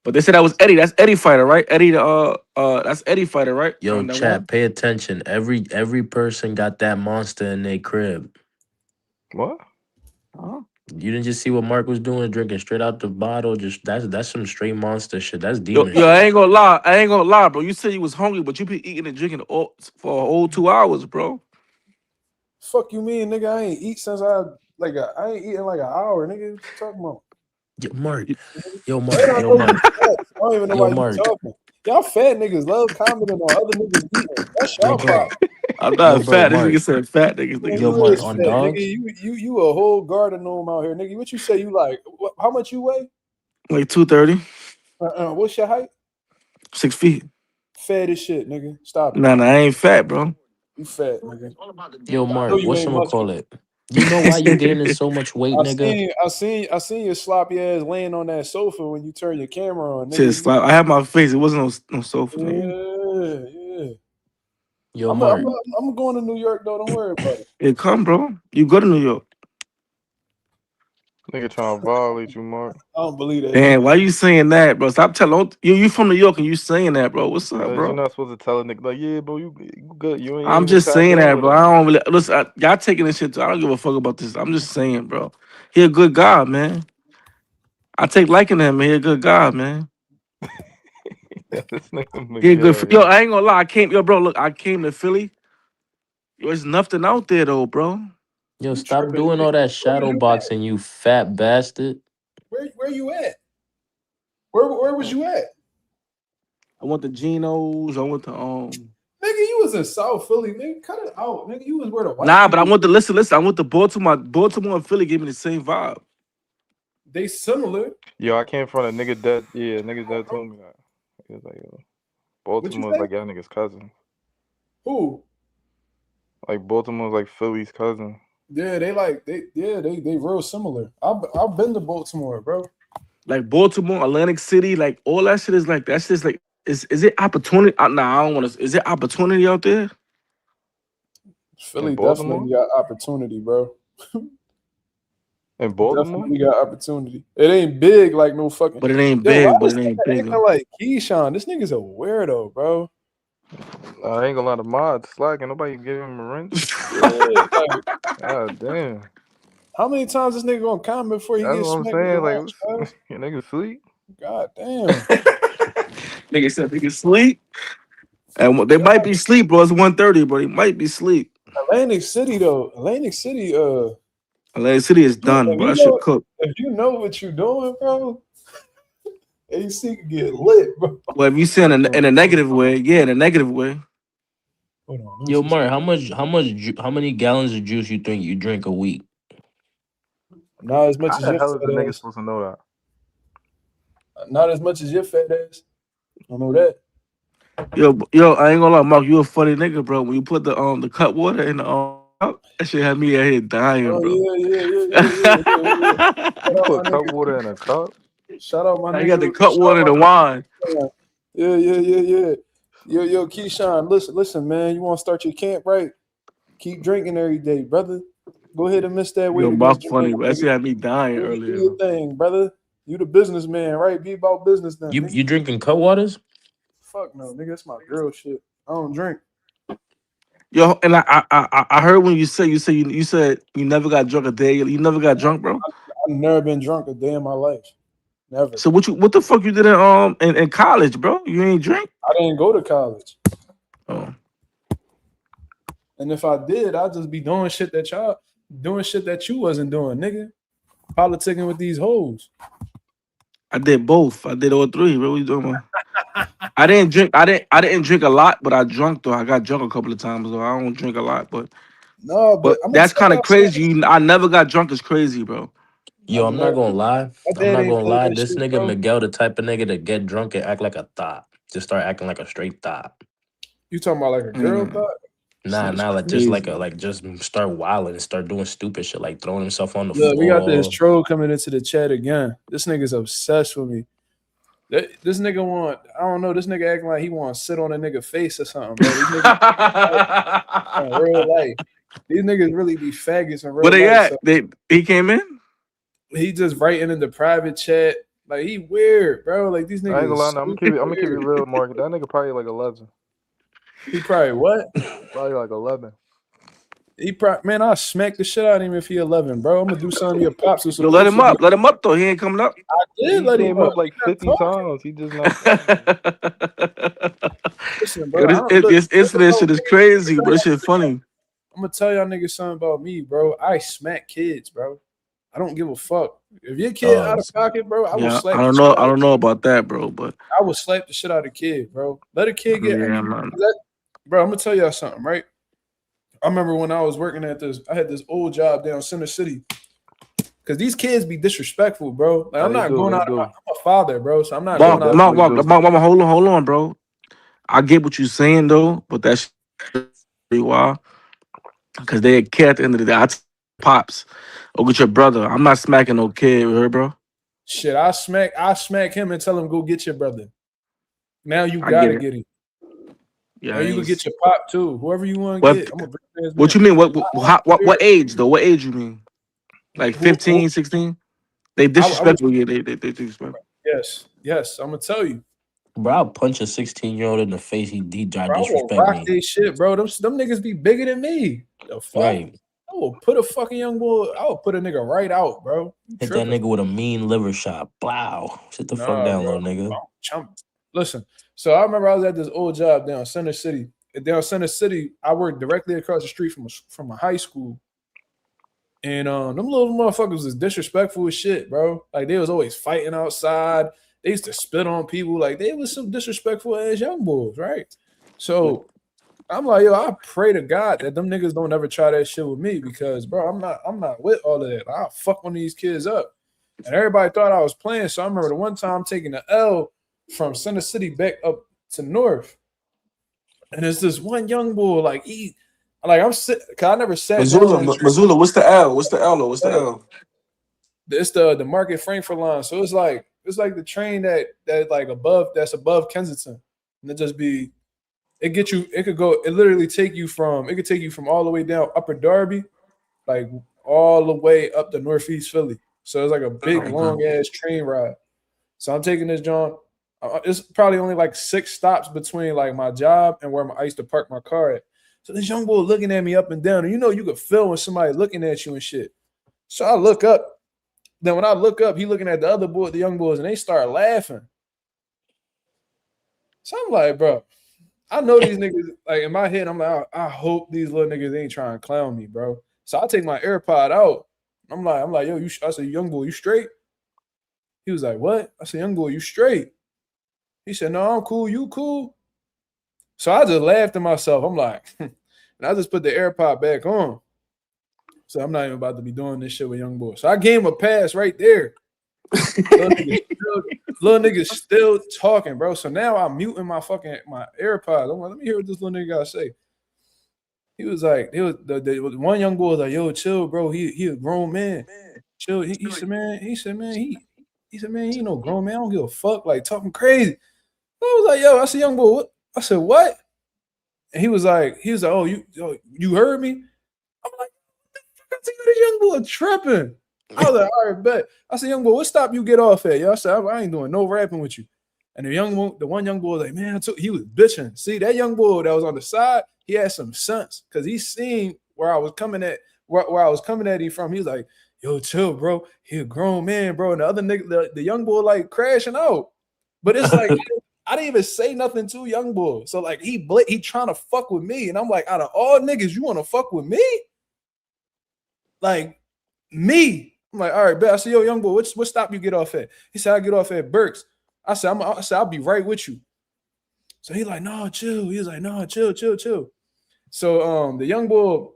But they said that was Eddie. That's Eddie fighter, right? Eddie, that's Eddie fighter, right? Yo, That chat, one. pay attention. Every person got that monster in their crib. What? Huh? You didn't just see what Mark was doing, drinking straight out the bottle. Just that's some straight monster shit. That's Yo, demon yo, I shit. ain't gonna lie. Bro. You said you was hungry, but you been eating and drinking for a whole 2 hours, bro. Fuck you mean, nigga? I ain't eat since I ain't eating like an hour, nigga. What you talking about? Yo, Mark. You- Yo, Mark. And I Yo, know you Mark. fat. I don't even know Yo, why you Mark. talking. Y'all fat niggas love commenting on other niggas eating. That's Yo, y'all bro. problem. I'm Yo, not bro, fat. This Mark. nigga said fat niggas. Man, Yo, Niggas you is Mark, is crazy. on fat, nigga. dogs? You a whole garden gnome out here, nigga. What you say? You like? How much you weigh? Like 230, What's your height? 6 feet. Fat as shit, nigga. Stop it. Nah, I ain't fat, bro. You fat, nigga. Yo, I know Mark, you ain't whatchamacall muscular. it? You know why you gaining so much weight, I nigga? seen your sloppy ass laying on that sofa when you turn your camera on, nigga. Just like I had my face. It wasn't no sofa, nigga. Yeah. Yo, I'm Mark. going to New York though. Don't worry about it. Yeah, come, bro. You go to New York. Nigga trying to violate you, Mark. I don't believe that Damn, nigga. why you saying that, bro? Stop telling you from New York and you saying that, bro. What's up, Cause you're bro? not supposed to tell a nigga like, yeah, bro, you good. You ain't I'm even just tapped saying in that, with bro. I him. don't really listen. Y'all taking this shit. I don't give a fuck about this. I'm just saying, bro. He a good guy, man. I take liking to him, man. He a good guy, man. Yeah, this nigga He a good. Miguel, Yo, yo. I ain't gonna lie. Bro. Look, I came to Philly. Yo, there's nothing out there though, bro. Yo, You stop tripping, doing nigga. all that Where was shadow you at? boxing, you fat bastard. Where you at? Where was you at? I went to Geno's. I went to Nigga, you was in South Philly, nigga. Cut it out, nigga. You was where the white Nah, people. but I went to listen. I went to Baltimore. Baltimore and Philly gave me the same vibe. They similar. Yo, I came from a nigga that, yeah, niggas that told me that. He was like, yo, What you Baltimore's say? like y'all niggas' cousin. Who? Like Baltimore's like Philly's cousin. Yeah, they real similar. I've been to Baltimore, bro. Like Baltimore, Atlantic City, like all that shit is like that's just like is it opportunity? Nah, I don't want to. Is it opportunity out there? In Philly Baltimore? definitely got opportunity, bro. In Baltimore? Definitely got opportunity. It ain't big like no fucking. But it ain't Yo, why big. But this it ain't nigga big. acting like Keyshawn? This nigga's a weirdo, bro. I ain't gonna lie to mods slacking. Nobody give him a wrench. Yeah, like, God damn. how many times this nigga gonna comment before he That's gets what I'm smacked with the saying. wrench, Like, bro? your niggas sleep. God damn. Nigga said they can sleep. And they might be sleep, bro. It's 1:30, bro. They might be sleep. Atlantic City though. Atlantic City. Atlantic City is done, bro. That shit cooked. If you know what you're doing, bro, AC can get lit, bro. Well, if you say in a negative way, yeah, in a negative way. Hold on. Yo, Mark, how many gallons of juice you think you drink a week? Not as much How as the your hell is the fat nigga ass. supposed to know that? Not as much as your fat ass. I don't know that. Yo, I ain't gonna lie, Mark. You a funny nigga, bro. When you put the cut water in the cup, that shit had me out here dying, Oh bro. yeah. Shout You out put my cup nigga. water in a cup? Shout out my I got the nigga. cut Shout out water in my the wine. nigga. Yeah. Yo, Keyshawn, listen, man. You want to start your camp right? Keep drinking every day, brother. Go ahead and miss that weight Yo, against Mark funny, Jamaica, bro. That nigga. shit had me dying Do earlier, your bro. thing, brother. You the businessman, right? Be about business then, You nigga. drinking cut waters? Fuck no, nigga. That's my girl shit. I don't drink. Yo, and I heard when you said you never got drunk a day. You never got drunk, bro. I've never been drunk a day in my life. Never. So what the fuck you did in college, bro? You ain't drink? I didn't go to college. Oh. And if I did, I'd just be doing shit that you wasn't doing, nigga. Politicking with these hoes. I did both. I did all three. What you doing, man? I didn't drink. I didn't drink a lot, but I drunk though. I got drunk a couple of times though. I don't drink a lot, No, but but I'm gonna that's tell kind of y'all something. crazy. I never got drunk. It's crazy, bro. Yo, I've I'm not never. gonna lie. My I'm dad not ain't gonna played lie. that This shit, nigga bro. Miguel, the type of nigga to get drunk and act like a thought. Just start acting like a straight thought. You talking about like a girl Mm, thought? this Nah, nigga's like just crazy. just start wilding and start doing stupid shit like throwing himself on the Look, we got this floor. troll coming into the chat again. This nigga's obsessed with me. This nigga I don't know, this nigga acting like he want to sit on a nigga face or something, bro. These niggas in real life. These niggas really be faggots in Where real they life. at? So He came in. he just writing in the private chat. Like he weird, bro. Like these I ain't niggas gonna is lie, now, I'm super gonna keep it weird. real, Mark. That nigga probably like 11. He probably what? Probably like 11. Man, I'll smack the shit out of him if he 11, bro. I'm gonna do something your pops was Yo, let supposed him to do. up. Let him up though. He ain't coming up. I did He let him came up. up like He not 50 talking. times. He just not talking. Listen, Yo, bro. I don't look. this incident shit is crazy, but this shit funny. I'm gonna tell y'all niggas something about me, bro. I smack kids, bro. I don't give a fuck. If your kid out of pocket, bro, I will Yeah, slap I the don't shit know. out I of don't know about that, bro. But I will slap the shit out of kid, bro. Let a kid get yeah, man. bro, I'm gonna tell y'all something, right? I remember when I was working at I had this old job down Center City. Cause these kids be disrespectful, bro. Like I'm They not do, going they out. do. I'm a father, bro. So I'm not They going out. definitely do. Mama, hold on, bro. I get what you're saying though, but that's why. Because they a kid at the end of the day. Pops, or get your brother. I'm not smacking no kid, you heard, bro. Shit, I smack him and tell him go get your brother. Now you I get gotta it. get him. Yeah, Or I you could ain't. get your pop too. Whoever you want to What? get. I'm a big ass What man. you mean? What age though? What age you mean? Like Who 15, 16? They I would disrespectful. Yeah, they disrespectful. yes. I'm gonna tell you. Bro, I'll punch a 16-year-old in the face. He tried Bro, to I will disrespect rock me. this shit, bro. Them niggas be bigger than me. The fuck? Right. I will put a fucking young boy. I will put a nigga right out, bro. You Hit that tripping? nigga with a mean liver shot. Blow. Sit the fuck Nah, down, bro. little nigga. Listen. So I remember I was at this old job down Center City. Down Center City, I worked directly across the street from a high school. And them little motherfuckers was disrespectful as shit, bro. Like they was always fighting outside. They used to spit on people. Like they was some disrespectful ass young boys, right? So I'm like, yo, I pray to God that them niggas don't ever try that shit with me because, bro, I'm not with all of that. I'll fuck one of these kids up. And everybody thought I was playing. So I remember the one time taking the L from Center City back up to North. And there's this one young boy, I'm sitting, cause I never sat down on the train. Missoula, what's the L? What's the L? What's the L? It's the Market Frankfurt line. So it's like the train that's above Kensington. And it could take you from all the way down Upper Darby, like all the way up to Northeast Philly. So it's like a big long ass train ride. So I'm taking this John. It's probably only like 6 stops between like my job and where I used to park my car at. So this young boy looking at me up and down, and you could feel when somebody looking at you and shit. So I look up. Then when I look up, he looking at the young boys, and they start laughing. So I'm like, bro, I know these niggas. Like in my head, I'm like, I hope these little niggas ain't trying to clown me, bro. So I take my AirPod out. I'm like, yo, I said, young boy, you straight? He was like, what? I said, young boy, you straight? He said, no, I'm cool. You cool? So I just laughed to myself. I'm like, and I just put the AirPod back on. So I'm not even about to be doing this shit with young boy. So I gave him a pass right there. Little niggas still talking, bro. So now I'm muting my AirPods. I'm like, let me hear what this little nigga gotta say. He was like, the one young boy was like, yo, chill, bro. He a grown man. Chill. He said, man, he no grown man. I don't give a fuck. Like talking crazy. I was like, yo, I said, young boy, what? I said, what? And he was like, oh, you heard me? I'm like, what the fuck? I think this young boy tripping. I was like, all right, bet. I said, young boy, what stop you get off at? Yo, I said, I ain't doing no rapping with you. And the one young boy was like, man, he was bitching. See, that young boy that was on the side, he had some sense because he seen where I was coming at, where I was coming at him from. He was like, yo, chill, bro. He a grown man, bro. And the other nigga, the young boy, like crashing out. But it's like, I didn't even say nothing to young boy. So like he trying to fuck with me. And I'm like, out of all niggas, you want to fuck with me? Like me. I'm like, all right, bet. I said, yo, young boy, what stop you get off at? He said, I get off at Burks. I said, I'll be right with you. So he like, no, chill. He was like, no, chill. So the young boy,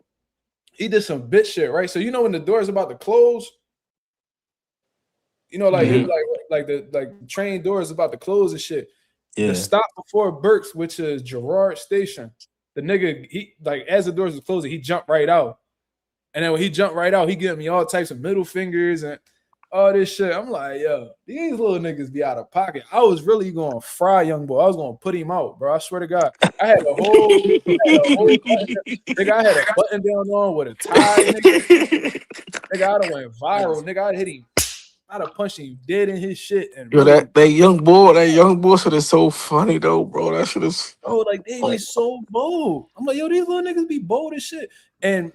he did some bitch shit, right? So you know when the door is about to close, you know, like the train door is about to close and shit. Yeah. The stop before Burks, which is Girard Station, the nigga, he like as the doors was closing, he jumped right out. And then when he jumped right out, he gave me all types of middle fingers and all this shit. I'm like, yo, these little niggas be out of pocket. I was really going to fry young boy. I was going to put him out, bro. I swear to God. I had a whole nigga, I had a button down on with a tie, nigga. Nigga, I done went viral. Nigga, I'd hit him. I'd have punched him dead in his shit. And yo, really, that young boy shit is so funny though, bro. That shit is like they be so bold. I'm like, yo, these little niggas be bold as shit. And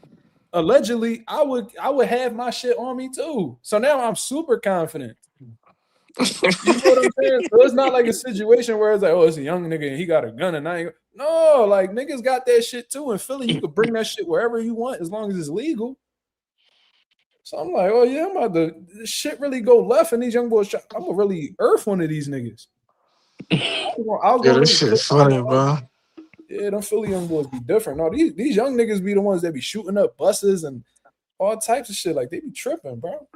allegedly, I would have my shit on me too. So now I'm super confident. You know what I'm saying? So it's not like a situation where it's like, oh, it's a young nigga and he got a gun and I ain't. No, like niggas got that shit too. In Philly, you could bring that shit wherever you want as long as it's legal. So I'm like, oh yeah, I'm about to this shit really go left and these young boys. I'm gonna really earth one of these niggas. This shit's funny, bro. Yeah, them Philly young boys be different. No, these young niggas be the ones that be shooting up buses and all types of shit. Like they be tripping, bro.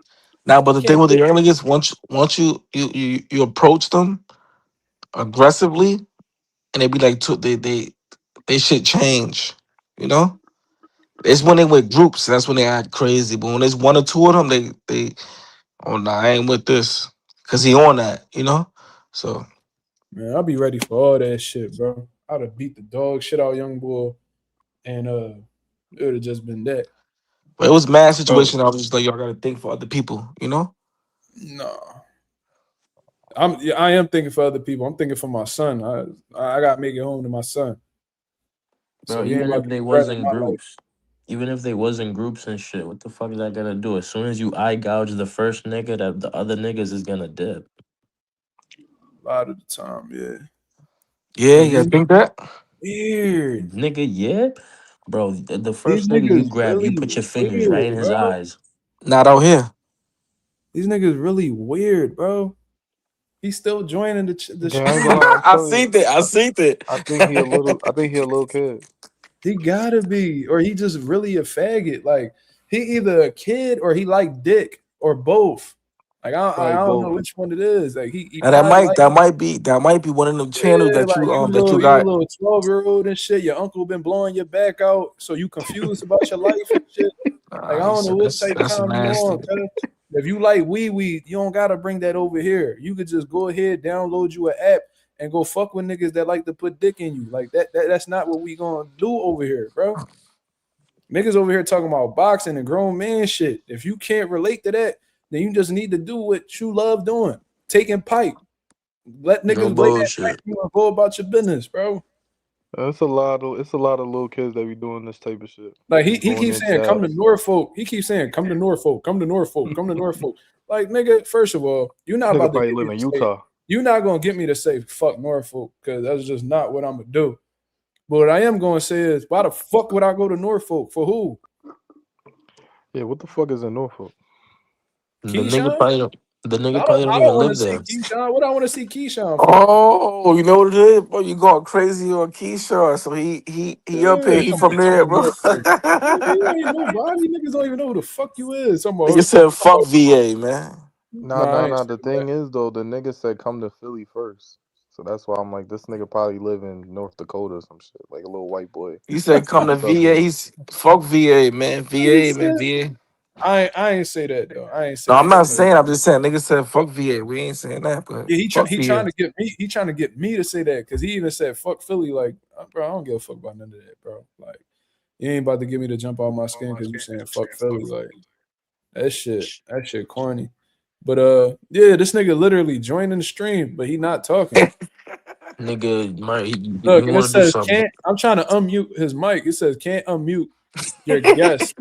Now, but the thing with the young niggas, once you approach them aggressively, and they be like, they shit change, you know. It's when they with groups, that's when they act crazy. But when there's one or two of them, they oh nah, I ain't with this, cause he on that, you know. So man, I'll be ready for all that shit, bro. I'd have beat the dog shit out young boy, and it would have just been that. But it was mad situation. I was just like, y'all gotta think for other people, you know. No, I am thinking for other people. I'm thinking for my son. I gotta make it home to my son. Bro, so even if they wasn't groups. Even if they was in groups and shit, what the fuck is that gonna do? As soon as you eye gouge the first nigga, that the other niggas is gonna dip. A lot of the time, yeah. Yeah, you think that? Weird. Nigga, yeah? Bro, the first nigga you grab, really you put your fingers right in his eyes. Not out here. These niggas really weird, bro. He's still joining the shit. I seen it. I think he a little kid. He gotta be, or he just really a faggot. Like he either a kid or he like dick or both. Like I don't know which one it is. Like he that might be one of them channels that you that you got. You a little 12-year-old and shit. Your uncle been blowing your back out, so you confused about your life and shit. Like I don't know what type of time you on. If you like weed, you don't gotta bring that over here. You could just go ahead, download you an app. And go fuck with niggas that like to put dick in you. Like that's not what we gonna do over here, bro. Niggas over here talking about boxing and grown man shit. If you can't relate to that, then you just need to do what you love doing. Taking pipe. Let niggas play that pipe. You wanna go about your business, bro. It's a lot of little kids that be doing this type of shit. Like he keeps saying, come to Norfolk. He keeps saying, come to Norfolk, come to Norfolk, come to Norfolk. Like, nigga, first of all, you're not about to live in Utah. you're not gonna get me to say fuck Norfolk because that's just not what I'm gonna do. But what I am gonna say is, why the fuck would I go to Norfolk for who? Yeah, what the fuck is in Norfolk? The nigga Keyshawn? probably don't. The nigga I probably don't. don't I even don't want to live see there. Keyshawn. What I want to see Keyshawn for? Oh, you know what it is, bro? You going crazy on Keyshawn, so he up here. Yeah, He come from on, talking there, about bro. Norfolk. Nigga, you ain't nobody. Niggas don't even know who the fuck you is. Nigga said, "Fuck VA, man." Nah, Nah, nah, I ain't nah. The saying that. thing is though, the nigga said come to Philly first. So that's why I'm like, this nigga probably live in North Dakota or some shit, like a little white boy He said, in "Come the to VA." suburbs. He's fuck VA, man. Nigga VA, man. said, VA. I ain't say that though. I ain't No, say I'm that. not But saying. I'm just saying. Nigga said, "Fuck VA." We ain't saying that, but yeah, fuck he VA. trying to get me. He trying to get me to say that because he even said fuck Philly. Like, bro, I don't give a fuck about none of that, bro. Like, you ain't about to get me to jump out my skin because you saying fuck Philly. Like, that shit corny. But yeah, this nigga literally joining the stream, but he not talking. Nigga, Look, he and it want to do says something. can't. I'm trying to unmute his mic. It says can't unmute your guest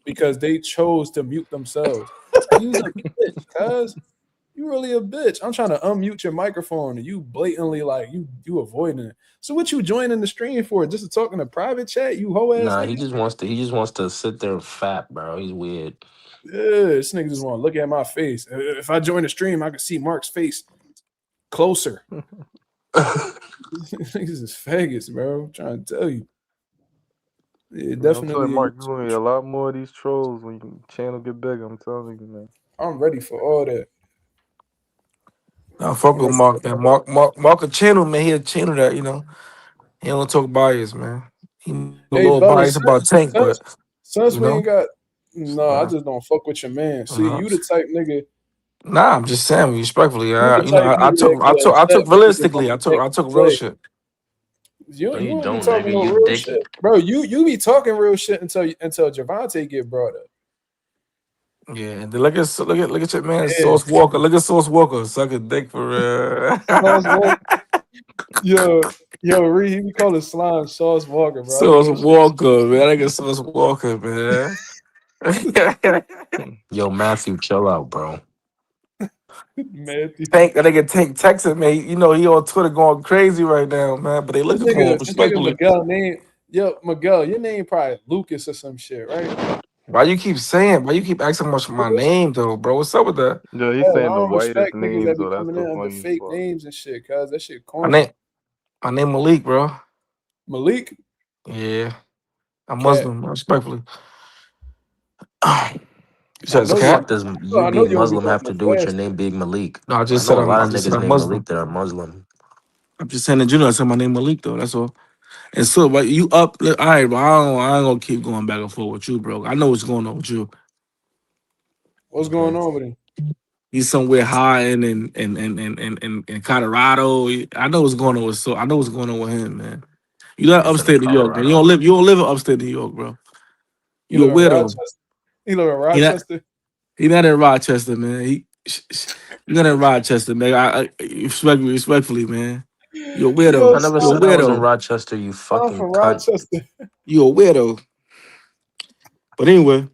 because they chose to mute themselves. You's a bitch, cuz. You really a bitch. I'm trying to unmute your microphone and you blatantly like you avoiding it. So what you joining the stream for? Just to talk in a private chat, you hoe ass Nah, nigga? he just wants to sit there and fat, bro. He's weird. Yeah, this nigga just want to look at my face. If I join the stream, I can see Mark's face closer. Niggas is faggots, bro. I'm trying to tell you. Yeah, Man, I'm telling you, definitely a Mark, you're gonna YouTube get a troll. lot more of these trolls when your channel get bigger. I'm telling you, man. I'm ready for all that. Now fuck I'm with ready for Mark, man. all Mark a channel, man. He a channel that he don't talk bias, man. He a that. Hey, little Bella, biased about Tank, since, but since you we know, ain't got no, I uh, just don't fuck with your man. you See, know. you the type nigga, Nah, I'm just saying respectfully. you the type I nigga that took get I upset took when niggas realistically. don't think I to took real play. shit. No, You you don't be don't, talking nigga. no You real dick it. shit, bro. You be talking real shit until Javante get brought up. Yeah, and then look at your man Yeah, Sauce Walker. Look at Sauce Walker sucking dick for real. Sauce Walker. Yo, Reed, he be calling slime Sauce Walker, bro. I know Sauce that shit. Walker, man. I get Sauce Walker, man. Yo, Matthew, chill out, bro. Matthew. Tank, that nigga Tank texting me. You know he on Twitter going crazy right now, man. But they looking for him This nigga respectfully. Miguel name. Yo, Miguel, your name probably Lucas or some shit, right? Why you keep saying? Why you keep asking much for my name though, bro? What's up with that? Yeah, he's Oh, I saying the don't whitest respect niggas names that be though. That's coming the in under funniest fake part. names and shit, cuz that shit My corny. name, my name Malik, bro. Malik, Yeah, I'm cat. Muslim, respectfully. You I said it's a know The you. fuck cat? does Oh, you I know being you don't be Muslim doing have no to do with your fasting. name being Malik? No, I I just said know a lot I of just niggas said I'm named Muslim. Malik that are Muslim. I'm just saying in general. I said my name Malik though. That's all. And so, but you up? Look, all right, bro. I ain't gonna keep going back and forth with you, bro. I know what's going on with you. What's going Okay. on with him? He's somewhere high in Colorado. I know what's going on with I know what's going on with him, man. You not He said in upstate New York, man. Colorado. You don't live in upstate New York, bro. He You a live in widow. Rochester. He live in He not Rochester. he not in Rochester, man. You not in Rochester, man. Respectfully, man. You a Yo, widow. I never You a said I was in widow. Rochester, you I'm fucking from cunt. Rochester. You a widow. But anyway,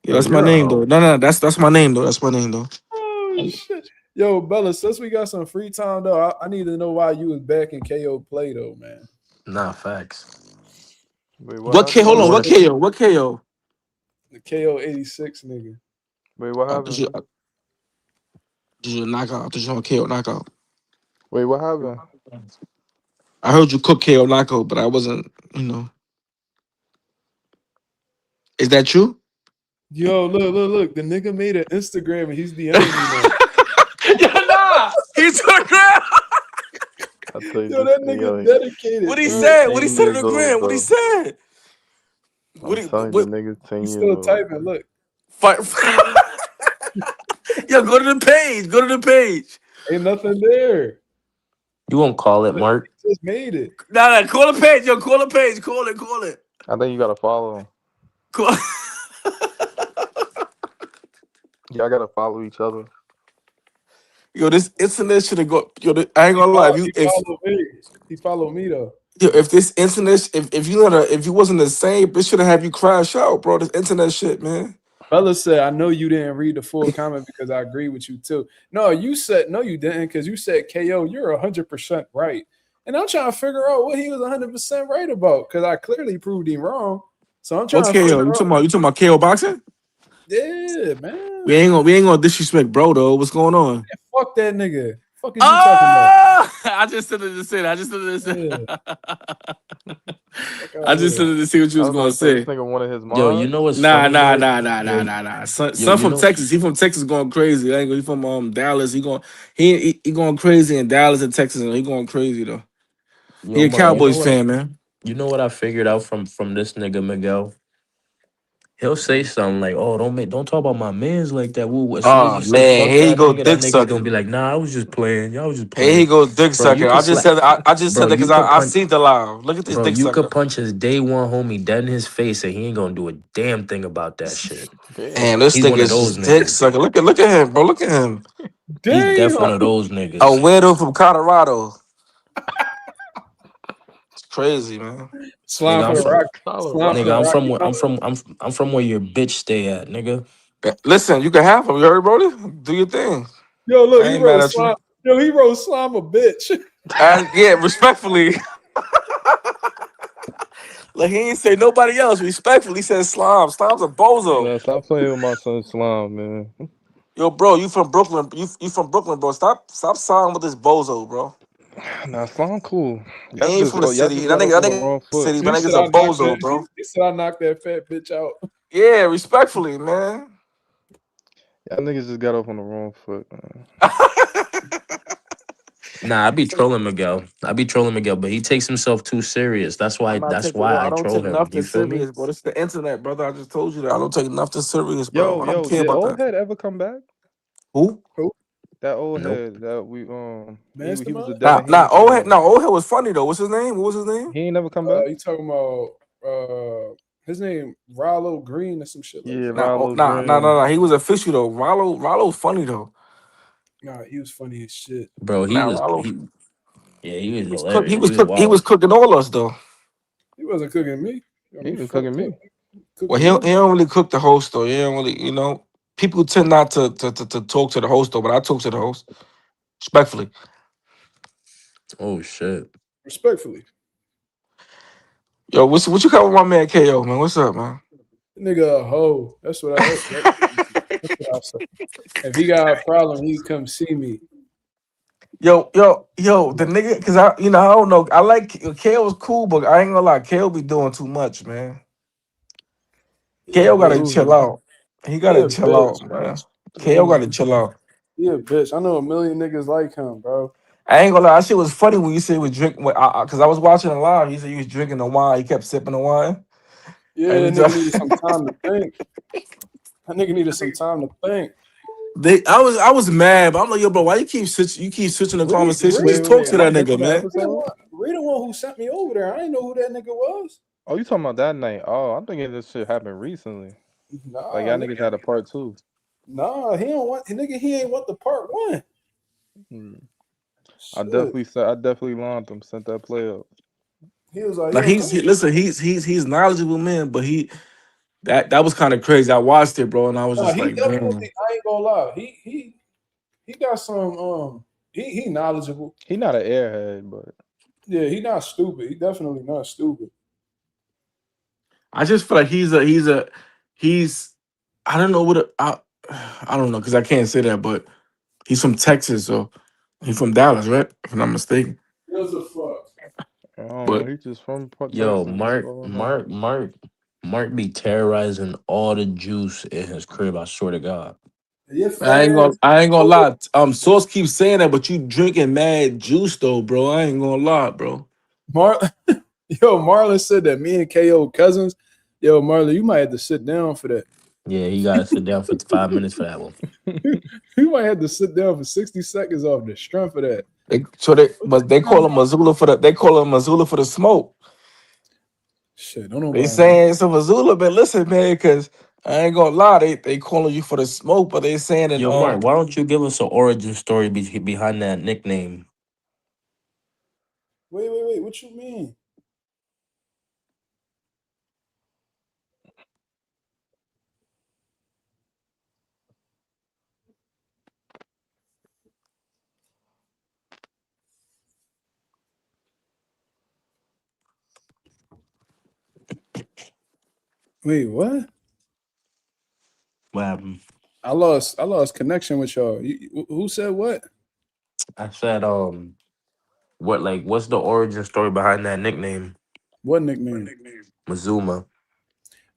yeah, Yo, that's my you're a name though. hoe. No, that's my name though. That's my name though. Oh shit. Yo, Bella, since we got some free time though, I need to know why you was back in KO play though, man. Nah, facts. Wait, what What K? happened? Hold You on. want What to? KO? What KO? The KO 86 nigga. Wait, what happened? Did you knock out? Did you on KO knockout? Wait, what happened? I heard you cook KO knockout, but I wasn't. Is that true? Yo, look. The nigga made an Instagram and he's DMing me now. Yeah, nah. He took it. I tell you, Yo, this that thing, nigga yo, What dedicated, he bro. said? What he 10 said in years the old, gram? What he bro. said? I'm What? telling you, the nigga's 10 He's years still old, typing. bro. Look. Fight. Yo, go to the page. Go to the page. Ain't nothing there. You won't call it, Look, Mark? he just made it. Nah. Call the page. Yo, call the page. Call it. Call it. I think you gotta follow him. Call. Y'all gotta follow each other. Yo, this internet should have got. Yo, I ain't He gonna lie. followed, he followed me. He followed me though. If this internet, if you wasn't the same, it should have had you crash out, bro. This internet shit, man. Bella said, I know you didn't read the full comment because I agree with you too. No, you said, no, you didn't, because you said, KO, you're 100% right. And I'm trying to figure out what he was 100% right about because I clearly proved him wrong. So I'm trying What's to KO? figure out. You talking about KO boxing? Yeah, man. We ain't gonna disrespect bro though. What's going on? Fuck that nigga. Fuck is you talking about? I just said it to say that. I just said it to say. Fuck I out just said here. it to see what you I was was gonna about to say this say. nigga one of his Yo, you moms. know what's Nah. funny though? Son Yo, you from know, Texas. He from Texas going crazy. I ain't gonna, he from Dallas. He going crazy in Dallas and Texas. He going crazy though. He yo, a Mark, Cowboys fan, man. you know what I figured out from this nigga Miguel? He'll say something like, "Oh, don't talk about my man's like that." Woo. As soon as Oh he say man, "fuck here you that go, nigga," that dick nigga's gonna be sucking. like, "Nah, I was just playing. Y'all was just Here he playing." goes, dick Bro, you sucking. could slap, I just said bro. that You because could I punch, seen the live. Look at this bro. dick You could sucker. punch his day one homie dead in his face, and he ain't gonna do a damn thing about that shit. Damn. And this He's nigga one of is those just dick niggas. sucking. Look at him, bro. Look at him. He's def one Damn. of those A niggas. weirdo from Colorado. It's crazy, man. Slime Nigga, for I'm the from, rock. Slime for Colorado. the nigga, I'm from Rocky where I'm Mountain. from. I'm from where your bitch stay at, nigga. Listen, you can have him. You heard, Brody? Do your thing. Yo, look, I he ain't mad wrote at you. slime. Yo, he wrote slime a bitch. And yeah, respectfully. Like he ain't say nobody else. Respectfully, he said Slime. Slime's a bozo. Man, stop playing with my son Slime, man. Yo, bro, you from Brooklyn. You from Brooklyn, bro. Stop signing with this bozo, bro. Nah, Slime cool. He ain't from the Y'all city. just That got off on the nigga wrong foot. city, He but that said nigga's a I knocked bozo, that. bro. He said I knocked that fat bitch out. Yeah, respectfully, man. Y'all niggas just got off on the wrong foot, man. Nah, I be trolling Miguel, but he takes himself too serious. That's why. I'm not That's taking why yo. I I don't troll take him. nothing You feel me? serious, bro. It's the internet, brother. I just told you that. I don't take nothing serious, bro. Yo, I don't care did about old that. head ever come back? Who? Who? That old Nope. head that we he was a Mastermind? Devin Old Haney head. No, old head was funny though. What's his name? What was his name? He ain't never come back? You talking about his name Rollo Green or some shit like Yeah, that? Rollo Green. He was official though. Rollo's funny though. Nah, he was funny as shit. Bro, Nah, Rollo. he was He was cook. hilarious. He was He was wild. cooking all us though. He wasn't cooking me. Got He me was cooking fucked me. up. Well, Cooking you. he don't really cook the host though. He don't really, people tend not to talk to the host though, but I talk to the host respectfully. Oh shit. Respectfully. Yo, what you got with my man KO, man? What's up, man? Nigga a hoe. That's what I said. If he got a problem, he come see me. Yo, the nigga, cause I don't know. I like KO's cool, but I ain't gonna lie, KO be doing too much, man. He a KO gotta bitch. chill out. He He gotta a chill out, bitch. man. KO He, gotta chill out. he a bitch. I know a million niggas like him, bro. I ain't gonna lie, that shit was funny when you said he was drinking. Cause I was watching it live. He said he was drinking the wine. He kept sipping the wine. Yeah, And he that nigga just, needed some time to think. That nigga needed some time to think. I was mad, but I'm like, yo, bro, why you keep switching the conversation? Reed, Just Wait. talk Am to I that nigga, missing the man. episode? Reed the one who sent me over there. I didn't know who that nigga was. Oh, you talking about that night? Oh, I'm thinking this shit happened recently. Like Nah, y'all nigga. niggas had a part 2. Nah, he don't want nigga. He ain't want the part one. Hmm. I Shit. definitely lined him, sent that play up. He was like, Like yo, listen, he's knowledgeable man, but that was kind of crazy. I watched it, bro, and I was nah, just he like, damn. definitely. I ain't gonna lie. He got some. He knowledgeable. He not an airhead, but Yeah, he not stupid. He definitely not stupid. I just feel like he's I don't know I don't know because I can't say that, but he's from Texas, so he's from Dallas, right? If I'm not mistaken. Gives a fuck. I don't know. But He just from Yo, Texas. That's all I know. Mark be terrorizing all the juice in his crib. I swear to God. Your fat ass. I ain't gonna lie. Source keeps saying that, but you drinking mad juice though, bro. I ain't gonna lie, bro. Marlon said that me and KO cousins. Yo, Marlon, you might have to sit down for that. Yeah, he got to sit down for 5 minutes for that one. You might have to sit down for 60 seconds off the strength of that. They call him Missoula for the smoke. Shit, don't They nobody know. saying it's a Missoula, but listen, man, because I ain't gonna lie, they calling you for the smoke, but they saying that Yo, Mark, why don't you give us an origin story behind that nickname? Wait. What you mean? Wait, what? What happened? I lost connection with y'all. Who said what? I said, what's the origin story behind that nickname, What nickname? Mazuma?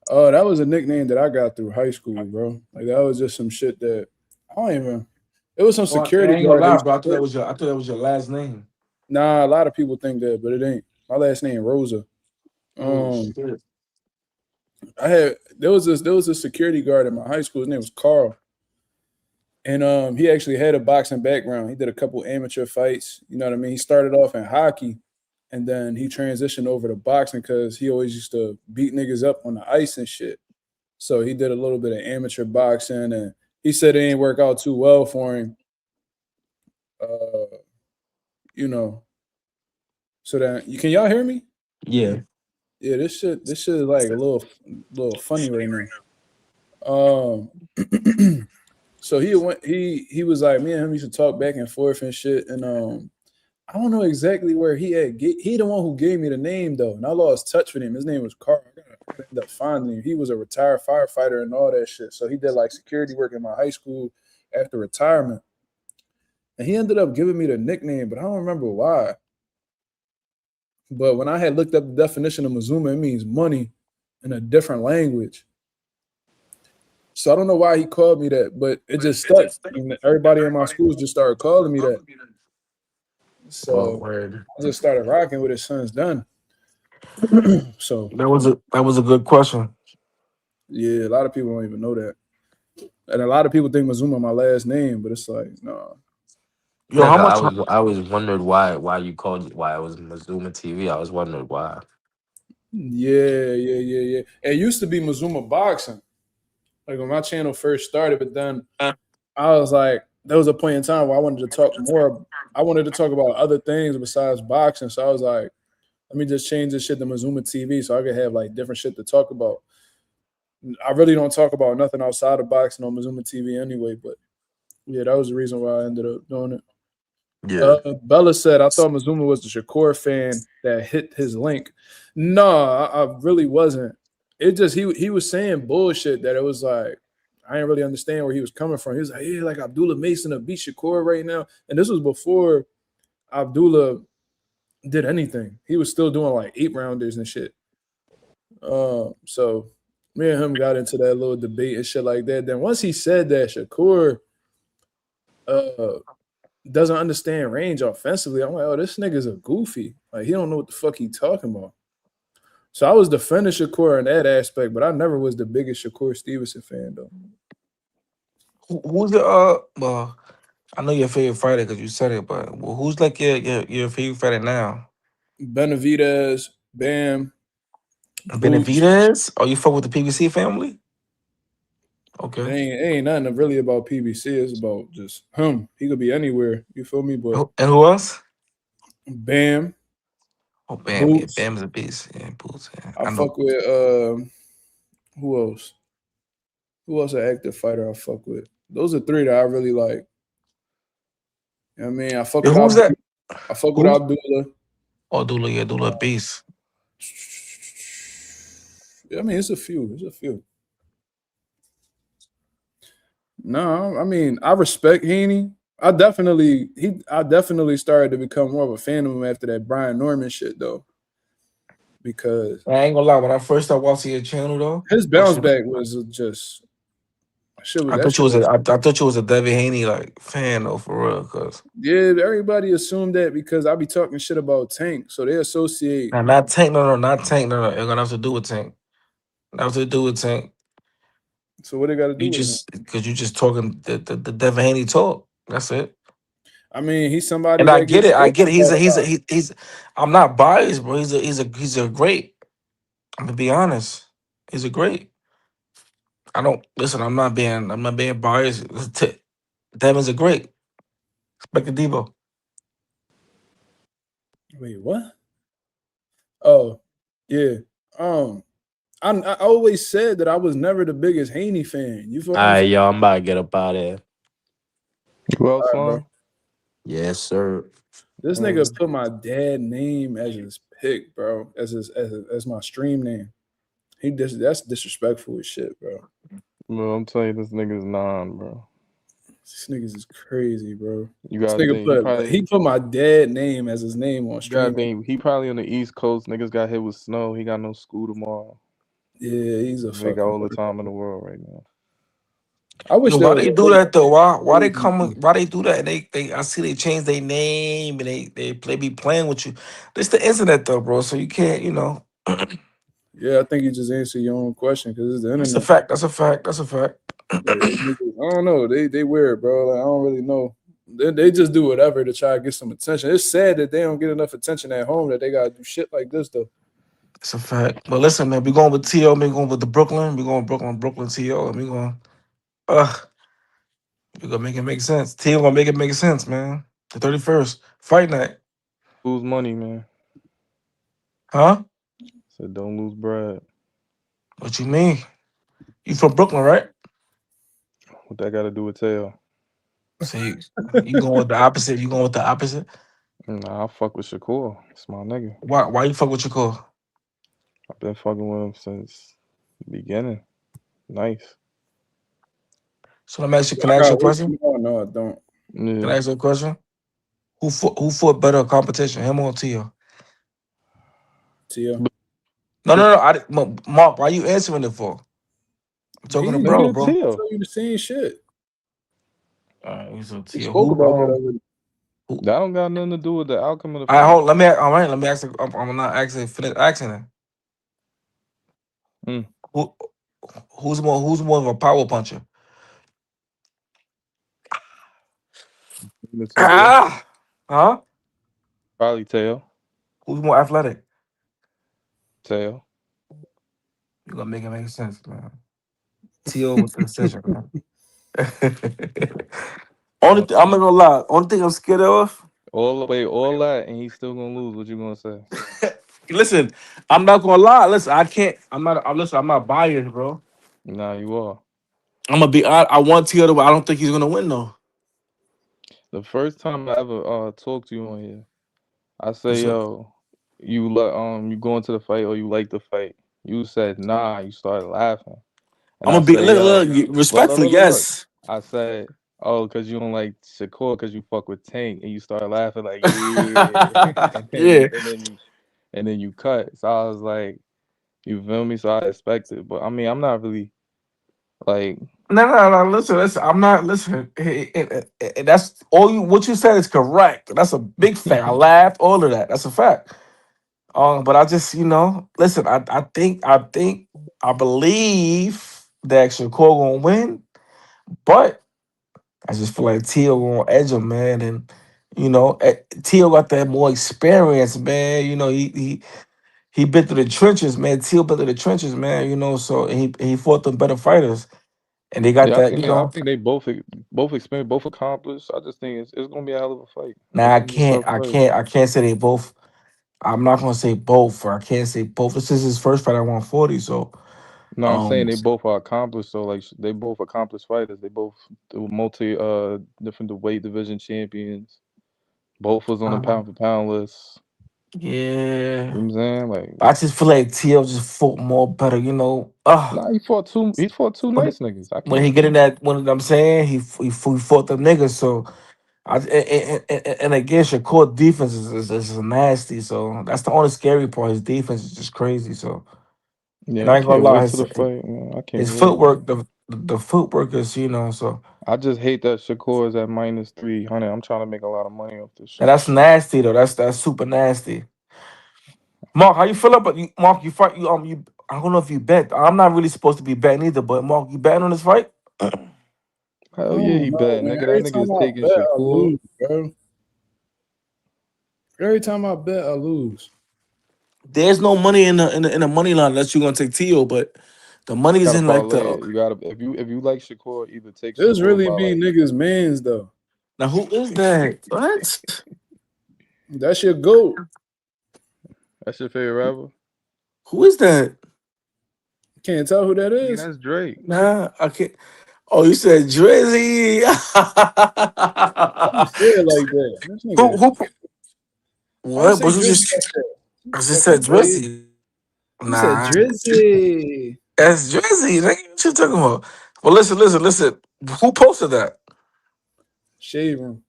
Oh, that was a nickname that I got through high school, bro. Like that was just some shit that I don't even. It was some Oh, I security ain't gonna guard. lie, bro. I thought that was your last name. Nah, a lot of people think that, but it ain't. My last name Rosa. Oh shit. There was a security guard at my high school. His name was Carl, and he actually had a boxing background. He did a couple amateur fights. You know what I mean? He started off in hockey, and then he transitioned over to boxing because he always used to beat niggas up on the ice and shit. So he did a little bit of amateur boxing, and he said it ain't work out too well for him. You know, so that you can y'all hear me? Yeah. Yeah, this shit is like a little funny right now. So he was like, me and him used to talk back and forth and shit, and I don't know exactly where he had. He the one who gave me the name though, and I lost touch with him. His name was Carl. I gotta end up finding him. He was a retired firefighter and all that shit. So he did like security work in my high school after retirement, and he ended up giving me the nickname, but I don't remember why. But when I had looked up the definition of Mazuma, it means money in a different language. So I don't know why he called me that, but it just stuck. And everybody in my schools just started calling me that. Oh, So word. I just started rocking with it since then. So That was a good question. yeah, a lot of people don't even know that. And a lot of people think Mazuma my last name, but it's like, no. Yo, Yeah, how 'cause much? I was wondered why you called it, why it was Mazuma TV. I was wondering why. Yeah. It used to be Mazuma Boxing. Like when my channel first started, but then I was like, there was a point in time where I wanted to talk more. I wanted to talk about other things besides boxing. So I was like, let me just change this shit to Mazuma TV so I could have like different shit to talk about. I really don't talk about nothing outside of boxing on Mazuma TV anyway, but yeah, that was the reason why I ended up doing it. Yeah. Bella said, I thought Mazuma was the Shakur fan that hit his link. No, I really wasn't. It just he was saying bullshit that it was like I didn't really understand where he was coming from. He was like, yeah, like Abdullah Mason to beat Shakur right now. And this was before Abdullah did anything. He was still doing like 8-rounders and shit. So me and him got into that little debate and shit like that. Then once he said that Shakur doesn't understand range offensively, I'm like, oh, this nigga's a goofy. Like he don't know what the fuck he talking about. So I was defending Shakur in that aspect, but I never was the biggest Shakur Stevenson fan though. Who's the well, I know your favorite fighter because you said it, but who's like your favorite fighter now? Benavidez, Bam, Boots. Benavidez? Oh, you fuck with the PBC family? It Okay. ain't nothing really about PBC. It's about just him. He could be anywhere. You feel me? But And who else? Bam, Oh, Bam. Yeah, Boots. Bam's a beast. Yeah, Boots. Yeah, I I know. fuck with who else? Who else an active fighter I fuck with? Those are three that I really like. You know what I mean? I fuck Yeah, with who's that? I fuck with Who? Abdullah. Oh, Dula. Yeah, Dula beast. Yeah, I mean, it's a few. It's a few. No, I mean, I respect Haney. I definitely started to become more of a fan of him after that Brian Norman shit though. Because I ain't gonna lie. When I first started watching your channel, though, his bounce back was just I that thought you shit was was I thought you was a Devin Haney like fan though, for real. Cause yeah, everybody assumed that because I be talking shit about Tank. So they associate. now not Tank, not Tank, no. It gonna have to do with Tank. Nothing to do with Tank. So what they got to do You with him? just because you just talking the Devin Haney talk. That's it. I mean, he's somebody And I that get gets it. I spoken get it. about a lot. He's. I'm not biased, bro. He's a great. I'm gonna be honest. He's a great. I don't listen. I'm not being biased. Devin's a great. Respect the Devo. Wait, what? Oh, yeah. Um, I always said that I was never the biggest Haney fan. You feel All what I'm right, saying? yo, I'm about to get up out of here. Well, All right, bro. Slum. Yes, sir. This nigga put my dad name as his pick, bro, as my stream name. That's disrespectful as shit, bro. Bro, I'm telling you, this nigga's 9, bro. These niggas is crazy, bro. You This gotta nigga think he put my dad name as his name on you gotta stream. think he probably on the East Coast. Niggas got hit with snow. He got no school tomorrow. Yeah, he's a They got all the fucking. time in the world right now. I wish Why they they do that though? Why they come? Why they do that? They I see they change their name and they be playing with you. This the internet though, bro. So you can't, you know. Yeah, I think you just answered your own question because it's the That's a internet. fact. That's a fact. That's a fact. Yeah, niggas, I don't know. They weird, bro. Like, I don't really know. They just do whatever to try to get some attention. It's sad that they don't get enough attention at home that they gotta do shit like this though. It's a fact. But listen, man, we going with T.O., we going with the Brooklyn. We going Brooklyn T.O., and we going we gonna make it make sense. T.O. gonna make it make sense, man. The 31st. Fight night. Lose money, man. Huh? Said don't lose bread. What you mean? You from Brooklyn, right? What that got to do with Tail? See, you going with the opposite. You going with the opposite? Nah, I fuck with Shakur. It's my nigga. Why you fuck with your call? I've been fucking with him since the beginning. Nice. So let me ask you, can I I ask you a got work question? tomorrow. No, I don't. Can I Yeah. ask you a question? Who fought better competition, him or T.O.? Tia. No. Mark, why you answering it for? I'm talking to bro, Nigga, bro. I Tail. tell you the same shit. So We T.O. spoke about that already. That don't got nothing to do with the outcome of the All right, fight. hold. Let me ask. I'm not actually finish asking it. Mm. Who's more of a power puncher? Tail. Huh? Probably Tail. Who's more athletic? Tail. You gonna make it make sense, man. T.O. with the decision, man. I'm not gonna lie. Only thing I'm scared of. All that, and he's still gonna lose. What you gonna say? Listen, I'm not gonna lie. Listen, I can't. I'm not biased, bro. Nah, you are. I'm gonna be. I want T.O. to win. I don't think he's gonna win though. The first time I ever talked to you on here, I say, What's up? yo, you going to the fight or you like the fight? You said nah. You started laughing, and I'm I gonna be. say, yo, Respectfully, look. yes. I said, oh, cause you don't like Shakur, cause you fuck with Tank, and you started laughing like, yeah, Yeah. and then you cut. So I was like, you feel me? So I expected, but I mean, I'm not really like. No. Listen. I'm not. Listen. That's all you. What you said is correct. That's a big fact. I laughed. All of that. That's a fact. But I just, listen. I believe that Shakur gonna win, but I just feel like Tio gonna edge him, man. And Tio got that more experience, man. He been through the trenches, man. Tio been through the trenches, man. So he fought them better fighters, and they got Yeah, that. I think they both experienced, both accomplished. I just think it's gonna be a hell of a fight. Now It's gonna be a tough fight. I can't say they both. I'm not gonna say both, or I can't say both. This is his first fight at 140, so No, I'm saying they both are accomplished. So like they both accomplished fighters. They both multi different weight division champions. Both was on the uh, pound for pound list. yeah. You know what I'm saying? Like, I just feel like Tio just fought more better, nah, he fought two. He fought two when nice niggas. I when can't. he get in that, when I'm saying he fought them niggas, so and again, Shakur defense is nasty, so that's the only scary part. His defense is just crazy, so and Yeah, I I ain't gonna can't lie, wait to the fight, man. I can't his wait. footwork, the footwork is, so I just hate that Shakur is at minus 300. I'm trying to make a lot of money off this and shit. that's nasty though. That's super nasty. Mark, how you feel about Mark? You fight you. I don't know if you bet. I'm not really supposed to be betting either, but Mark, you betting on this fight? I Hell yeah, don't he know, bad, man. nigga. That Every nigga time is I taking bet, I Shakur. lose, bro. Every time I bet, I lose. There's no money in the money line unless you're gonna take Tio, but the money's Gotta in like parlay the. it. You gotta if you like Shakur, either take This Shakur or really be parlay. niggas' mans though. Now who is that? What? That's your goat. That's your favorite rapper? Who is that? Can't tell who that Nigga, is. that's Drake. Nah, I can't. Oh, you said Drizzy. You say it like that. This nigga. who? I don't What? say What you Drizzy just? like that. I just said Fucking weird. Drizzy. You said Nah, Drizzy. that's Drizzy. Nigga, what you talking about? Well, listen. Who posted that? Shade room.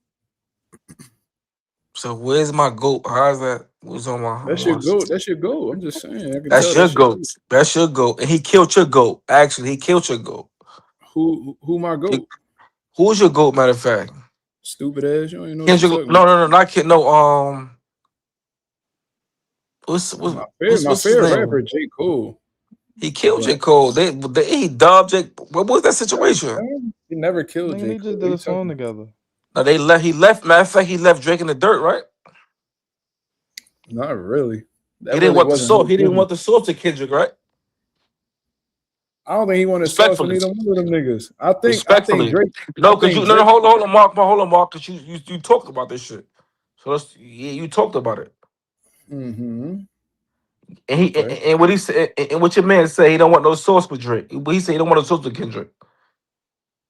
So where's my goat? How's that? What's on my? That's your goat. That's your goat. I'm just saying. I can That's tell your that shit. goat. That's your goat. And he killed your goat. Actually, he killed your goat. Who my goat? Who's your goat? Matter of fact, Stupid ass. You don't even know what you Kendrick. talking about. No, not Kid. No. What's My what's his favorite rapper, name? J. Cole. He killed But J. Cole. He dubbed J. What was that situation? he never killed Nigga, J. they Cole. just What did you a song talking about? together. No, they left. He left. Matter of fact, he left Drake in the dirt. Right? Not really. He That didn't really want the wasn't source. his He didn't business. want the source to Kendrick. Right? I don't think he wanted sauce with Respectfully. neither one of them niggas. I think Respectfully. Drake. No, I because you think no Drake. hold on, Mark, because you talked about this shit. So you talked about it. Mm-hmm. And he Okay. and what he said and what your man say he don't want no sauce with Drake. He said he don't want no sauce with Kendrick.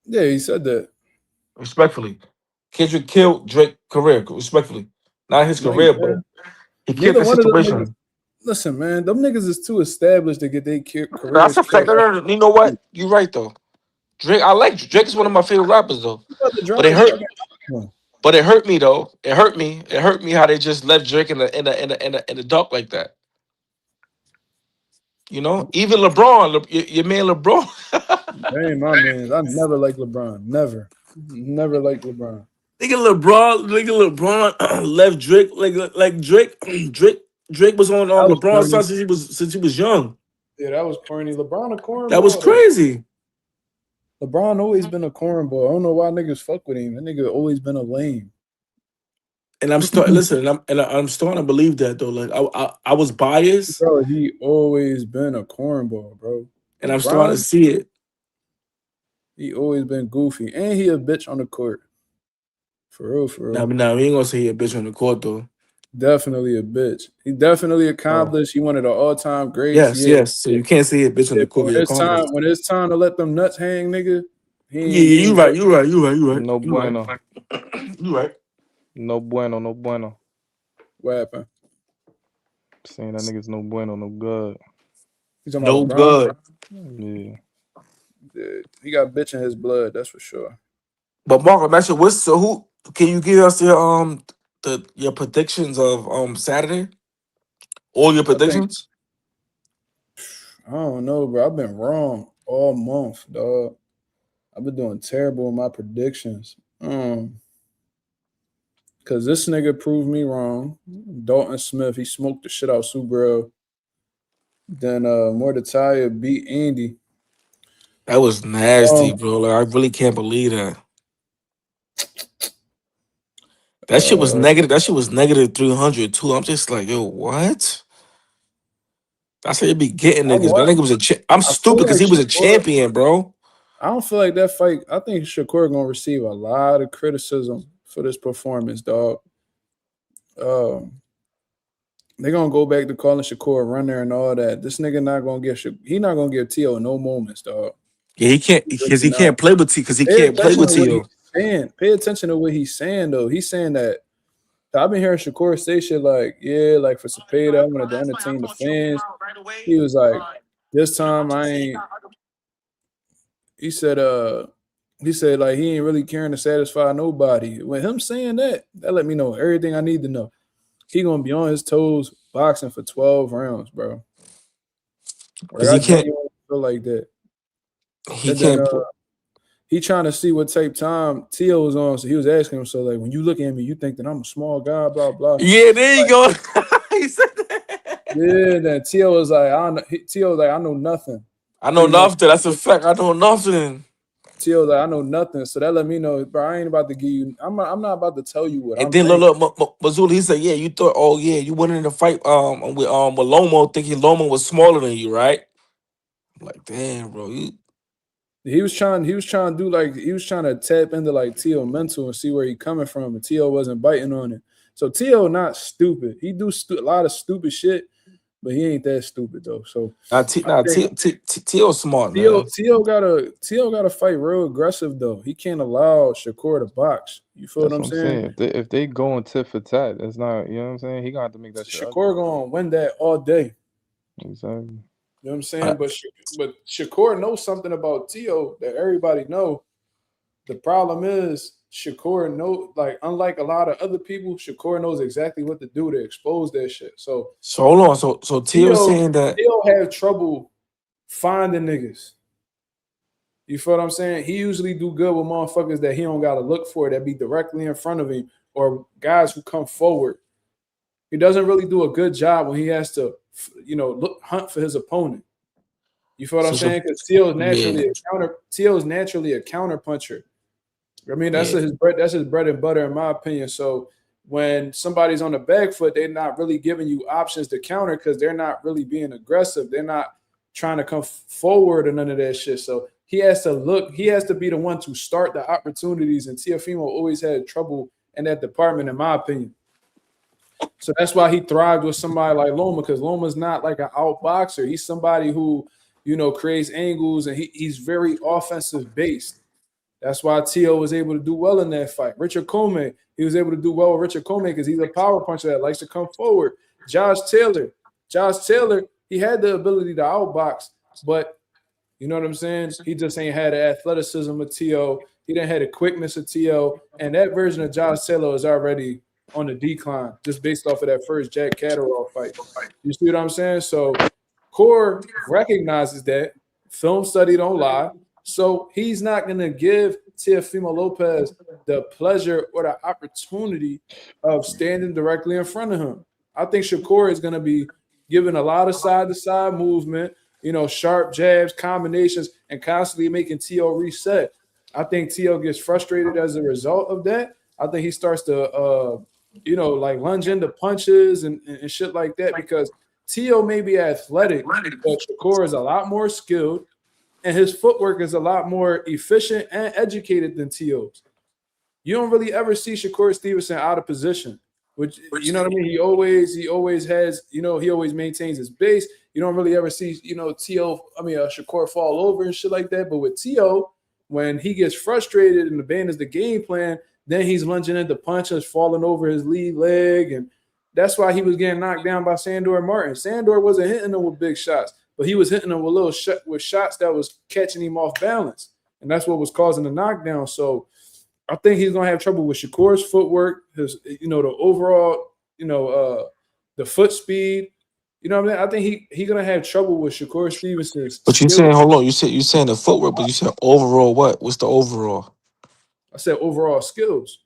Yeah, he said that. Respectfully. Kendrick killed Drake's career, respectfully. Not his No, he career, but didn't. he killed Neither the one of them niggas. situation. Listen, man, them niggas is too established to get their That's careers a fact. killed. No. You know what? You're right though. Drake, I like Drake is one of my favorite rappers though. He about to But drop it a hurt. fucking album. But it hurt me though. It hurt me. It hurt me how they just left Drake in the dark like that. You know, even LeBron, your man LeBron. They ain't my mans. I never liked LeBron. Never liked LeBron. LeBron left Drake like Drake. Drake was on That was LeBron's corny. side since he was young. Yeah, that was corny. LeBron a That was cornball though. crazy. LeBron always been a cornball. I don't know why niggas fuck with him. That nigga always been a lame. And I'm starting listen, I'm starting to believe that though. Like I was biased, Bro, he always been a cornball, bro. and I'm starting to LeBron, see it. he always been goofy. And he a bitch on the court. For real, for real. Now we ain't gonna say he a bitch on the court though. Definitely a bitch. He definitely accomplished. He one of the all-time greats. Yes, Yeah. yes. So you can't say he a bitch on Yeah, the but court. He accomplished. when it's time to let them nuts hang, nigga, Yeah, he you ain't right. You right. No bueno. You right. No bueno. No bueno. what happened. Saying that nigga's no bueno. No good. You talking No about LeBron? good. Yeah. Yeah, he got bitch in his blood, that's for sure. But Mark, I'm actually who can you give us your predictions of Saturday? All your I think predictions? I don't know, bro. I've been wrong all month, dog. I've been doing terrible in my predictions. Cause this nigga proved me wrong. Dalton Smith, he smoked the shit out Subaru. Then Muratalla beat Andy. That was nasty, Um, bro. Like I really can't believe that. That shit was uh, negative. That shit was negative 300 too. I'm just like, yo, what? That's how you be getting I niggas. That want. nigga was I'm I stupid feel because like he was a Shakur. champion, bro. I don't feel like that fight. I think Shakur gonna receive a lot of criticism for this performance, dog. They're gonna go back to calling Shakur a runner and all that. This nigga not gonna give he not gonna give T.O. no moments, dog. Yeah, he can't He because really he not. can't play with T because he Pay can't play attention with to what he's T.O. saying. Pay attention to what he's saying though. He's saying that I've been hearing Shakur say shit like, yeah, like for Cepeda, I wanted to entertain the fans. He was like, this time I ain't. He said, like he ain't really caring to satisfy nobody. When him saying that let me know everything I need to know. He gonna be on his toes boxing for 12 rounds, bro. Like Because I he can't genuinely feel like that. he And then can't he trying to see what type time T.O. was on. So he was asking him, so like when you look at me, you think that I'm a small guy, blah, blah. Yeah, there you go. He said that. Yeah, then T.O. was like, T.O. was like, I know nothing. I know Pretty much. nothing. That's a fact. I know nothing. T.O. was like, I know nothing. So that let me know, bro, I ain't about to give you, I'm not about to tell you what And I'm then thinking. Mazula, he said, "Yeah, you thought, oh yeah, you went in the fight with Lomo, thinking Lomo was smaller than you, right?" I'm like, damn, bro, He was trying to do like he was trying to tap into like T.O. mental and see where he coming from, and T.O. wasn't biting on it. So T.O. not stupid. He do a lot of stupid shit, but he ain't that stupid though. So I think T.O. smart, man. T.O. gotta fight real aggressive though. He can't allow Shakur to box. You feel That's what I'm saying? If they going tit for tat, it's not. You know what I'm saying? He gonna have to make that shit ugly. Shakur gonna win that all day. Exactly. You know what I'm saying? But Shakur knows something about Tio that everybody know. The problem is Shakur unlike a lot of other people, Shakur knows exactly what to do to expose that shit. So hold on. So Tio saying that Tio have trouble finding niggas. You feel what I'm saying? He usually do good with motherfuckers that he don't gotta look for, that be directly in front of him, or guys who come forward. He doesn't really do a good job when he has to, hunt for his opponent. You feel what I'm saying? Because Tio is naturally a counter puncher. I mean, that's his bread and butter, in my opinion. So when somebody's on the back foot, they're not really giving you options to counter because they're not really being aggressive. They're not trying to come forward or none of that shit. So he has to be the one to start the opportunities. And Teofimo always had trouble in that department, in my opinion. So that's why he thrived with somebody like Loma, because Loma's not like an outboxer. He's somebody who, creates angles, and he's very offensive based. That's why Tio was able to do well in that fight. Richard Comey, he was able to do well with Richard Comey because he's a power puncher that likes to come forward. Josh Taylor, he had the ability to outbox, but you know what I'm saying? He just ain't had the athleticism of Tio. He didn't have the quickness of Tio, and that version of Josh Taylor is already on the decline just based off of that first Jack Catterall fight. You see what I'm saying? So Core recognizes that. Film study don't lie. So he's not going to give Teofimo Lopez the pleasure or the opportunity of standing directly in front of him. I think Shakur is going to be given a lot of side-to-side movement, sharp jabs, combinations, and constantly making Tio reset. I think Tio gets frustrated as a result of that. I think he starts to, lunge into punches and shit like that because Tio may be athletic, but Shakur is a lot more skilled. And his footwork is a lot more efficient and educated than Tio's. You don't really ever see Shakur Stevenson out of position, which you know what I mean? He always has, he always maintains his base. You don't really ever see, Shakur fall over and shit like that. But with Tio, when he gets frustrated and abandons the game plan, then he's lunging into punches, falling over his lead leg. And that's why he was getting knocked down by Sandor Martin. Sandor wasn't hitting him with big shots, but he was hitting him with shots that was catching him off balance. And that's what was causing the knockdown. So I think he's going to have trouble with Shakur's footwork, his, the overall, the foot speed. You know what I mean? I think he's going to have trouble with Shakur Stevenson's. But you saying, hold on, you saying the footwork, but you said overall what? What's the overall? I said overall skills.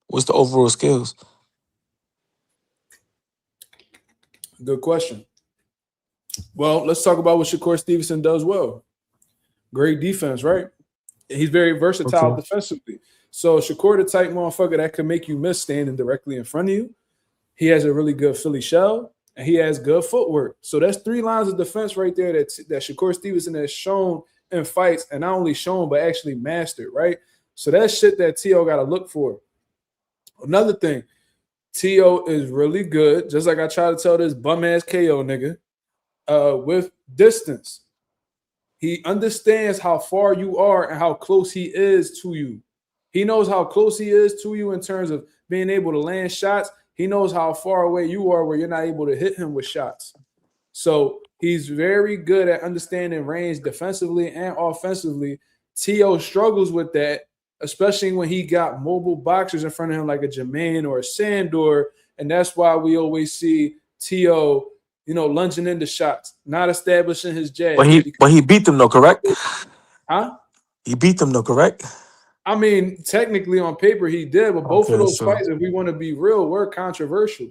What's the overall skills? Good question. Well, let's talk about what Shakur Stevenson does well. Great defense, right? He's very versatile defensively. So Shakur, the type motherfucker that can make you miss standing directly in front of you. He has a really good Philly shell, and he has good footwork. So that's three lines of defense right there that Shakur Stevenson has shown in fights, and not only shown, but actually mastered, right? So that's shit that Tio got to look for. Another thing, Tio is really good, just like I try to tell this bum-ass KO nigga, with distance. He understands how far you are and how close he is to you. He knows how close he is to you in terms of being able to land shots. He knows how far away you are where you're not able to hit him with shots. So he's very good at understanding range defensively and offensively. Tio struggles with that, especially when he got mobile boxers in front of him like a Jermaine or a Sandor. And that's why we always see Tio, lunging into shots, not establishing his jab. But he beat them though, correct? Huh? He beat them though, correct? I mean, technically on paper he did, but both of those fights, if we want to be real, were controversial.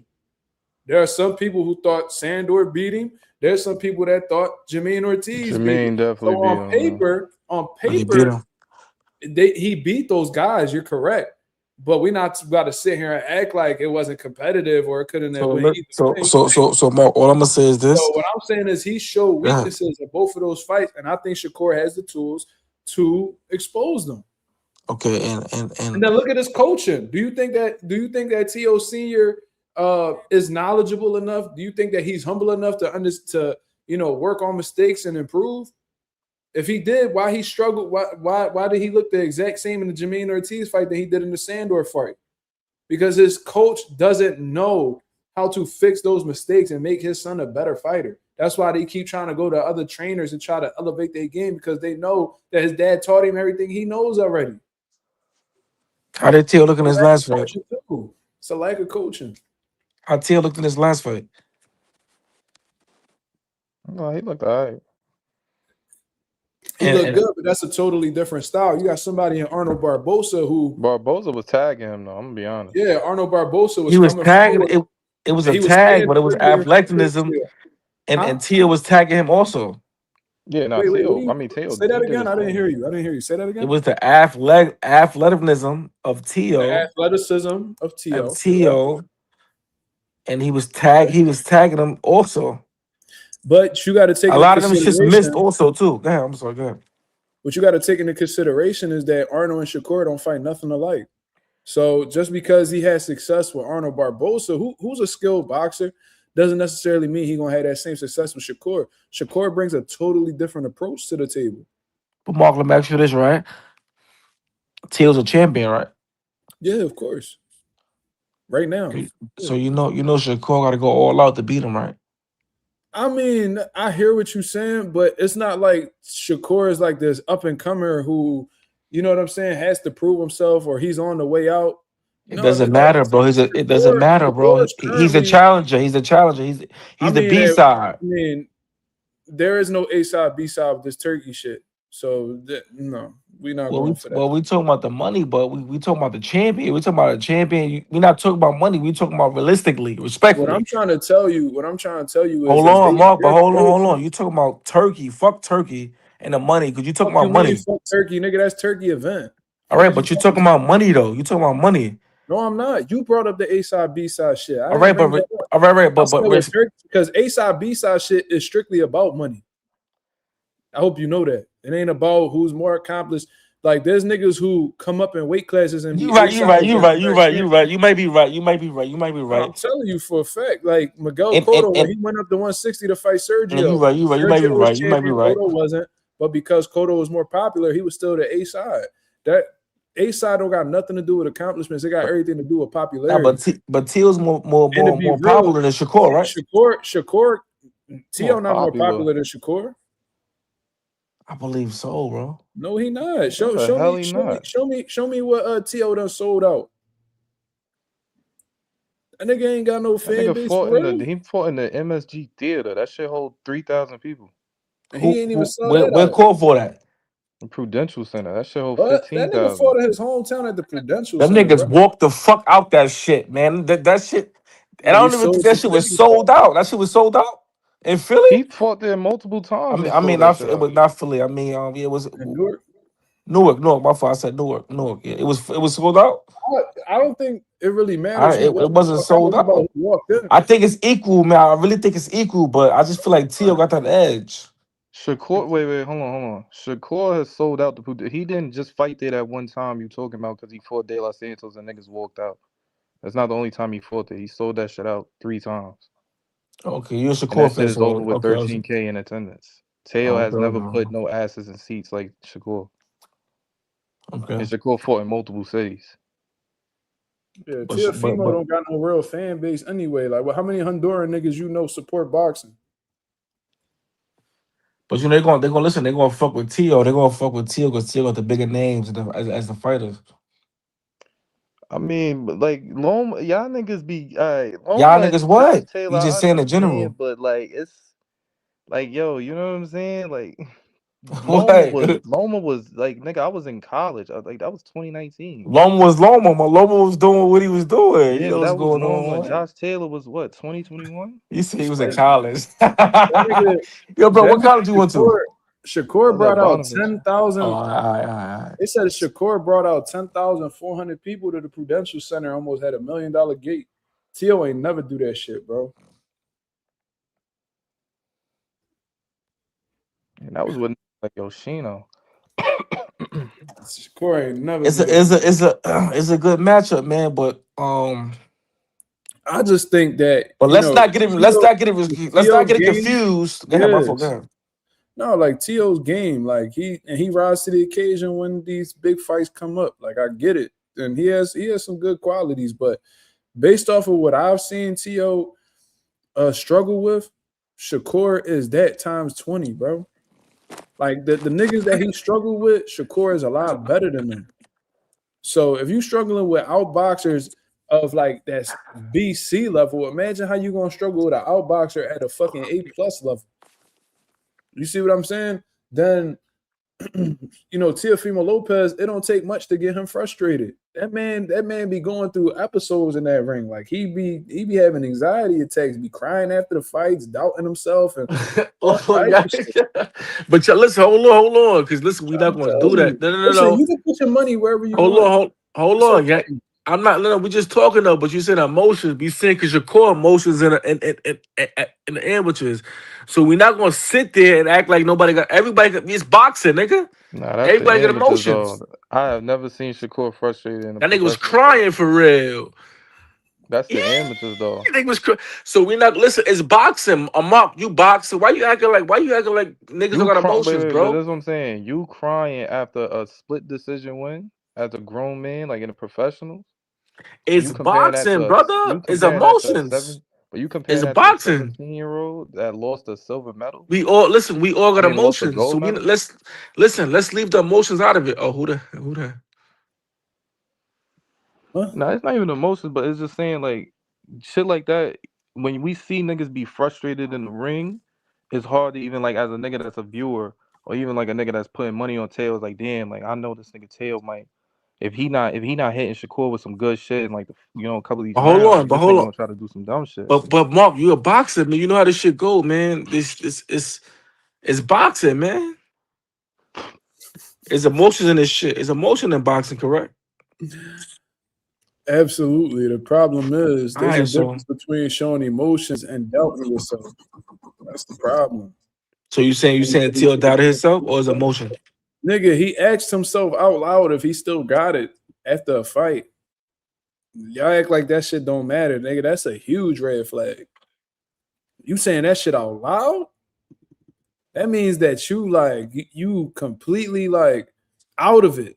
There are some people who thought Sandor beat him. There's some people that thought Jermaine Ortiz beat him. Definitely so on He paper, he beat those guys. You're correct. But we're not about to sit here and act like it wasn't competitive or it couldn't have been either. So Mark, all I'm gonna say is this. So what I'm saying is he showed weaknesses in both of those fights, and I think Shakur has the tools to expose them. Okay, and then look at his coaching. Do you think that Tio Senior is knowledgeable enough? Do you think that he's humble enough to work on mistakes and improve? If he did, why he struggled? Why did he look the exact same in the Jermaine Ortiz fight that he did in the Sandor fight? Because his coach doesn't know how to fix those mistakes and make his son a better fighter. That's why they keep trying to go to other trainers and try to elevate their game because they know that his dad taught him everything he knows already. How did Teal look in his last fight? It's a lack of coaching. How Teal looked in his last fight? No, he looked all right. He looked good, but that's a totally different style. You got somebody in Arnold Barboza who Barboza was tagging him though. I'm gonna be honest. Yeah, Arnold Barboza was. He was tagging. It was a tag, but it was athleticism, and Teal was tagging him also. Yeah, no, Teal. I mean, Teal. Say that again. I didn't hear you. Say that again. It was the athleticism of Teal. The athleticism of Teal. And he was tagging him also. But you got to take a lot of them just missed also too. Go ahead. I'm sorry. Go ahead. What you got to take into consideration is that Arnold and Shakur don't fight nothing alike. So just because he had success with Arnold Barboza, who's a skilled boxer, doesn't necessarily mean he's gonna have that same success with Shakur. Shakur brings a totally different approach to the table. But Mark, let me ask you this, right? Teal's a champion, right? Yeah, of course. Right now. So you know Shakur got to go all out to beat him, right? I mean, I hear what you're saying, but it's not like Shakur is like this up and comer who, you know what I'm saying, has to prove himself or he's on the way out. It doesn't matter, bro. It doesn't matter, bro. He's a challenger. He's the B side. I mean, there is no A side, B side with this turkey shit. So no, we're not going for that. Well, we talking about the money, but we talking about the champion. We talking about a champion. We're not talking about money. We talking about realistically, respectfully. What I'm trying to tell you is hold on, Mark, but hold on. You talking about turkey? Fuck turkey and the money because you talking about money. Fuck turkey, nigga. That's turkey event. All right, but you talking about money though. You talking about money. No, I'm not. You brought up the A side, B side shit. All right, but because A side, B side shit is strictly about money. I hope you know that. It ain't about who's more accomplished. Like there's niggas who come up in weight classes and you right. You may be right. You might be right. I'm telling you for a fact. Like Miguel Cotto, when he went up to 160 to fight Sergio. You right. You might be right. You might be right. Cotto wasn't, but because Cotto was more popular, he was still the A side. That A side don't got nothing to do with accomplishments. It got everything to do with popularity. But Teal's more popular than Shakur, right? Shakur, Teal not more popular than Shakur. I believe so, bro. No, he not. Show me what T.O. done sold out. That nigga ain't got no fan base. He fought in the MSG theater. That shit hold 3,000 people. And he ain't even sold that. Where called for that? The Prudential Center. That shit hold 15,000. That nigga fought in his hometown at the Prudential Center. Them niggas walked the fuck out that shit, man. That shit. And I don't even think that shit was sold out. That shit was sold out. In Philly? He fought there multiple times. I mean, it was not Philly. I mean, it was Newark. My fault. I said Newark. Yeah, it was sold out. I don't think it really matters. It wasn't sold out. I think it's equal, man. I really think it's equal, but I just feel like Teal got that edge. Shakur, wait, hold on. Shakur has sold out the. He didn't just fight there that one time you talking about because he fought De Los Santos and niggas walked out. That's not the only time he fought there. He sold that shit out 3 times. Okay, you're a Shakur fan. That is over with 13K in attendance. Teo has never put no asses in seats like Shakur. Okay. And Shakur fought in multiple cities. Yeah, Teofimo don't got no real fan base anyway. Like, how many Honduran niggas you know support boxing? But you know they're gonna listen. They're gonna fuck with Teo. They're gonna fuck with Teo because Teo got the bigger names as the fighters. I mean, but like Loma, y'all niggas be y'all niggas what? You just saying in general, but like it's like yo, you know what I'm saying? Like Loma was like nigga, I was in college. Like that was 2019. Loma was Loma. My Loma was doing what he was doing. Yeah, you know that what's was going on. Josh Taylor was what 2021. You see, he was in college. Yo, bro, what college you went to? Shakur brought out 10,000. All right. They said Shakur brought out 10,400 people to the Prudential Center. Almost had $1 million gate. Teo ain't never do that shit, bro. And that was with like Yoshino. Shakur ain't never. It's a good matchup, man. But I just think that. But let's not get it confused. Go ahead, my fault. No, like Teo's game, like he rises to the occasion when these big fights come up. Like I get it, and he has some good qualities, but based off of what I've seen T.O. Struggle with, Shakur is that times 20, bro. Like the niggas that he struggled with, Shakur is a lot better than them. So if you struggling with outboxers of like that's BC level, imagine how you gonna struggle with an outboxer at a fucking A+ level. You see what I'm saying? Then Teofimo Lopez, it don't take much to get him frustrated. That man be going through episodes in that ring. Like he be having anxiety attacks, be crying after the fights, doubting himself, and all type of shit. But listen, hold on, because listen, we're not I'm gonna do telling that. you. No. Listen, you can put your money wherever you Hold want. on, hold It's on. Yeah, okay. I'm not. No, we're just talking though. But you said emotions. Be saying because your core emotions in the amateurs. So we're not gonna sit there and act like nobody got. Everybody got. It's boxing, nigga. Nah, that's the Everybody got amateurs though. emotions. I have never seen Shakur frustrated in a That nigga was professional fight. crying for real. That's Yeah, the amateurs though. that nigga was. So we not listen. It's boxing. Mark, you boxing. Why you acting like? Why you acting like niggas don't You got cry, emotions, but bro? that's what I'm saying. You crying after a split decision win as a grown man, like in a professional. It's You comparing that boxing, to you you comparing that to a emotions. seven, but you It's comparing that to a boxing. 17-year-old that lost a silver medal. We all listen. We all I got mean, lost a emotions. So gold we medal. let's listen. Let's leave the emotions out of it. Oh, who the? Huh? No, it's not even emotions, but it's just saying like shit like that. When we see niggas be frustrated in the ring, it's hard to even like as a nigga that's a viewer or even like a nigga that's putting money on tails. Like damn, like I know this nigga tail might if he not hitting Shakur with some good shit in like a couple of these But hold rounds, on. like But this hold nigga on. gonna try to do some dumb shit. But Mark, you a boxer, man. You know how this shit go, man. This it's boxing, man. It's emotions in this shit. It's emotion in boxing, correct? Absolutely. The problem is All there's a right, so difference between showing emotions and doubting yourself. That's the problem. you saying Till doubted himself or his emotion? Nigga, he asked himself out loud if he still got it after a fight. Y'all act like that shit don't matter, nigga. That's a huge red flag. You saying that shit out loud? That means that you completely like out of it.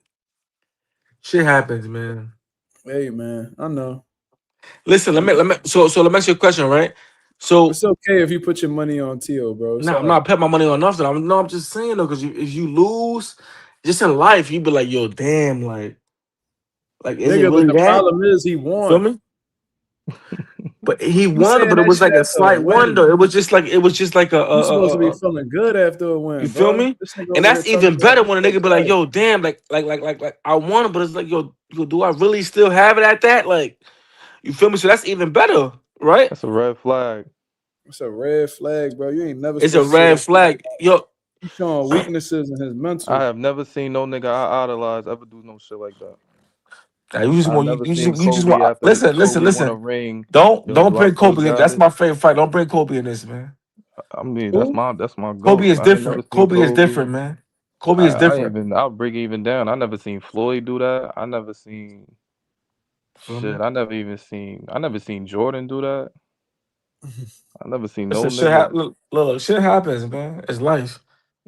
Shit happens, man. Hey man, I know. Listen, let me so let me ask you a question, right? So It's okay if you put your money on Tio, bro. It's nah, all I'm right. not putting my money on nothing. I'm just saying though, because if you lose, just in life, you be like, yo, damn, like is it Nigga, but really the that? problem is he You feel won. me? But he You won, saying but it that was shit like a after a slight win. wonder. It was just like You supposed to be feeling good after a you win, feel bro. me? This nigga And over here that's talking even about better he when a felt nigga be like, tired. yo, damn, like I won it, but it's like, yo, do I really still have it at that? Like, you feel me? So that's even better, right? That's a red flag. It's a red flag, bro. You ain't never It's a supposed to say red that shit. flag. Yo, He's showing weaknesses in his I mental. have never seen no nigga I idolize ever do no shit like that. you just I want never seen you just Kobe want after listen, Kobe won a listen. ring. Yo, Don't do I bring still Kobe in. got That's it? my favorite fight. Don't bring Kobe in this, man. I mean, Who? that's my Kobe goat. is I ain't never different. seen Kobe is Kobe. different, man. Kobe is different. I'll break it even down. I never seen Floyd do that. I never seen Feel me? shit. I never seen Jordan do that. I never seen no Listen, nigga. look, shit happens, man. It's life.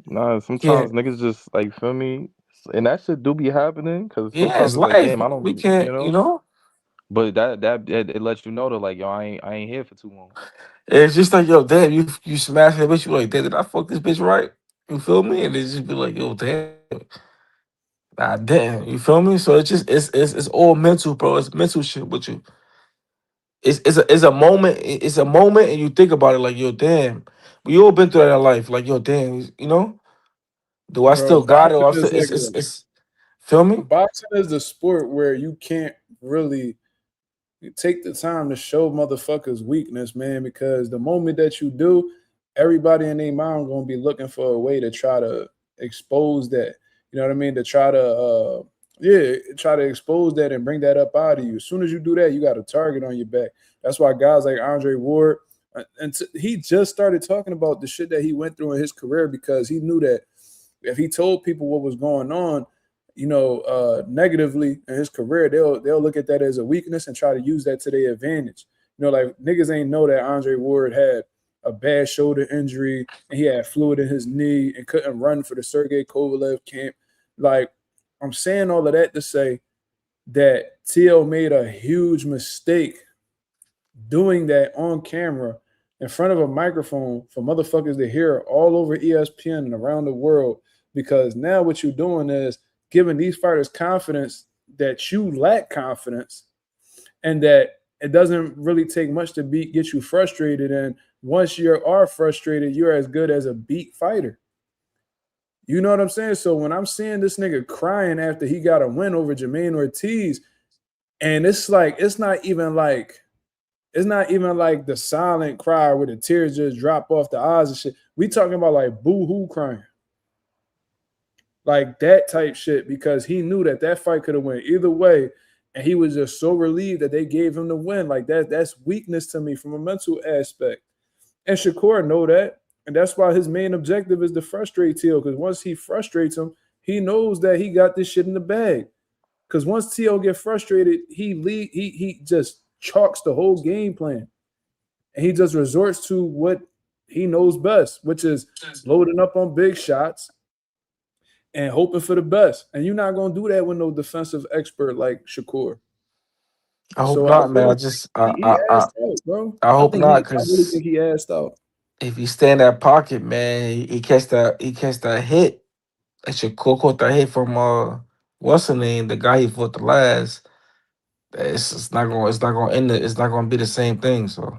Nah, Yeah, sometimes niggas just like feel me, and that shit do be happening because yeah, sometimes it's it's like, life. damn, I We don't, can't, you know. But it lets you know that like, yo, I ain't here for too long. It's just like, yo, damn, you smash that bitch. You like, damn, did I fuck this bitch right? You feel me? And it just be like, yo, damn, god damn. You feel me? So it's just it's all mental, bro. It's mental shit with you. It's a moment. It's a moment, and you think about it like, yo, damn. We all been through that in life. Like, yo, damn, you know. Do I Bro, still got it? Or I still, feel me? boxing is the sport where you can't really take the time to show motherfuckers weakness, man, because the moment that you do, everybody in their mind gonna be looking for a way to try to expose that. You know what I mean? To try to try to expose that and bring that up out of you. As soon as you do that, you got a target on your back. That's why guys like Andre Ward, he just started talking about the shit that he went through in his career because he knew that if he told people what was going on, negatively in his career, they'll look at that as a weakness and try to use that to their advantage. Like niggas ain't know that Andre Ward had a bad shoulder injury and he had fluid in his knee and couldn't run for the Sergey Kovalev camp. Like, I'm saying all of that to say that TL made a huge mistake doing that on camera in front of a microphone for motherfuckers to hear all over ESPN and around the world. Because now what you're doing is giving these fighters confidence that you lack confidence, and that it doesn't really take much to get you frustrated. And once you are frustrated, you're as good as a beat fighter. You know what I'm saying? So when I'm seeing this nigga crying after he got a win over Jermaine Ortiz, and it's like it's not even like the silent cry where the tears just drop off the eyes and shit. We talking about like boo-hoo crying. Like that type shit, because he knew that fight could have went either way, and he was just so relieved that they gave him the win. Like that's weakness to me from a mental aspect. And Shakur know that, and that's why his main objective is to frustrate Teal, because once he frustrates him, he knows that he got this shit in the bag. Because once Teal get frustrated, he just chalks the whole game plan, and he just resorts to what he knows best, which is loading up on big shots and hoping for the best. And you're not going to do that with no defensive expert like Shakur. I hope not, man. I just he asked out, bro. I hope not, I really because think he asked out. if you stay in that pocket, man, he catch that hit. That Shakur caught that hit from what's the name? The guy he fought the last. It's not gonna be the same thing. So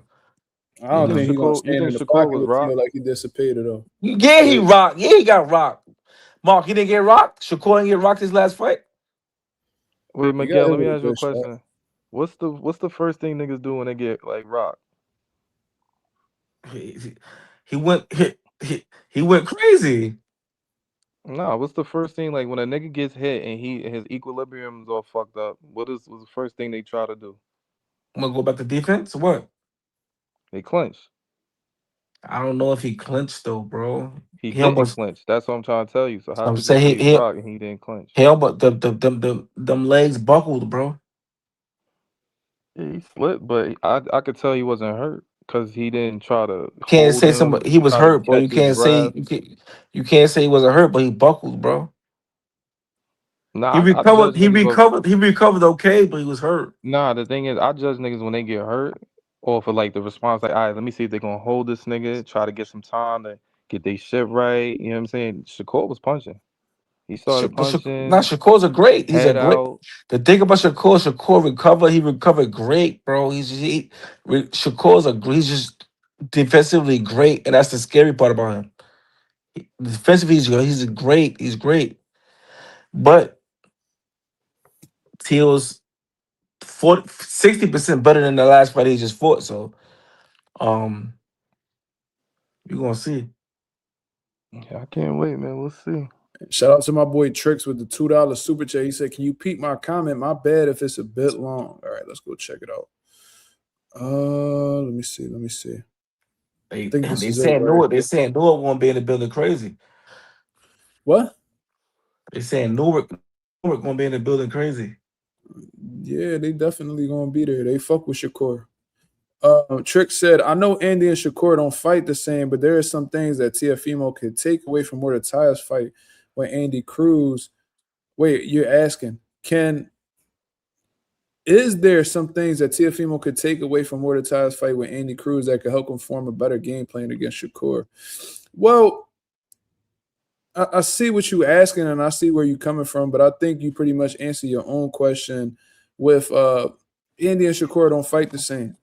I you don't know, think he's going to You stand think in the Shakur pocket was with rocked? Teal like he dissipated, though. yeah, he rocked. Yeah, he got rocked. Mark, he didn't get rocked. Shakur didn't get rocked his last fight. Wait, He got Miguel, hit let me with a ask you a good shot. question. What's the first thing niggas do when they get like rocked? He went he went crazy. Nah, what's the first thing like when a nigga gets hit and his equilibrium's all fucked up? What's the first thing they try to do? I'm gonna go back to defense. What? They clinch. I don't know if he clinched though, bro. He He didn't almost. clinch. That's what I'm trying to tell you. So how I'm could you say saying he rocked and he didn't clinch? he almost them legs buckled, bro. Yeah, he slipped, but I could tell he wasn't hurt because he didn't try to Can't hold say him, somebody he was try to hurt, bro. catch his breath. You can't say he wasn't hurt, but he buckled, bro. He Nah, I judge recovered. He niggas off. recovered. He recovered okay, but he was hurt. Nah, the thing is, I judge niggas when they get hurt, or for like the response, like, all right, let me see if they're gonna hold this nigga, try to get some time to get their shit right. You know what I'm saying? Shakur was punching. He started Not punching, Shakur's a great. He's a head great. out. The thing about Shakur recovered. He recovered great, bro. Shakur's he's just defensively great, and that's the scary part about him. Defensively, he's great. He's great, but Teal's 60% better than the last fight he just fought. So, um, you're gonna see. Yeah, I can't wait, man. We'll see. Shout out to my boy Tricks with the $2 super chat. He said, "Can you peep my comment? My bad if it's a bit long." All right, let's go check it out. Let me see. I think this is it right They here. saying Newark won't be in the building crazy. What? They saying Newark gonna be in the building crazy. Yeah, they definitely gonna be there. They fuck with Shakur. Trick said, "I know Andy and Shakur don't fight the same, but there are some things that Teofimo could take away from Muratalla's fight with Andy Cruz." Wait, you're asking, is there some things that Teofimo could take away from Muratalla's fight with Andy Cruz that could help him form a better game plan against Shakur? Well, I see what you're asking, and I see where you're coming from, but I think you pretty much answer your own question with Andy and Shakur don't fight the same.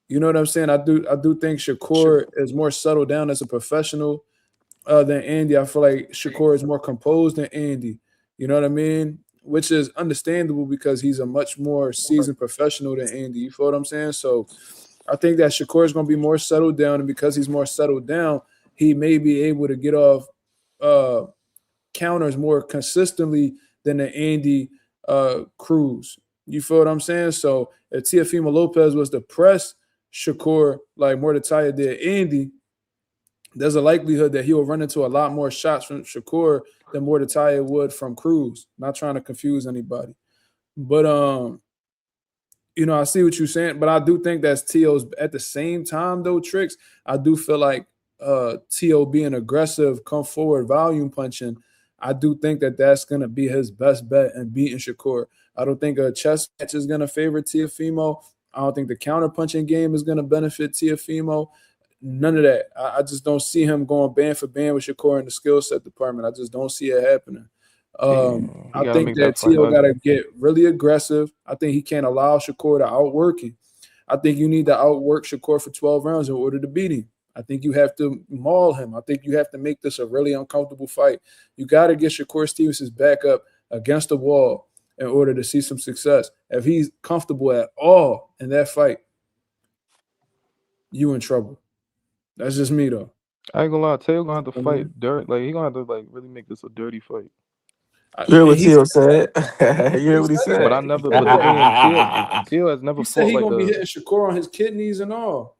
You know what I'm saying? I do think Shakur is more settled down as a professional than Andy. I feel like Shakur is more composed than Andy. You know what I mean? Which is understandable because he's a much more seasoned professional than Andy. You feel what I'm saying? So I think that Shakur is going to be more settled down, and because he's more settled down, he may be able to get off counters more consistently than the Andy Cruz. You feel what I'm saying? So if Teofimo Lopez was to press Shakur like Muratalla did Andy, there's a likelihood that he'll run into a lot more shots from Shakur than Muratalla would from Cruz. Not trying to confuse anybody. But I see what you're saying, but I do think that's T.O.'s at the same time though, Tricks. I do feel like T.O. being aggressive, come forward, volume punching, I do think that that's going to be his best bet in beating Shakur. I don't think a chess match is going to favor Teofimo. I don't think the counter punching game is going to benefit Teofimo. None of that. I just don't see him going band for band with Shakur in the skill set department. I just don't see it happening. He I gotta think make that that fight Teo got to ugly. get really aggressive. I think he can't allow Shakur to outwork him. I think you need to outwork Shakur for 12 rounds in order to beat him. I think you have to maul him. I think you have to make this a really uncomfortable fight. You got to get Shakur Stevenson's back up against the wall in order to see some success. If he's comfortable at all in that fight, you in trouble. That's just me, though. I ain't gonna lie, Taylor gonna have to I fight mean, dirt. Like he gonna have to like really make this a dirty fight. You heard and what Tio said. You heard he what he said But that. I said. He never. said But the that. thing is, Teo has never He said fought he like gonna be a. hitting Shakur on his kidneys and all.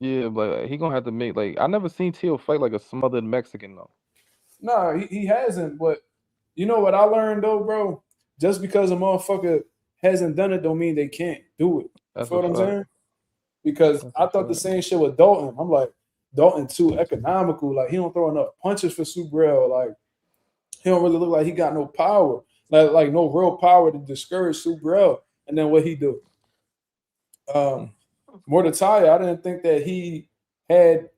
Yeah, but he gonna have to make like I never seen Teo fight like a smothered Mexican though. No, he hasn't. But you know what I learned though, bro? Just because a motherfucker hasn't done it don't mean they can't do it. You That's feel a what I'm fact. saying? Because That's I a thought the fact. same shit with Dalton. I'm like, Dalton too economical. Like he don't throw enough punches for Subrel. Like he don't really look like he got no power. Like no real power to discourage Subrel. And then what he do? Muratalla, I didn't think that he had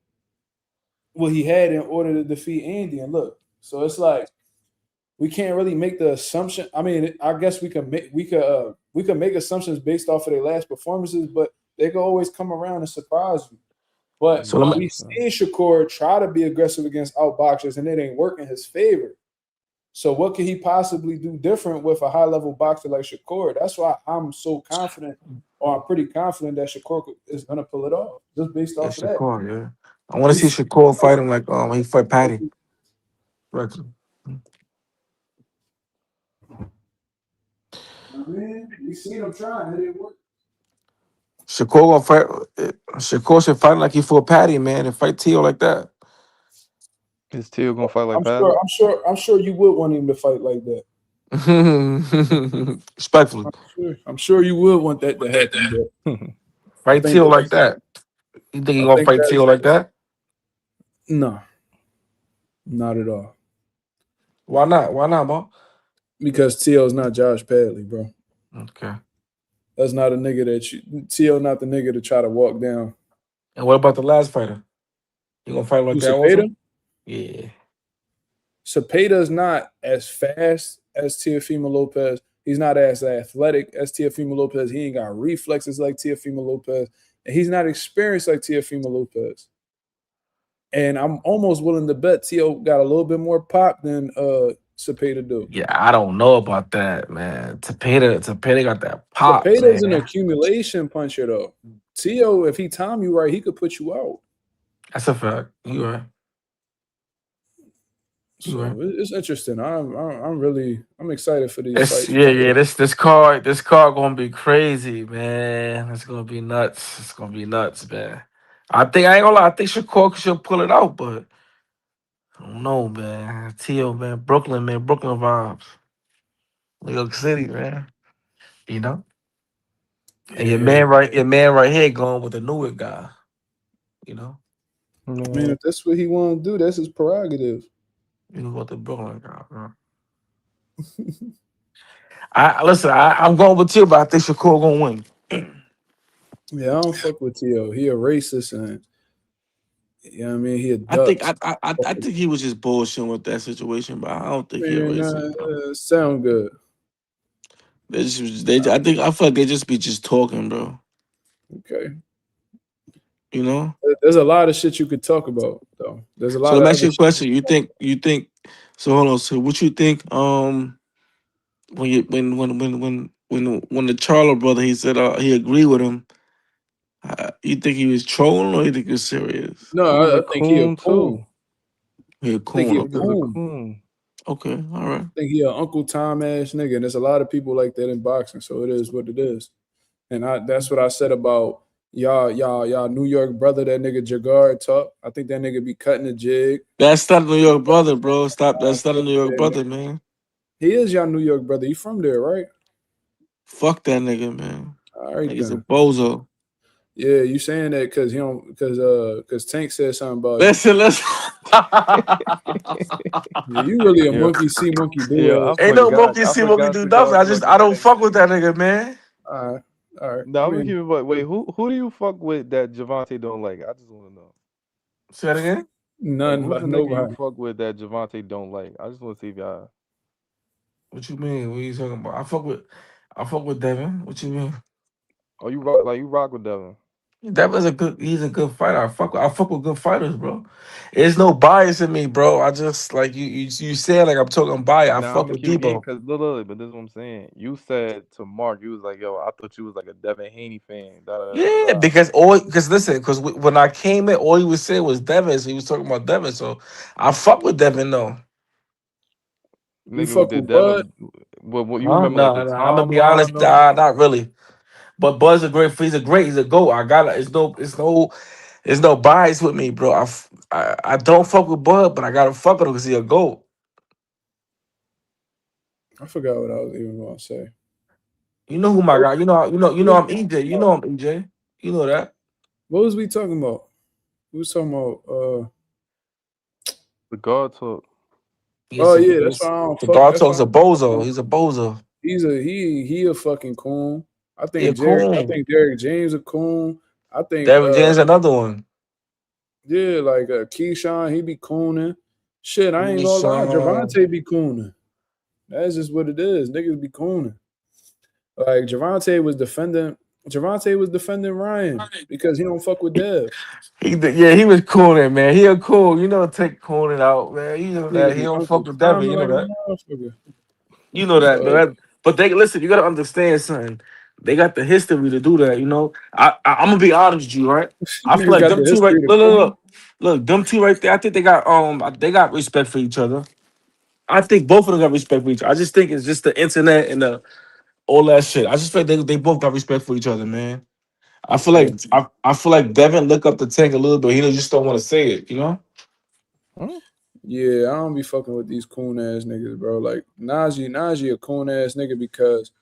what he had in order to defeat Andy. And look, so it's like we can't really make the assumption. I mean, I guess we can make assumptions based off of their last performances, but they can always come around and surprise you. But So let me we've seen Shakur try to be aggressive against outboxers, and it ain't work in his favor. So what could he possibly do different with a high-level boxer like Shakur? That's why I'm so confident, or I'm pretty confident that Shakur is gonna pull it off, just based yeah, off of that. Shakur, yeah. I want to see Shakur fight him like when he fight Patty. Right. Man, we seen him trying, it didn't work. Shakur gonna fight. Shakur should fight like he fought Patty, man, and fight Tio like that. Is Teo gonna fight like I'm that? sure you would want him to fight like that. Respectfully, I'm sure you would want that to happen. But I fight think Tio like that. You think he I gonna think fight that's Tio like that? no, not at all. Why not? Why not, Mo? Because T.O.'s not Josh Padley, bro. Okay. That's not a nigga T.O. not the nigga to try to walk down. And what about the last fighter? You gonna fight like Who, that also? Cepeda? Yeah. Cepeda's not as fast as Teofimo Lopez. He's not as athletic as Teofimo Lopez. He ain't got reflexes like Teofimo Lopez. And he's not experienced like Teofimo Lopez. And I'm almost willing to bet T.O. got a little bit more pop than Cepeda do. Yeah, I don't know about that, man. Cepeda got that pop, Cepeda's an man. accumulation puncher, though. T.O., if he time you right, he could put you out. That's a fact. You right. So it's interesting. I'm excited for these fights. Yeah. This card gonna be crazy, man. It's gonna be nuts. It's gonna be nuts, man. I ain't gonna lie. I think Shakur should pull it out, but I don't know, man. Tio, man, Brooklyn vibes, New York City, man. You know, and your Yeah. man right here going with the Newark guy. You know, I mean, if that's what he want to do, that's his prerogative. you know what the Brooklyn guy. Bro. I'm going with Tio, but I think Shakur gonna win. Yeah, I don't fuck with T.O. He a racist, and you know what I mean, he a I duck. think he was just bullshitting with that situation, but I don't think he a racist. Sound good. I feel like they just be talking, bro. Okay. You know. There's a lot of shit you could talk about, though. There's a lot. So of let me ask you a shit. question. You think? So hold on. So what you think? When the Charlo brother, he said he agreed with him. You think he was trolling or you think he was serious? No, He was I a think he a coon coon. too. He a I think he coon. a He was a coon. coon. Okay, all right. I think he an Uncle Tom ass nigga, and there's a lot of people like that in boxing. So it is what it is. And that's what I said about y'all New York brother, that nigga Jagar talk. I think that nigga be cutting the jig. That's not a New York brother, bro. Stop. That's not a New York brother, man. He is y'all New York brother. You from there, right? Fuck that nigga, man. All right, He's a then. bozo. Yeah, you saying that because Tank said something about Listen. you. You really a Yeah. monkey see, monkey do. Yeah, I Ain't no forgot. monkey I see monkey forgot do to nothing. talk about I this don't nigga. fuck with that nigga, man. All right. All right. No, I I'm gonna mean, keep it. But wait, who do you fuck with that Javante don't like? I just want to know. Say that again. Like, none who's by the nigga you nobody. fuck with that Javante don't like? I just want to see if y'all. What you mean? What you talking about? I fuck with Devin. What you mean? Oh, you rock with Devin. He's a good fighter. I fuck with good fighters, bro. There's no bias in me, bro. I just like you said like I'm talking bias. I Nah, I'm fuck gonna with keep it in Debo. because look, but this is what I'm saying. You said to Mark, you was like, "Yo, I thought you was like a Devin Haney fan." Da da da da. Yeah, Da. because listen, because when I came in, all he was saying was Devin. So he was talking about Devin. So I fuck with Devin though. You Nigga, fuck did with Bud? Devin? What you Huh? remember like the Nah, I'm gonna be honest. timeline of? Nah, not really. But Buzz he's a GOAT. I got it's no bias with me, bro. I don't fuck with Bud, but I gotta fuck with him because he a GOAT. I forgot what I was even going to say. You know who my guy. What I'm EJ. You know I'm EJ. You know that. was we talking about? We was talking about. The guard talk. He's Oh a, yeah, that's why he's, I don't the fuck. dog That's why talks I a don't fuck bozo. with. He's a bozo. He a fucking coon. He a I coon. think Derek James a coon. I think Devin James another one. yeah, like Keyshawn, he be cooning. Shit, I ain't gonna lie, Keyshawn. Javante be cooning. That's just what it is. Niggas be cooning. Like Javante was defending Ryan because he don't fuck with Dev. He was cooning, man. He a cool. You know, take cooning out, man. You know Nigga that he be don't Uncle fuck with Devin. Tommy You know like a that. motherfucker. You know that. So But they listen. You gotta understand something. They got the history to do that. You know. I'm gonna be honest with you, right? I feel niggas like got them the two right. history to coon. Look. Them two right there. I think they got respect for each other. I think both of them got respect for each other. I just think it's just the internet and all that shit. I just feel like they both got respect for each other, man. I feel like Devin look up the tank a little bit. He just don't want to say it, you know. Hmm? Yeah, I don't be fucking with these coon ass niggas, bro. Like Najee a coon ass nigga because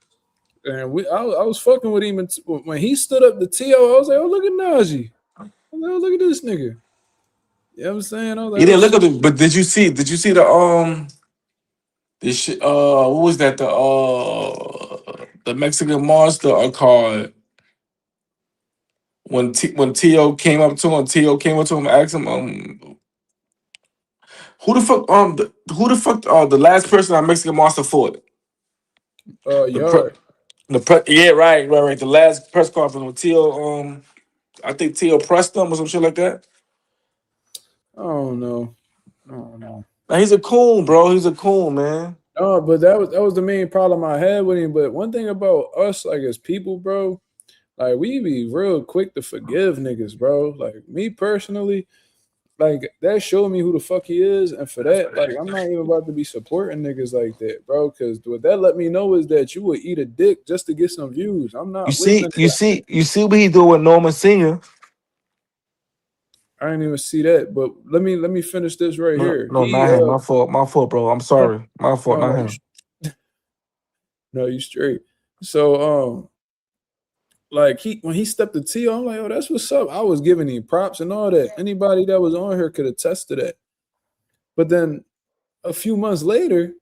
and I was fucking with him when he stood up the TO. I was like, oh look at Najee. I was like, oh look at this nigga. You know what I'm saying? I was He like, oh didn't look at shit. it, but did you see the shit what was that the Mexican monster card when T.O. came up to him, T.O. came up to him and asked him who the fuck the last person that Mexican monster fought? The pre, Yard. yeah, right. The last press conference with T.O. I think T.O. pressed him or some shit like that. I don't know. I don't know. Now, he's a coon, bro. He's a coon, man. No, but that was the main problem I had with him. But one thing about us, like as people, bro, like we be real quick to forgive niggas, bro. Like me personally, like that showed me who the fuck he is, and for that, like I'm not even about to be supporting niggas like that, bro. Because what that let me know is that you would eat a dick just to get some views. I'm You not with see, none of you that. see, you see what he do with Norman Senior. I didn't even see that. But let me finish this right No, here. no, not him. My fault, bro. I'm No, sorry. My fault, no, not no, him. no, you straight. So like when he stepped the T, I'm like, oh, that's what's up. I was giving him props and all that. Anybody that was on here could attest to that. But then a few months later,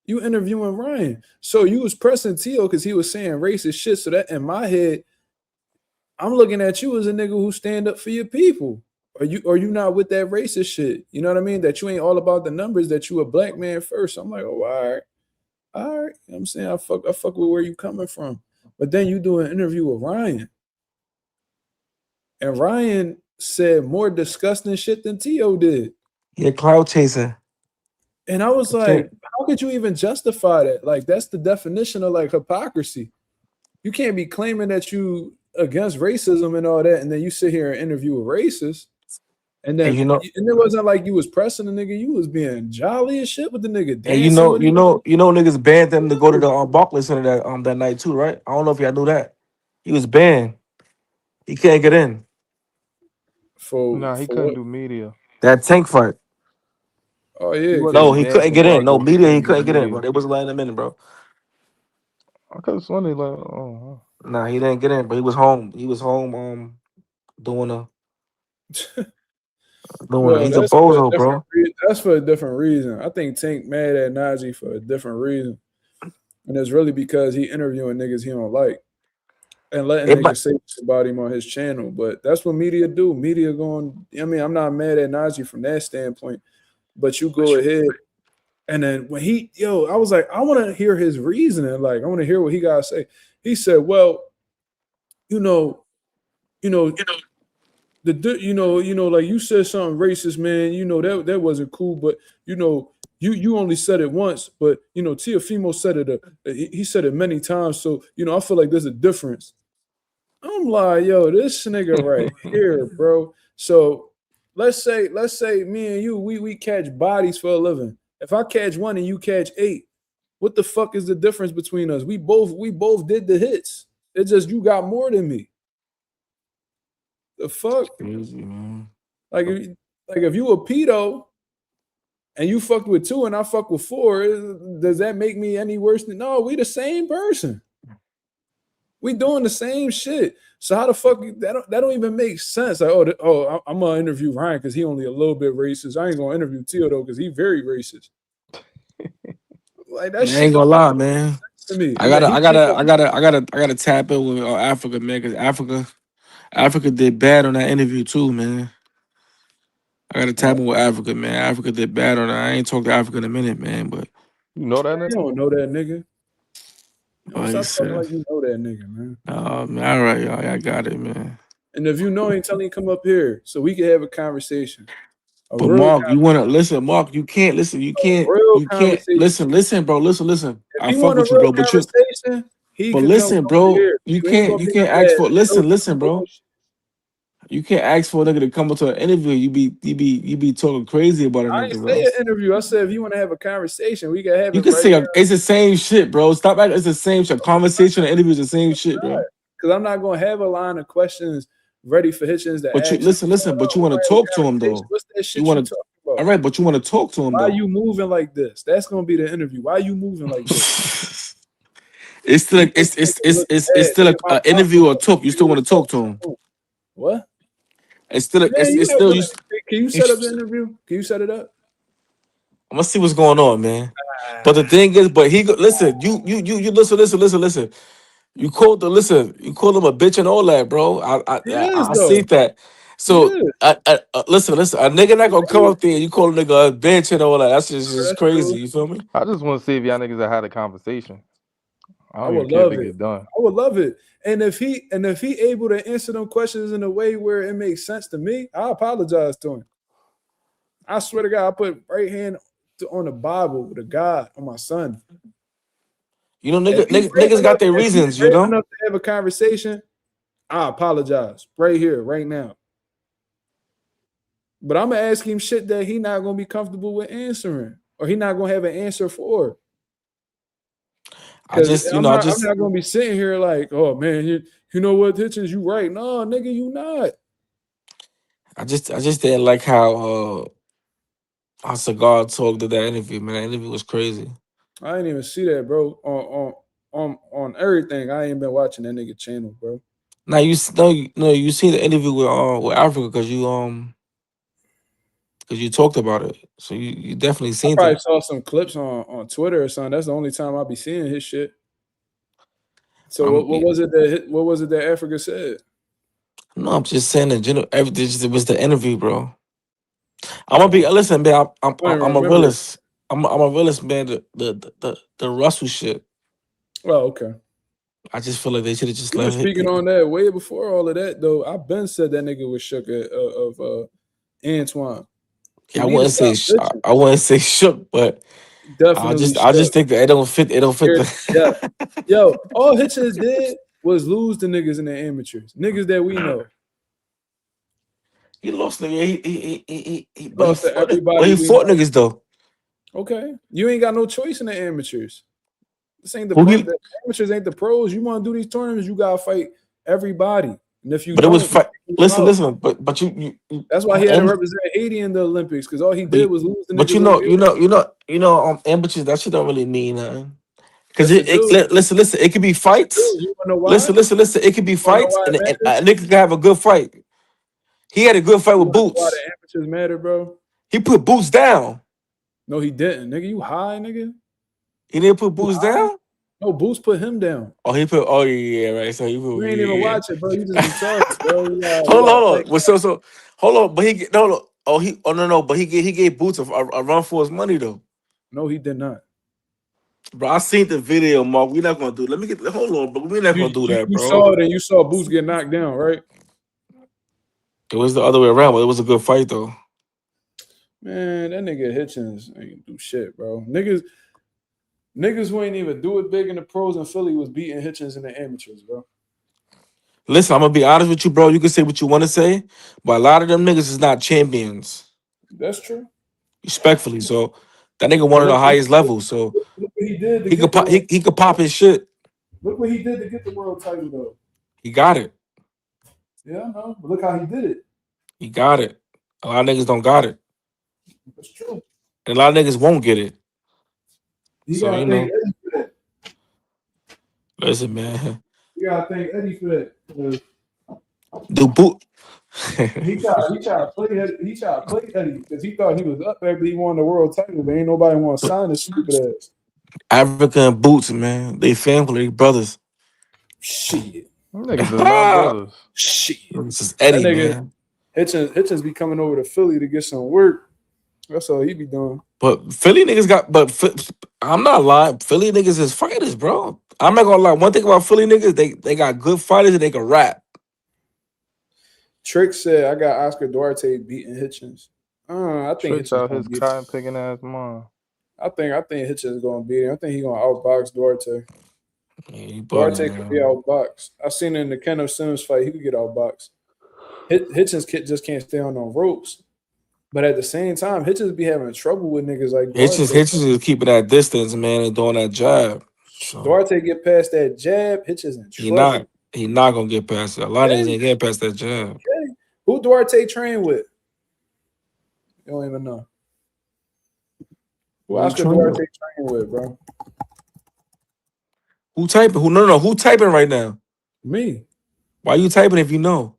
you interviewing Ryan. So you was pressing T.O. because he was saying racist shit. So that in my head, I'm looking at you as a nigga who stand up for your people. Are you not with that racist shit? You know what I mean? That you ain't all about the numbers, that you a black man first. I'm like, oh, all right. All right. You know what I'm saying? I fuck with where you coming from. But then you do an interview with Ryan. And Ryan said more disgusting shit than T.O. did. He a cloud chaser. And I was That's like, it. how could you even justify that? Like, that's the definition of like hypocrisy. You can't be claiming that you against racism and all that, and then you sit here and interview a racist, and And then and it wasn't like you was pressing the nigga, you was being jolly as shit with the nigga, dancing with him. niggas banned them to go to the Barclays Center that night too, right? I don't know if y'all knew that. He was banned. He can't get in. For Nah, he for couldn't what? do media. That tank fight. Oh He yeah, wasn't No, because even he banned couldn't from get in. No Barclays. He media, he couldn't do couldn't get in, bro. media. They wasn't letting him in, bro. I could have sworn they like, oh, Nah, he didn't get in, but he was home. He was home doing a well, he's a bozo, different bro. that's for a different reason. I think Tank mad at Najee for a different reason, and it's really because he interviewing niggas he don't like. and letting It niggas might, say about him on his channel. But that's what media do. Media going. I mean, I'm not mad at Najee from that standpoint, but you go ahead. And then when I was like, I want to hear his reasoning. Like, I want to hear what he got to say. He said, well, you know, like you said something racist, man. That wasn't cool, but you only said it once, but Tiafimo said it. He said it many times, so I feel like there's a difference. I'm like, yo, this nigga right here, bro. So let's say me and you, we catch bodies for a living. If I catch one and you catch 8, what the fuck is the difference between us? We both did the hits. It's just you got more than me. The fuck? crazy, man. Like if you a pedo and you fucked with 2 and I fuck with 4, does that make me any worse than? No, we the same person. We doing the same shit. So how the fuck that don't even make sense? Like, I'm gonna interview Ryan because he only a little bit racist. I ain't gonna interview Tio though because he very racist. Like that shit. I ain't gonna lie, man. To me. I gotta tap in with Africa, man, because Africa did bad on that interview too, man. I gotta tap in with Africa, man. Africa did bad on that. I ain't talked to Africa in a minute, man, but You know that You nigga? don't know that nigga. oh, Stop he talking said, like you know that nigga, man. man, all right, y'all. I got it, man. And if you know him, tell him to come up here so we can have a conversation. But Mark, you wanna listen, Mark, you can't listen. You can't conversation. listen, bro. Listen. If I he fuck want a with you, real bro. conversation, he could come Listen, over bro. here. You ain't can't gonna be ask for no listen, bro. bullshit. You can't ask for a nigga to come into an interview. You be talking crazy about a I ain't nigga, say bro. an interview. I said if you want to have a conversation, we can have You it can right say now. it's the same shit, bro. Stop acting. It's the same shit. Conversation and interview is the same shit, bro. Because I'm not gonna have a line of questions ready for Hitchens to But you ask. listen. But you want to talk to him though. What's that shit You you want to. talking about? All right, but you want to talk to him Why though. you moving like this? That's gonna be the interview. Why you moving like this? It's still You it's still an interview or talk. You still want to talk to him. What? It's still Man, it's still you. Can you set up the interview? Can you set it up? I'm gonna see what's going on, man. But the thing is, listen. You listen. You called him a bitch and all that, bro. He is I though. see that. He So is. listen. A nigga not gonna come up there. You call a nigga a bitch and all that. That's just That's crazy. true. You feel me? I just want to see if y'all niggas had a conversation. I I don't even would care if love it it. get done. I would love it. And if he able to answer them questions in a way where it makes sense to me, I apologize to him. I swear to God, I put right hand on the Bible with a God on my son. You know, If he's brave niggas got their if he's reasons. You brave know. enough to have a conversation, I apologize right here, right now. But I'm gonna ask him shit that he not gonna be comfortable with answering, or he not gonna have an answer for. Because I'm not gonna be sitting here like, oh man, you know what, Hitchens, you right. No, nigga, you not. I just didn't like how Cigar talked to that interview, man. That interview was crazy. I didn't even see that, bro. On everything, I ain't been watching that nigga channel, bro. Now you see the interview with Africa because you talked about it, so you definitely I seen probably that. saw some clips on Twitter or something. That's the only time I'll be seeing his shit. So what was it that Africa said? No, I'm just saying that everything was the interview, bro. I'm gonna be listen, man. I'm a realist. I'm a realist, man. The Russell shit. Oh, okay. I just feel like they should have just We were let speaking it. on that way before all of that, though. I've been said that nigga was shook of Antoine. Yeah, I wouldn't say shook, but Definitely I just think that it don't fit. It don't fit yeah. the. Yo, all Hitchens did was lose the niggas in the amateurs, niggas that we know. He lost, nigga. He Lost to everybody. But he fought know. niggas though. Okay, you ain't got no choice in the amateurs. This ain't the the amateurs ain't the pros. You want to do these tournaments, you gotta fight everybody. And if you but don't, it was fight. Listen, but you. That's why he had to represent Haiti in the Olympics because all he did was lose the niggas. But you know, amateurs, that shit don't really mean nothing. Because listen, it could be fights. You wanna know why? Listen, it could be fights, and a nigga could have a good fight. He had a good fight with Boots. Why the amateurs matter, bro? He put Boots down. No, he didn't, nigga. You high, nigga? He didn't put Boots down. No, Boots put him down. Oh, he put. Oh yeah, right. So he put. You ain't even Yeah. watch it, bro. You just be talking, bro. Hold on. Well, so hold on. But he no. Oh, no. But he gave Boots a run for his money though. No, he did not. Bro, I seen the video, Mark. We're not gonna do. Let me get. Hold on, bro. We're not gonna do that, You bro. saw it and you saw Boots get knocked down, right? It was the other way around, but it was a good fight though. Man, that nigga Hitchens ain't do shit, bro. Niggas who ain't even do it big in the pros in Philly was beating Hitchens in the amateurs, bro. Listen, I'm gonna be honest with you, bro. You can say what you want to say, but a lot of them niggas is not champions. That's true. Respectfully, so that nigga one of the highest levels. So look what he did. He could pop his shit. Look what he did to get the world title, though. He got it. Yeah, I know. But look how he did it. He got it. A lot of niggas don't got it. That's true. And a lot of niggas won't get it. You So, gotta thank Eddie for that. Listen, man. You gotta thank Eddie for that. The boot. he tried to play Eddie because he thought he was up after he won the world title, but ain't nobody want to sign his stupid ass. African Boots, man. They family, brothers. Shit. Niggas is not brothers. Shit. This is Eddie, that nigga, man. Hitchens be coming over to Philly to get some work. That's all he be doing. But Philly niggas I'm not lying. Philly niggas is fighters, bro. I'm not gonna lie. One thing about Philly niggas, they got good fighters and they can rap. Trick said, I got Oscar Duarte beating Hitchens. I think Trick's out his cotton picking ass mom. I think Hitchens is gonna beat him. I think he's gonna outbox Duarte. Yeah, Duarte could be outboxed. I seen it in the Kenneth Simmons fight. He could get outboxed. Hitchens just can't stay on those ropes. But at the same time, Hitchens be having trouble with niggas like Duarte. Hitchens is keeping that distance, man, and doing that jab. So Duarte get past that jab, Hitchens in trouble. He not gonna get past it. A lot of niggas ain't getting past that jab. Okay. Who Duarte trained with? You don't even know. Who Oscar Duarte trained with, bro? Who typing? Who typing right now? Me. Why you typing if you know?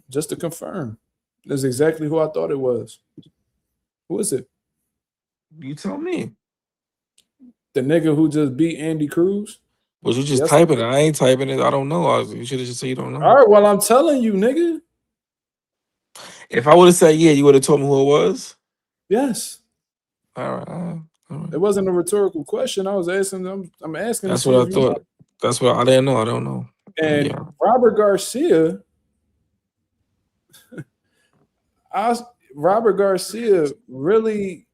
Just to confirm. That's exactly who I thought it was. Who is it? You tell me. The nigga who just beat Andy Cruz? Was you just typing it? I ain't typing it. I don't know. You should have just said you don't know. All right, well, I'm telling you, nigga. If I would have said yeah, you would have told me who it was? Yes. All right. It wasn't a rhetorical question. I was asking. I'm asking. That's what I thought. That's what I didn't know. I don't know. And Robert Garcia, really,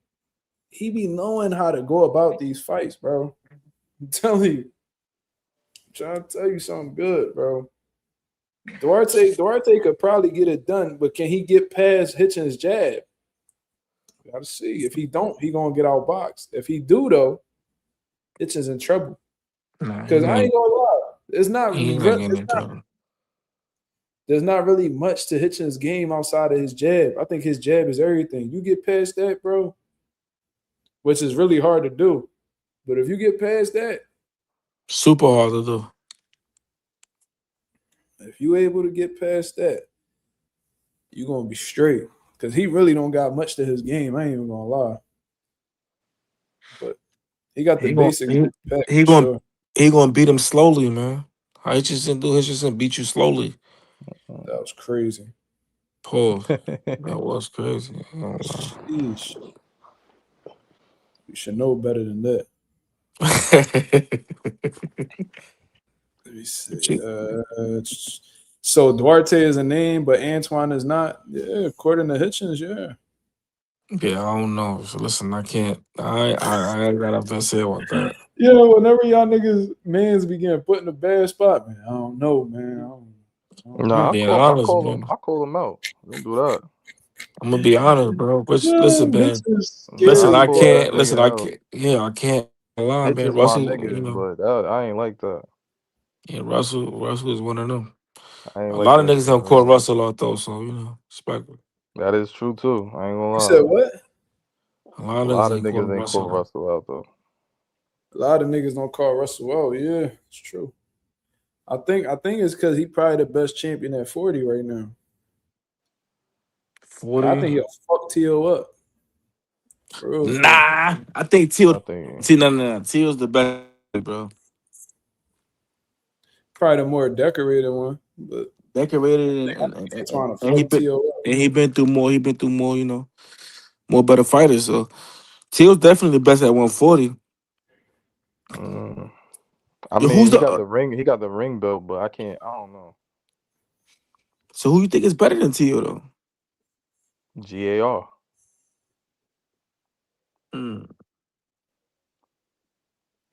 he be knowing how to go about these fights, bro. I'm telling you. I'm trying to tell you something good, bro. Duarte could probably get it done, but can he get past Hitchens' jab? Gotta see. If he don't, he gonna get outboxed. If he do, though, Hitchens in trouble. Because I ain't gonna lie, there's not really much to Hitchens' game outside of his jab. I think his jab is everything. You get past that, bro, which is really hard to do. But if you get past that, super hard to do. If you able to get past that, you're gonna be straight. Because he really don't got much to his game. I ain't even gonna lie. But he got the basic. He gonna beat him slowly, man. Hitchens beat you slowly. That was crazy. Pause. That was crazy. Sheesh. You should know better than that. Let me see. So Duarte is a name, but Antoine is not. Yeah, according to Hitchens, yeah. Yeah, I don't know. So listen, I can't. I ain't got nothing to say about that. Yeah, whenever y'all niggas mans begin put in a bad spot, man. I don't know, man. I call him out. Don't do that. I'm gonna be honest, bro. But listen, man. Listen, I can't. Listen, I can't. Yeah, I can't lie, man. Russell, but I ain't like that. Yeah, Russell is one of them. A lot of niggas don't call Russell out though, so respect it. That is true too. I ain't gonna lie. You said what? A lot of niggas ain't call Russell out though. A lot of niggas don't call Russell out. Yeah, it's true. I think it's because he probably the best champion at 40 right now. 40. I think he'll fuck T.O. up. Nah, I think T.O. See, no. T.O.'s the best, bro. probably the more decorated one, but Decorated they trying to and fuck T.O. up. he been through more. He been through more. You know, more better fighters. So Teal's definitely the best at 140. I Yo, mean, who's he got the? the ring. He got the ring belt, but I can't. I don't know. So who you think is better than Teal though? GAR. Mm.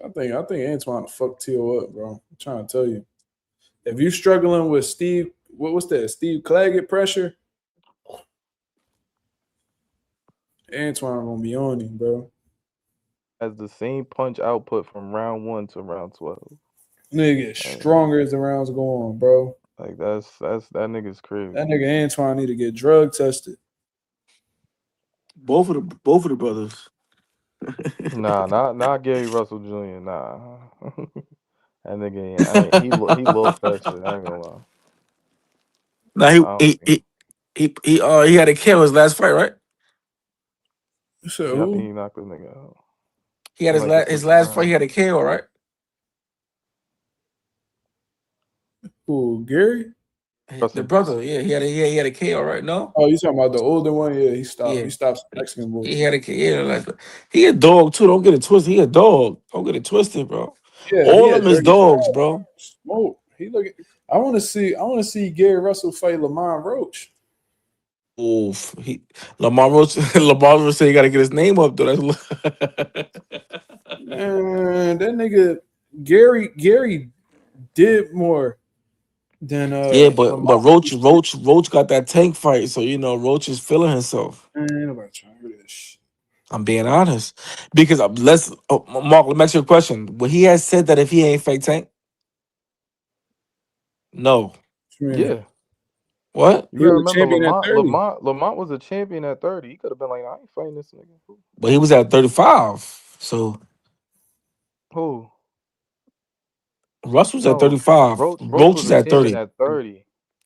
I think Antoine to fuck T.O. up, bro. I'm trying to tell you. If you struggling with Steve, what's that? Steve Claggett pressure, Antoine gonna be on him, bro. Has the same punch output from round 1 to round 12. Nigga get stronger as the rounds go on, bro. Like that's that nigga's crazy. That nigga Antoine need to get drug tested. Both of the brothers. Nah, not Gary Russell Jr. Nah, that nigga ain't. He lost that shit. I ain't gonna lie. Now I don't think. he had a KO his last fight, right? So Yep, who? he knocked the nigga out. He had In like the his fifth last fight. round. He had a KO, right? Who? Gary? The Russell. brother, yeah, he had a KO, right? No, Oh, you talking about the older one? Yeah, he stopped. yeah, He stopped some Mexican boy. he had a yeah, like he a dog too. Don't get it twisted. He a dog. Don't get it twisted, bro. Yeah, he All of had them is 35 dogs, bro. smoke. He look. I want to see Gary Russell fight Lamont Roach. Oof. Lamar Roach Lamar Roach said he got to get his name up though. That's Man, that nigga Gary did more than yeah, but Lamont. Roach got that tank fight, so you know Roach is feeling himself. Man, nobody trying to hear this shit. I'm being honest because Mark. Let me ask you a question. When he has said that if he ain't fake tank, no. Yeah, What? you He gotta was a remember champion at 30. Lamont was a champion at 30. He could have been like, I ain't fighting this nigga. But he was at 35. So Who? Russ was at No, 35. Roach Roach was is a at champion 30. at 30.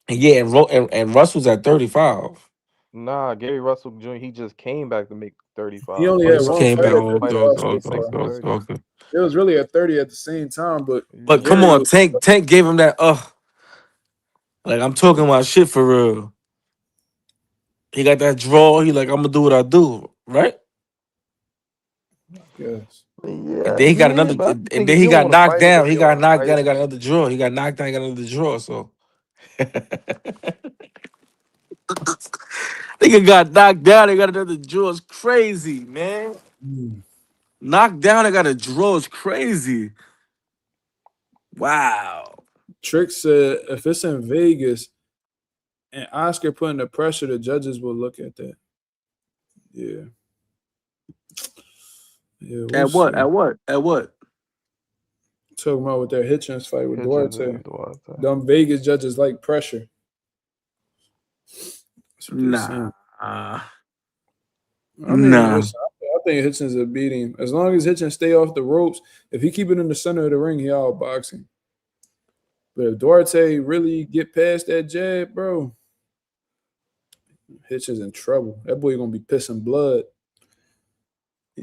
And yeah, and Russ was at 35. Nah, Gary Russell Jr. He just came back to make He 35. only Oh, he had just one came fight back. at Oh, 30 okay, lost okay, so okay, far. Fighting okay, 30. okay. It was really at 30 at the same time, but But Yeah. come Gary on, was Tank gave him that like I'm talking about shit for real. He got that draw. He like, I'm gonna do what I do, right? yes. And Yeah, then he got yeah, another but I and think then if he you don't got want to knocked fight it, down. if He you don't got want to knocked fight down, he it, got another draw. He got knocked down, he got another draw. So nigga got knocked down, he got another draw. It's crazy, man. Knocked down, I got a draw. It's crazy. Wow. Trick said if it's in Vegas and Oscar putting the pressure, the judges will look at that. Yeah. Yeah, we'll At what? see. At what? At what? Talking about with their Hitchens fight with Hitchens Duarte. and Duarte. Them Vegas judges like pressure. That's what they Nah. saying. I mean, Nah. listen, I think Hitchens will beat him. As long as Hitchens stay off the ropes, if he keep it in the center of the ring, he out boxing. But if Duarte really get past that jab, bro, Hitchens in trouble. That boy gonna be pissing blood.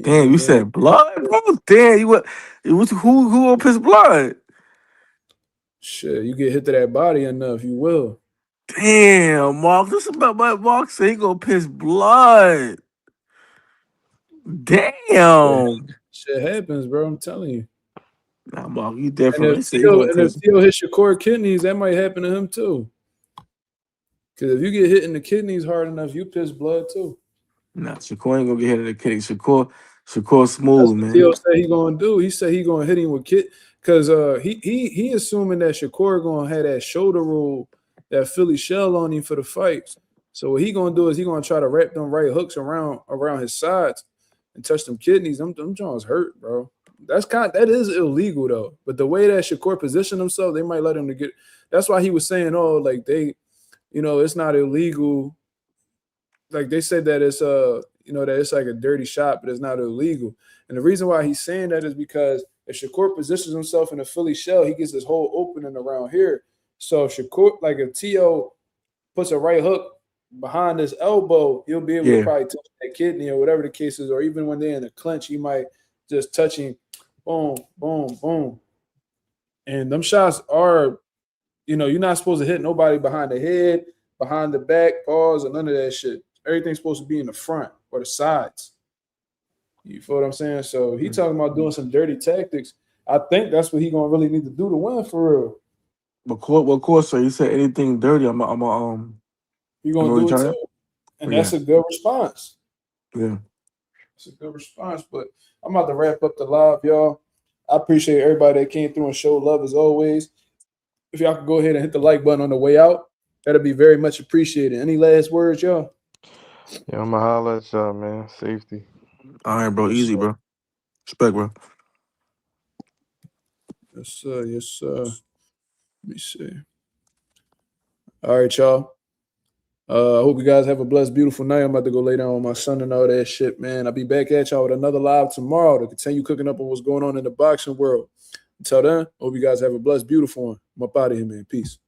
Damn, you said blood, bro? Damn, who will piss blood? Shit, you get hit to that body enough, you will. Damn, Mark. This about my Mark say he gonna piss blood. Shit, Damn. shit happens, bro. I'm telling you. Nah, Mark, you And different. if He said he gonna piss. Theo hits your core kidneys, that might happen to him too. Because if you get hit in the kidneys hard enough, you piss blood too. Nah, Shakur ain't gonna get hit in the kitty. Shakur That's smooth, what man. Theo said he gonna do. He said he gonna hit him with kid because he assuming that Shakur gonna have that shoulder roll, that Philly shell on him for the fight. So what he gonna do is he gonna try to wrap them right hooks around his sides and touch them kidneys. Them Jones hurt, bro. That is illegal though. But the way that Shakur positioned himself, they might let him to get. That's why he was saying, oh, like it's not illegal. Like they said that it's that it's like a dirty shot, but it's not illegal. And the reason why he's saying that is because if Shakur positions himself in a Philly shell, he gets this whole opening around here. So if Shakur, like if T.O. puts a right hook behind his elbow, he'll be able to Yeah. probably touch that kidney or whatever the case is, or even when they're in a clinch, he might just touch him, boom, boom, boom. And them shots are You know, you're not supposed to hit nobody behind the head, behind the back, paws, or none of that shit. Everything's supposed to be in the front or the sides. You feel what I'm saying? So he talking about doing some dirty tactics. I think that's what he gonna really need to do to win for real. What course, sir? You said anything dirty, I'm He gonna do it return. too, and that's a good response. Yeah. It's a good response. But I'm about to wrap up the live, y'all. I appreciate everybody that came through and showed love as always. If y'all could go ahead and hit the like button on the way out, that'd be very much appreciated. Any last words, y'all? Yeah, I'ma holler at y'all, man. Safety. All right, bro. Easy, bro. Respect, bro. Yes, sir. Yes, sir. Let me see. All right, y'all. I hope you guys have a blessed, beautiful night. I'm about to go lay down with my son and all that shit, man. I'll be back at y'all with another live tomorrow to continue cooking up on what's going on in the boxing world. Until then, hope you guys have a blessed, beautiful one. I'm up out of here, man. Peace.